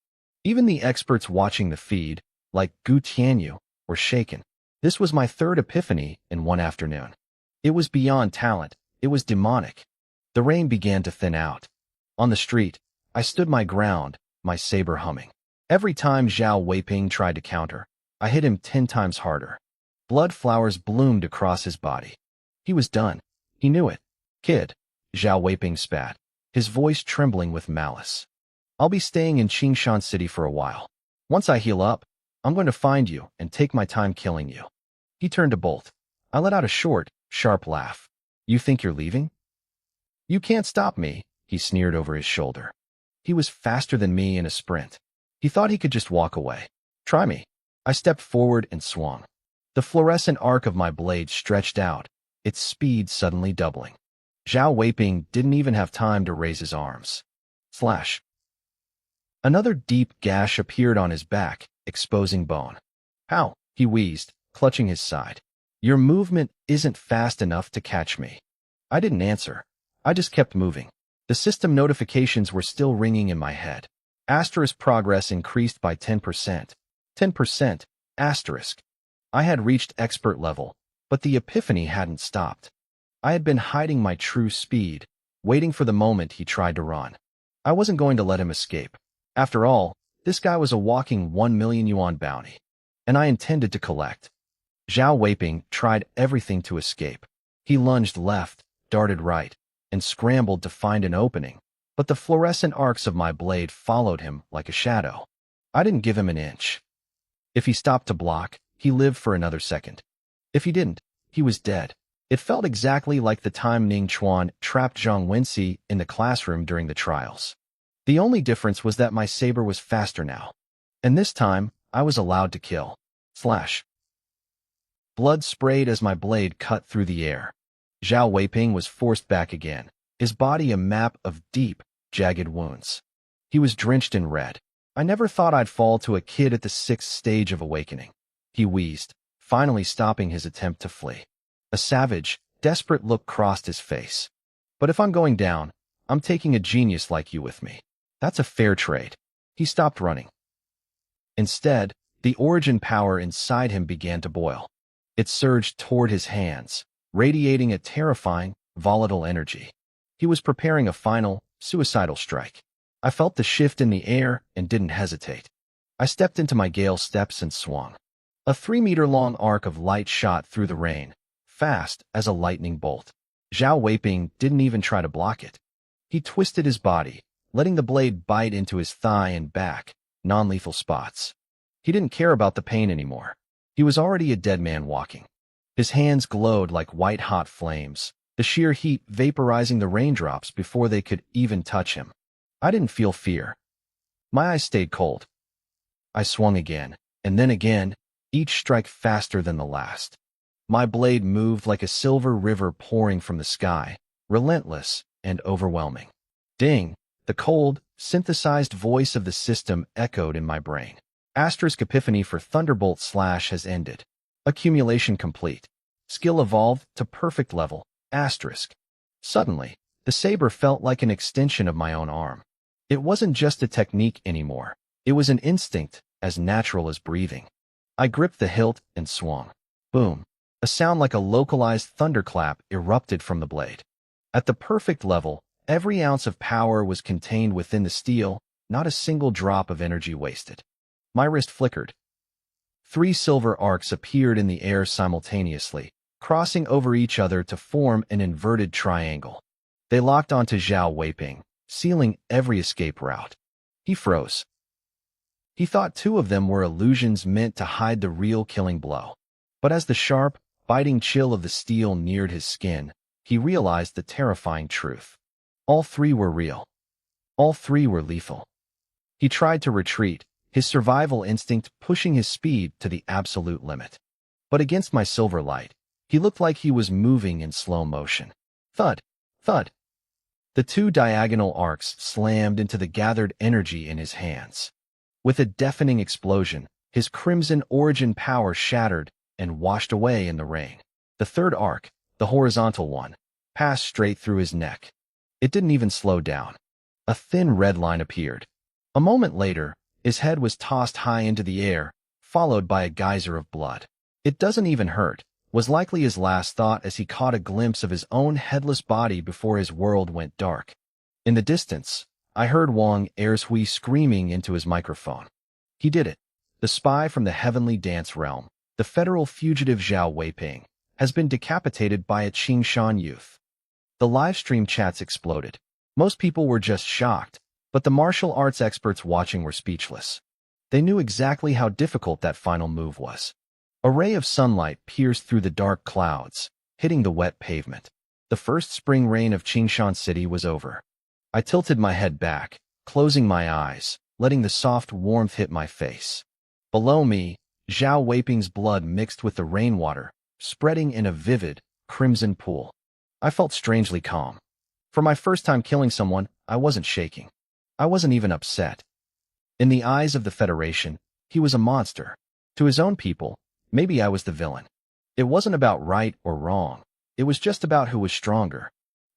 Even the experts watching the feed, like Gu Tianyu, were shaken. This was my third epiphany in one afternoon. It was beyond talent, it was demonic. The rain began to thin out. On the street, I stood my ground, my saber humming. Every time Zhao Weiping tried to counter, I hit him 10 times harder. Blood flowers bloomed across his body. He was done. He knew it. Kid, Zhao Weiping spat, his voice trembling with malice. I'll be staying in Qingshan City for a while. Once I heal up, I'm going to find you and take my time killing you. He turned to bolt. I let out a short, sharp laugh. You think you're leaving? You can't stop me, he sneered over his shoulder. He was faster than me in a sprint. He thought he could just walk away. Try me. I stepped forward and swung. The fluorescent arc of my blade stretched out, its speed suddenly doubling. Zhao Weiping didn't even have time to raise his arms. Slash. Another deep gash appeared on his back, exposing bone. How? He wheezed, clutching his side. Your movement isn't fast enough to catch me. I didn't answer. I just kept moving. The system notifications were still ringing in my head. Asterisk progress increased by 10%. 10%. Asterisk. I had reached expert level, but the epiphany hadn't stopped. I had been hiding my true speed, waiting for the moment he tried to run. I wasn't going to let him escape. After all, this guy was a walking 1 million yuan bounty, and I intended to collect. Zhao Weiping tried everything to escape. He lunged left, darted right, and scrambled to find an opening, but the fluorescent arcs of my blade followed him like a shadow. I didn't give him an inch. If he stopped to block, he lived for another second. If he didn't, he was dead. It felt exactly like the time Ning Chuan trapped Zhang Wenxi in the classroom during the trials. The only difference was that my saber was faster now. And this time, I was allowed to kill. Slash. Blood sprayed as my blade cut through the air. Zhao Weiping was forced back again, his body a map of deep, jagged wounds. He was drenched in red. I never thought I'd fall to a kid at the 6th stage of awakening. He wheezed, finally stopping his attempt to flee. A savage, desperate look crossed his face. But if I'm going down, I'm taking a genius like you with me. That's a fair trade. He stopped running. Instead, the origin power inside him began to boil. It surged toward his hands, radiating a terrifying, volatile energy. He was preparing a final, suicidal strike. I felt the shift in the air and didn't hesitate. I stepped into my gale steps and swung. A 3-meter-long arc of light shot through the rain, fast as a lightning bolt. Zhao Weiping didn't even try to block it. He twisted his body, letting the blade bite into his thigh and back, non-lethal spots. He didn't care about the pain anymore. He was already a dead man walking. His hands glowed like white-hot flames, the sheer heat vaporizing the raindrops before they could even touch him. I didn't feel fear. My eyes stayed cold. I swung again, and then again, each strike faster than the last. My blade moved like a silver river pouring from the sky, relentless and overwhelming. Ding! The cold, synthesized voice of the system echoed in my brain. Asterisk epiphany for Thunderbolt Slash has ended. Accumulation complete. Skill evolved to perfect level. Asterisk. Suddenly, the saber felt like an extension of my own arm. It wasn't just a technique anymore. It was an instinct, as natural as breathing. I gripped the hilt and swung. Boom. A sound like a localized thunderclap erupted from the blade. At the perfect level, every ounce of power was contained within the steel, not a single drop of energy wasted. My wrist flickered. 3 silver arcs appeared in the air simultaneously, crossing over each other to form an inverted triangle. They locked onto Zhao Weiping, sealing every escape route. He froze. He thought 2 of them were illusions meant to hide the real killing blow. But as the sharp, biting chill of the steel neared his skin, he realized the terrifying truth. All 3 were real. All 3 were lethal. He tried to retreat, his survival instinct pushing his speed to the absolute limit. But against my silver light, he looked like he was moving in slow motion. Thud! Thud! The 2 diagonal arcs slammed into the gathered energy in his hands. With a deafening explosion, his crimson origin power shattered and washed away in the rain. The 3rd arc, the horizontal one, passed straight through his neck. It didn't even slow down. A thin red line appeared. A moment later, his head was tossed high into the air, followed by a geyser of blood. It doesn't even hurt, was likely his last thought as he caught a glimpse of his own headless body before his world went dark. In the distance, I heard Wang Ershui screaming into his microphone. He did it. The spy from the heavenly dance realm, the federal fugitive Zhao Weiping, has been decapitated by a Qingshan youth. The live stream chats exploded. Most people were just shocked, but the martial arts experts watching were speechless. They knew exactly how difficult that final move was. A ray of sunlight pierced through the dark clouds, hitting the wet pavement. The first spring rain of Qingshan City was over. I tilted my head back, closing my eyes, letting the soft warmth hit my face. Below me, Zhao Weiping's blood mixed with the rainwater, spreading in a vivid, crimson pool. I felt strangely calm. For my first time killing someone, I wasn't shaking. I wasn't even upset. In the eyes of the Federation, he was a monster. To his own people, maybe I was the villain. It wasn't about right or wrong. It was just about who was stronger.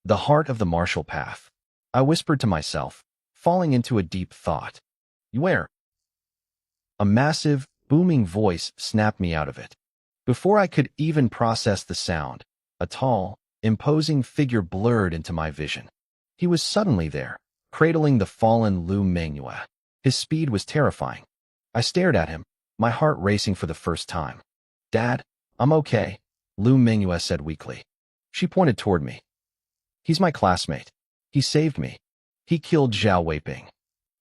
The heart of the martial path. I whispered to myself, falling into a deep thought. Where? A massive, booming voice snapped me out of it. Before I could even process the sound, a tall, imposing figure blurred into my vision. He was suddenly there, cradling the fallen Lu Manhwa. His speed was terrifying. I stared at him, my heart racing for the first time. Dad, I'm okay, Lu Manhwa said weakly. She pointed toward me. He's my classmate. He saved me. He killed Zhao Weiping.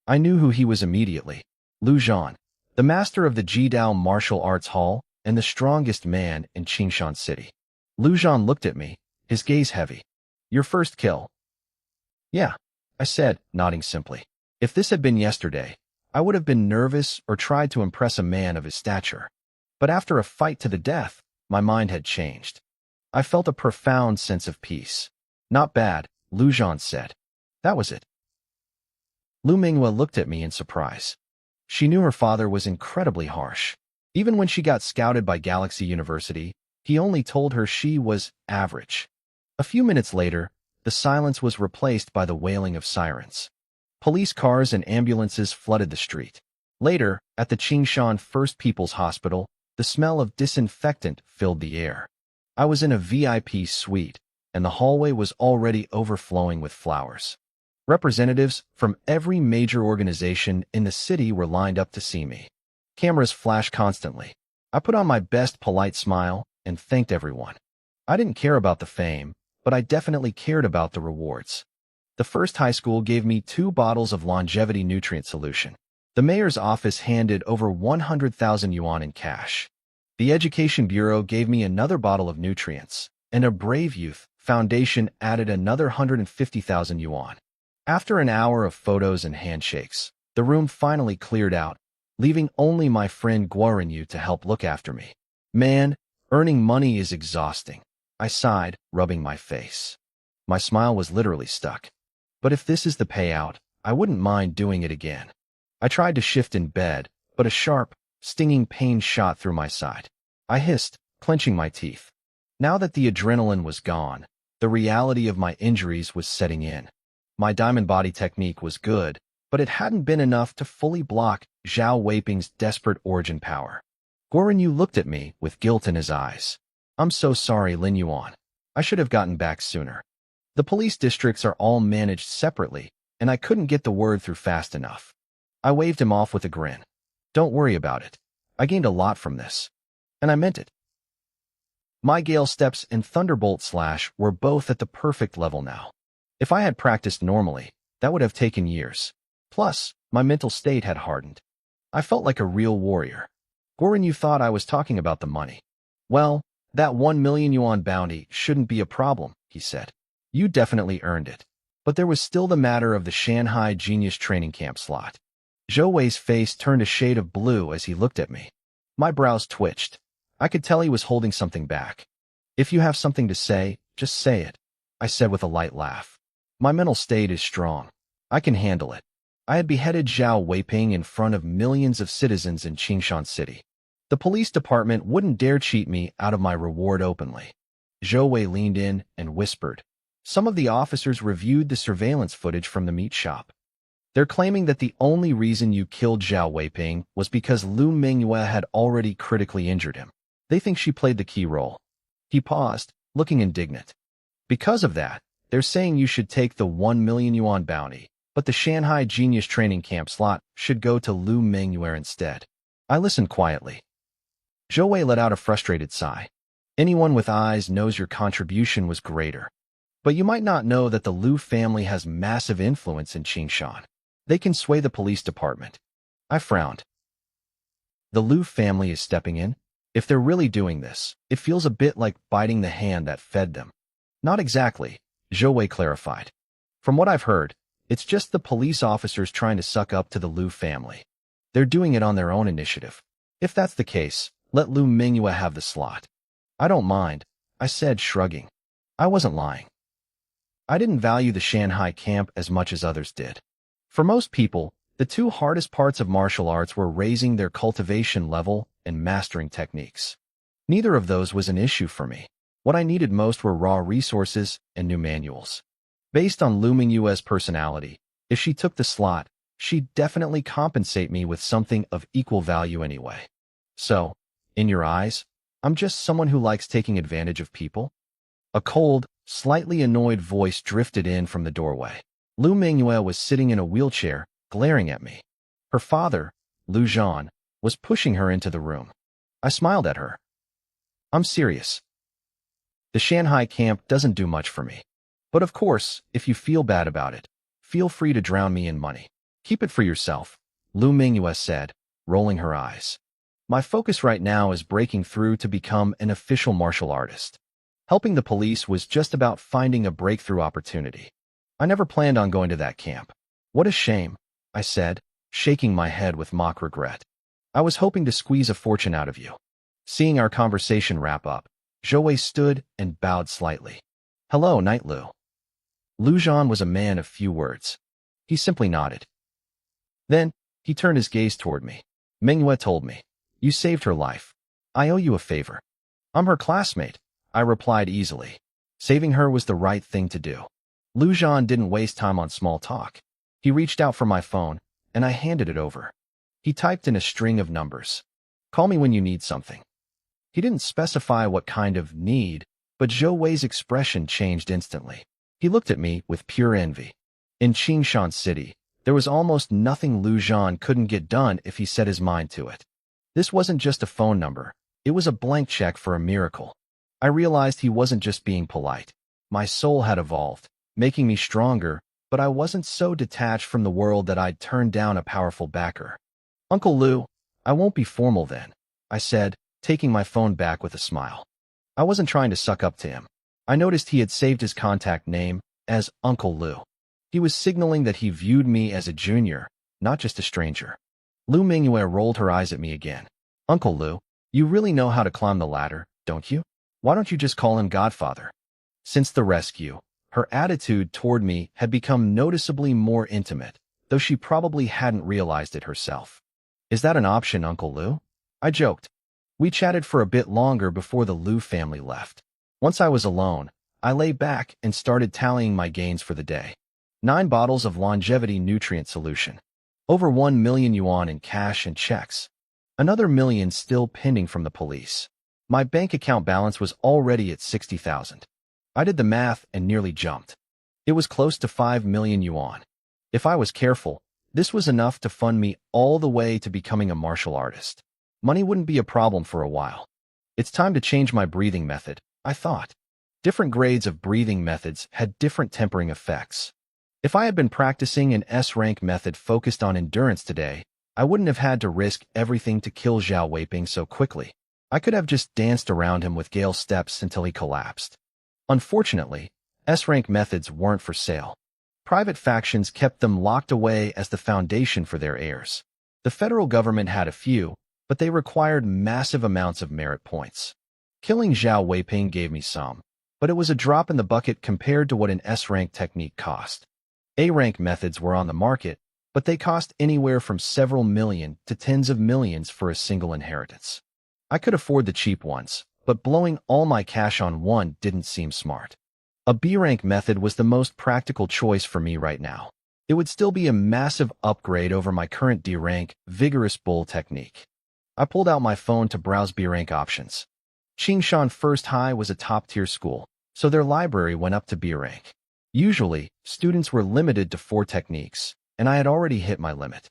I knew who he was immediately. Lu Zhan, the master of the Jidao Martial Arts Hall and the strongest man in Qingshan City. Lu Zhan looked at me, his gaze heavy. Your first kill. Yeah, I said, nodding simply. If this had been yesterday, I would have been nervous or tried to impress a man of his stature. But after a fight to the death, My mind had changed. I felt a profound sense of peace. Not bad, Lu Zhan said. That was it. Lu Minghua looked at me in surprise. She knew her father was incredibly harsh. Even when she got scouted by Galaxy University, he only told her she was average. A few minutes later, the silence was replaced by the wailing of sirens. Police cars and ambulances flooded the street. Later, at the Qingshan First People's Hospital, the smell of disinfectant filled the air. I was in a VIP suite, and the hallway was already overflowing with flowers. Representatives from every major organization in the city were lined up to see me. Cameras flashed constantly. I put on my best polite smile and thanked everyone. I didn't care about the fame, but I definitely cared about the rewards. The first high school gave me 2 bottles of longevity nutrient solution. The mayor's office handed over 100,000 yuan in cash. The Education Bureau gave me another bottle of nutrients, and a Brave Youth Foundation added another 150,000 yuan. After an hour of photos and handshakes, the room finally cleared out, leaving only my friend Guorinyu to help look after me. Man, earning money is exhausting. I sighed, rubbing my face. My smile was literally stuck. But if this is the payout, I wouldn't mind doing it again. I tried to shift in bed, but a sharp, stinging pain shot through my side. I hissed, clenching my teeth. Now that the adrenaline was gone, the reality of my injuries was setting in. My diamond body technique was good, but it hadn't been enough to fully block Zhao Weiping's desperate origin power. Guorinyu looked at me with guilt in his eyes. I'm so sorry, Lin Yuan. I should have gotten back sooner. The police districts are all managed separately, and I couldn't get the word through fast enough. I waved him off with a grin. Don't worry about it. I gained a lot from this. And I meant it. My Gale Steps and Thunderbolt Slash were both at the perfect level now. If I had practiced normally, that would have taken years. Plus, my mental state had hardened. I felt like a real warrior. Guorinyu thought I was talking about the money. Well, that 1 million yuan bounty shouldn't be a problem, he said. You definitely earned it. But there was still the matter of the Shanghai Genius Training Camp slot. Zhou Wei's face turned a shade of blue as he looked at me. My brows twitched. I could tell he was holding something back. If you have something to say, just say it, I said with a light laugh. My mental state is strong. I can handle it. I had beheaded Zhao Weiping in front of millions of citizens in Qingshan City. The police department wouldn't dare cheat me out of my reward openly. Zhou Wei leaned in and whispered. Some of the officers reviewed the surveillance footage from the meat shop. They're claiming that the only reason you killed Zhao Weiping was because Lu Minghua had already critically injured him. They think she played the key role. He paused, looking indignant. Because of that, they're saying you should take the 1 million yuan bounty, but the Shanghai Genius Training Camp slot should go to Lu Minghua instead. I listened quietly. Zhou Wei let out a frustrated sigh. Anyone with eyes knows your contribution was greater. But you might not know that the Lu family has massive influence in Qingshan. They can sway the police department. I frowned. The Lu family is stepping in? If they're really doing this, it feels a bit like biting the hand that fed them. Not exactly, Zhou Wei clarified. From what I've heard, it's just the police officers trying to suck up to the Lu family. They're doing it on their own initiative. If that's the case, let Lu Minghua have the slot. I don't mind, I said, shrugging. I wasn't lying. I didn't value the Shanghai camp as much as others did. For most people, the 2 hardest parts of martial arts were raising their cultivation level and mastering techniques. Neither of those was an issue for me. What I needed most were raw resources and new manuals. Based on Lu Minghua's personality, if she took the slot, she'd definitely compensate me with something of equal value anyway. So, in your eyes, I'm just someone who likes taking advantage of people? A cold, slightly annoyed voice drifted in from the doorway. Lu Minghua was sitting in a wheelchair, glaring at me. Her father, Lu Zhan, was pushing her into the room. I smiled at her. I'm serious. The Shanghai camp doesn't do much for me. But of course, if you feel bad about it, feel free to drown me in money. Keep it for yourself, Lu Minghua said, rolling her eyes. My focus right now is breaking through to become an official martial artist. Helping the police was just about finding a breakthrough opportunity. I never planned on going to that camp. What a shame, I said, shaking my head with mock regret. I was hoping to squeeze a fortune out of you. Seeing our conversation wrap up, Zhou stood and bowed slightly. Hello, Night Lu. Lu Zhan was a man of few words. He simply nodded. Then, he turned his gaze toward me. Manhwa told me, you saved her life. I owe you a favor. I'm her classmate, I replied easily. Saving her was the right thing to do. Lu Zhan didn't waste time on small talk. He reached out for my phone, and I handed it over. He typed in a string of numbers. Call me when you need something. He didn't specify what kind of need, but Zhou Wei's expression changed instantly. He looked at me with pure envy. In Qingshan City, there was almost nothing Lu Zhan couldn't get done if he set his mind to it. This wasn't just a phone number. It was a blank check for a miracle. I realized he wasn't just being polite. My soul had evolved, making me stronger, but I wasn't so detached from the world that I'd turned down a powerful backer. Uncle Lu, I won't be formal then, I said, taking my phone back with a smile. I wasn't trying to suck up to him. I noticed he had saved his contact name as Uncle Lu. He was signaling that he viewed me as a junior, not just a stranger. Lu Mingyue rolled her eyes at me again. Uncle Lu, you really know how to climb the ladder, don't you? Why don't you just call him Godfather? Since the rescue, her attitude toward me had become noticeably more intimate, though she probably hadn't realized it herself. Is that an option, Uncle Lu? I joked. We chatted for a bit longer before the Lu family left. Once I was alone, I lay back and started tallying my gains for the day. 9 bottles of longevity nutrient solution. Over 1 million yuan in cash and checks. Another million still pending from the police. My bank account balance was already at 60,000. I did the math and nearly jumped. It was close to 5 million yuan. If I was careful, this was enough to fund me all the way to becoming a martial artist. Money wouldn't be a problem for a while. It's time to change my breathing method, I thought. Different grades of breathing methods had different tempering effects. If I had been practicing an S-rank method focused on endurance today, I wouldn't have had to risk everything to kill Zhao Weiping so quickly. I could have just danced around him with Gale steps until he collapsed. Unfortunately, S-rank methods weren't for sale. Private factions kept them locked away as the foundation for their heirs. The federal government had a few, but they required massive amounts of merit points. Killing Zhao Weiping gave me some, but it was a drop in the bucket compared to what an S-rank technique cost. A-rank methods were on the market, but they cost anywhere from several million to tens of millions for a single inheritance. I could afford the cheap ones, but blowing all my cash on one didn't seem smart. A B-rank method was the most practical choice for me right now. It would still be a massive upgrade over my current D-rank, vigorous bull technique. I pulled out my phone to browse B-rank options. Qingshan First High was a top-tier school, so their library went up to B-rank. Usually, students were limited to 4 techniques, and I had already hit my limit.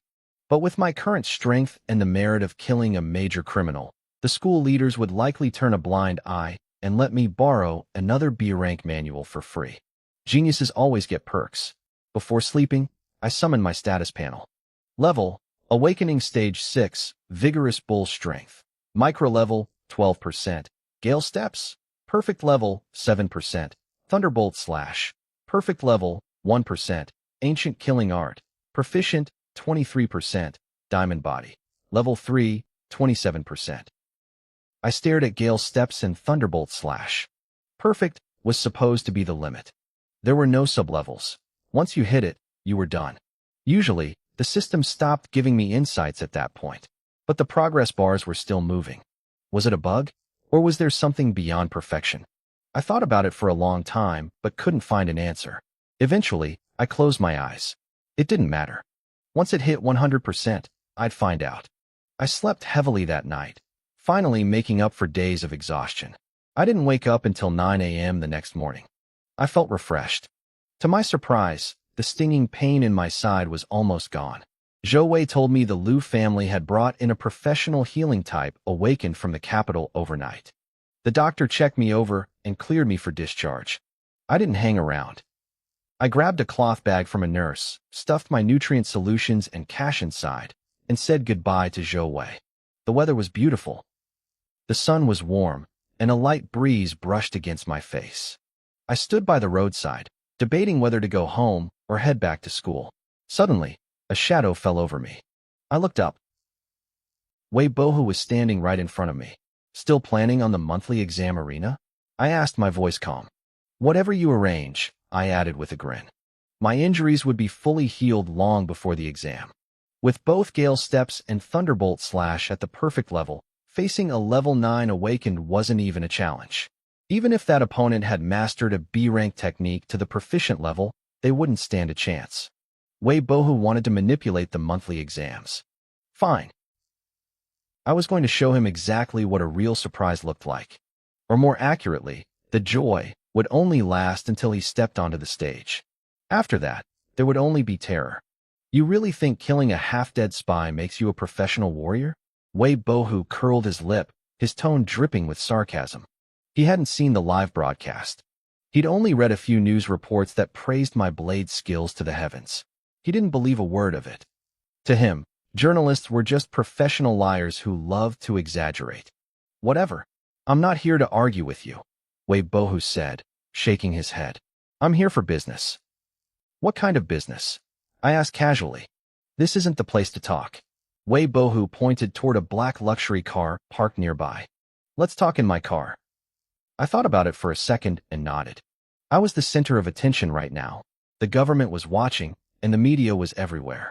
But with my current strength and the merit of killing a major criminal, the school leaders would likely turn a blind eye and let me borrow another B-rank manual for free. Geniuses always get perks. Before sleeping, I summoned my status panel. Level, Awakening Stage 6, Vigorous Bull Strength. Micro level, 12%. Gale Steps, Perfect level, 7%. Thunderbolt Slash, Perfect level, 1%. Ancient Killing Art, Proficient, 23%. Diamond Body, Level 3, 27%. I stared at Gale Steps and Thunderbolt Slash. Perfect was supposed to be the limit. There were no sublevels. Once you hit it, you were done. Usually, the system stopped giving me insights at that point, but the progress bars were still moving. Was it a bug, or was there something beyond perfection? I thought about it for a long time, but couldn't find an answer. Eventually, I closed my eyes. It didn't matter. Once it hit 100%, I'd find out. I slept heavily that night, finally making up for days of exhaustion. I didn't wake up until 9 a.m. the next morning. I felt refreshed. To my surprise, the stinging pain in my side was almost gone. Zhou Wei told me the Lu family had brought in a professional healing type awakened from the capital overnight. The doctor checked me over and cleared me for discharge. I didn't hang around. I grabbed a cloth bag from a nurse, stuffed my nutrient solutions and cash inside, and said goodbye to Zhou Wei. The weather was beautiful. The sun was warm, and a light breeze brushed against my face. I stood by the roadside, debating whether to go home or head back to school. Suddenly, a shadow fell over me. I looked up. Wei Bohu was standing right in front of me. Still planning on the monthly exam arena? I asked, my voice calm. Whatever you arrange, I added with a grin. My injuries would be fully healed long before the exam. With both Gale Steps and Thunderbolt Slash at the perfect level, facing a level 9 Awakened wasn't even a challenge. Even if that opponent had mastered a B-rank technique to the proficient level, they wouldn't stand a chance. Wei Bohu wanted to manipulate the monthly exams. Fine. I was going to show him exactly what a real surprise looked like. Or more accurately, the joy would only last until he stepped onto the stage. After that, there would only be terror. You really think killing a half-dead spy makes you a professional warrior? Wei Bohu curled his lip, his tone dripping with sarcasm. He hadn't seen the live broadcast. He'd only read a few news reports that praised my blade skills to the heavens. He didn't believe a word of it. To him, journalists were just professional liars who loved to exaggerate. Whatever. I'm not here to argue with you, Wei Bohu said, shaking his head. I'm here for business. What kind of business? I asked casually. This isn't the place to talk. Wei Bohu pointed toward a black luxury car parked nearby. Let's talk in my car. I thought about it for a second and nodded. I was the center of attention right now. The government was watching, and the media was everywhere.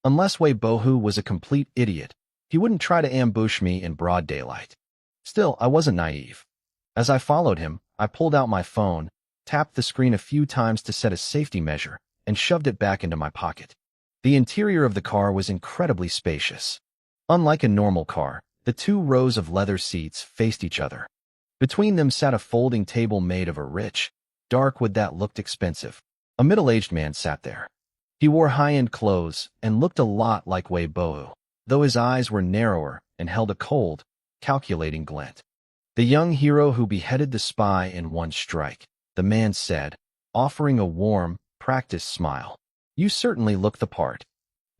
Unless Wei Bohu was a complete idiot, he wouldn't try to ambush me in broad daylight. Still, I wasn't naive. As I followed him, I pulled out my phone, tapped the screen a few times to set a safety measure, and shoved it back into my pocket. The interior of the car was incredibly spacious. Unlike a normal car, the 2 rows of leather seats faced each other. Between them sat a folding table made of a rich, dark wood that looked expensive. A middle-aged man sat there. He wore high-end clothes and looked a lot like Wei Bohu, though his eyes were narrower and held a cold, calculating glint. The young hero who beheaded the spy in one strike, the man said, offering a warm, practiced smile. You certainly look the part.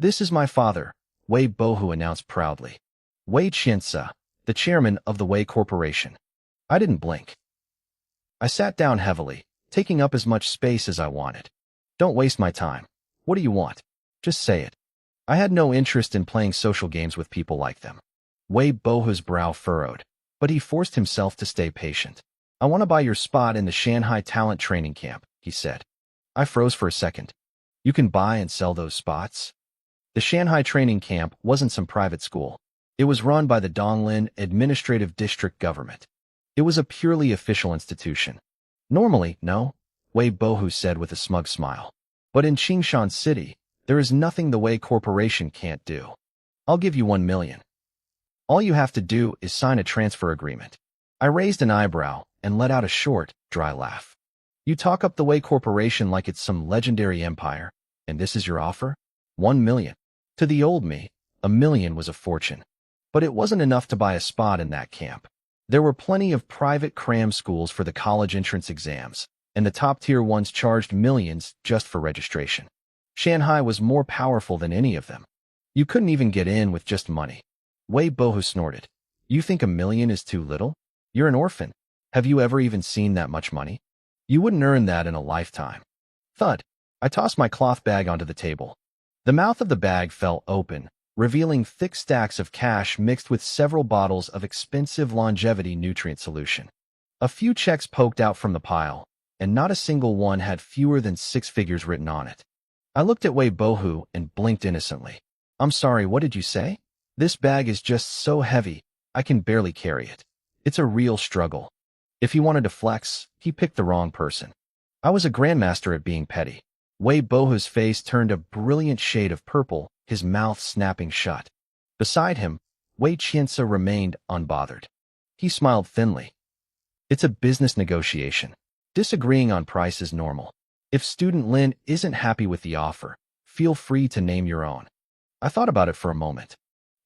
This is my father, Wei Bohu announced proudly. Wei Qiansa, the chairman of the Wei Corporation. I didn't blink. I sat down heavily, taking up as much space as I wanted. Don't waste my time. What do you want? Just say it. I had no interest in playing social games with people like them. Wei Bohu's brow furrowed, but he forced himself to stay patient. I want to buy your spot in the Shanghai talent training camp, he said. I froze for a second. You can buy and sell those spots? The Shanghai training camp wasn't some private school. It was run by the Donglin Administrative District government. It was a purely official institution. Normally, no, Wei Bohu said with a smug smile. But in Qingshan City, there is nothing the Wei Corporation can't do. I'll give you 1 million. All you have to do is sign a transfer agreement. I raised an eyebrow and let out a short, dry laugh. You talk up the Wei Corporation like it's some legendary empire, and this is your offer? 1 million. To the old me, 1 million was a fortune. But it wasn't enough to buy a spot in that camp. There were plenty of private cram schools for the college entrance exams, and the top-tier ones charged millions just for registration. Shanghai was more powerful than any of them. You couldn't even get in with just money. Wei Bohu snorted. You think 1 million is too little? You're an orphan. Have you ever even seen that much money? You wouldn't earn that in a lifetime. Thud. I tossed my cloth bag onto the table. The mouth of the bag fell open, revealing thick stacks of cash mixed with several bottles of expensive longevity nutrient solution. A few checks poked out from the pile, and not a single one had fewer than 6 figures written on it. I looked at Wei Bohu and blinked innocently. I'm sorry, what did you say? This bag is just so heavy, I can barely carry it. It's a real struggle. If he wanted to flex, he picked the wrong person. I was a grandmaster at being petty. Wei Bohu's face turned a brilliant shade of purple, his mouth snapping shut. Beside him, Wei Qiansa remained unbothered. He smiled thinly. It's a business negotiation. Disagreeing on price is normal. If Student Lin isn't happy with the offer, feel free to name your own. I thought about it for a moment.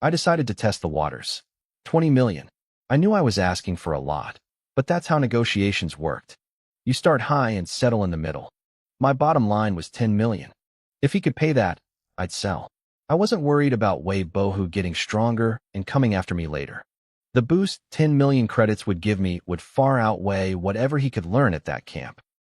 I decided to test the waters. 20 million. I knew I was asking for a lot, but that's how negotiations worked. You start high and settle in the middle. My bottom line was 10 million. If he could pay that, I'd sell. I wasn't worried about Wei Bohu getting stronger and coming after me later. The boost 10 million credits would give me would far outweigh whatever he could learn at that camp.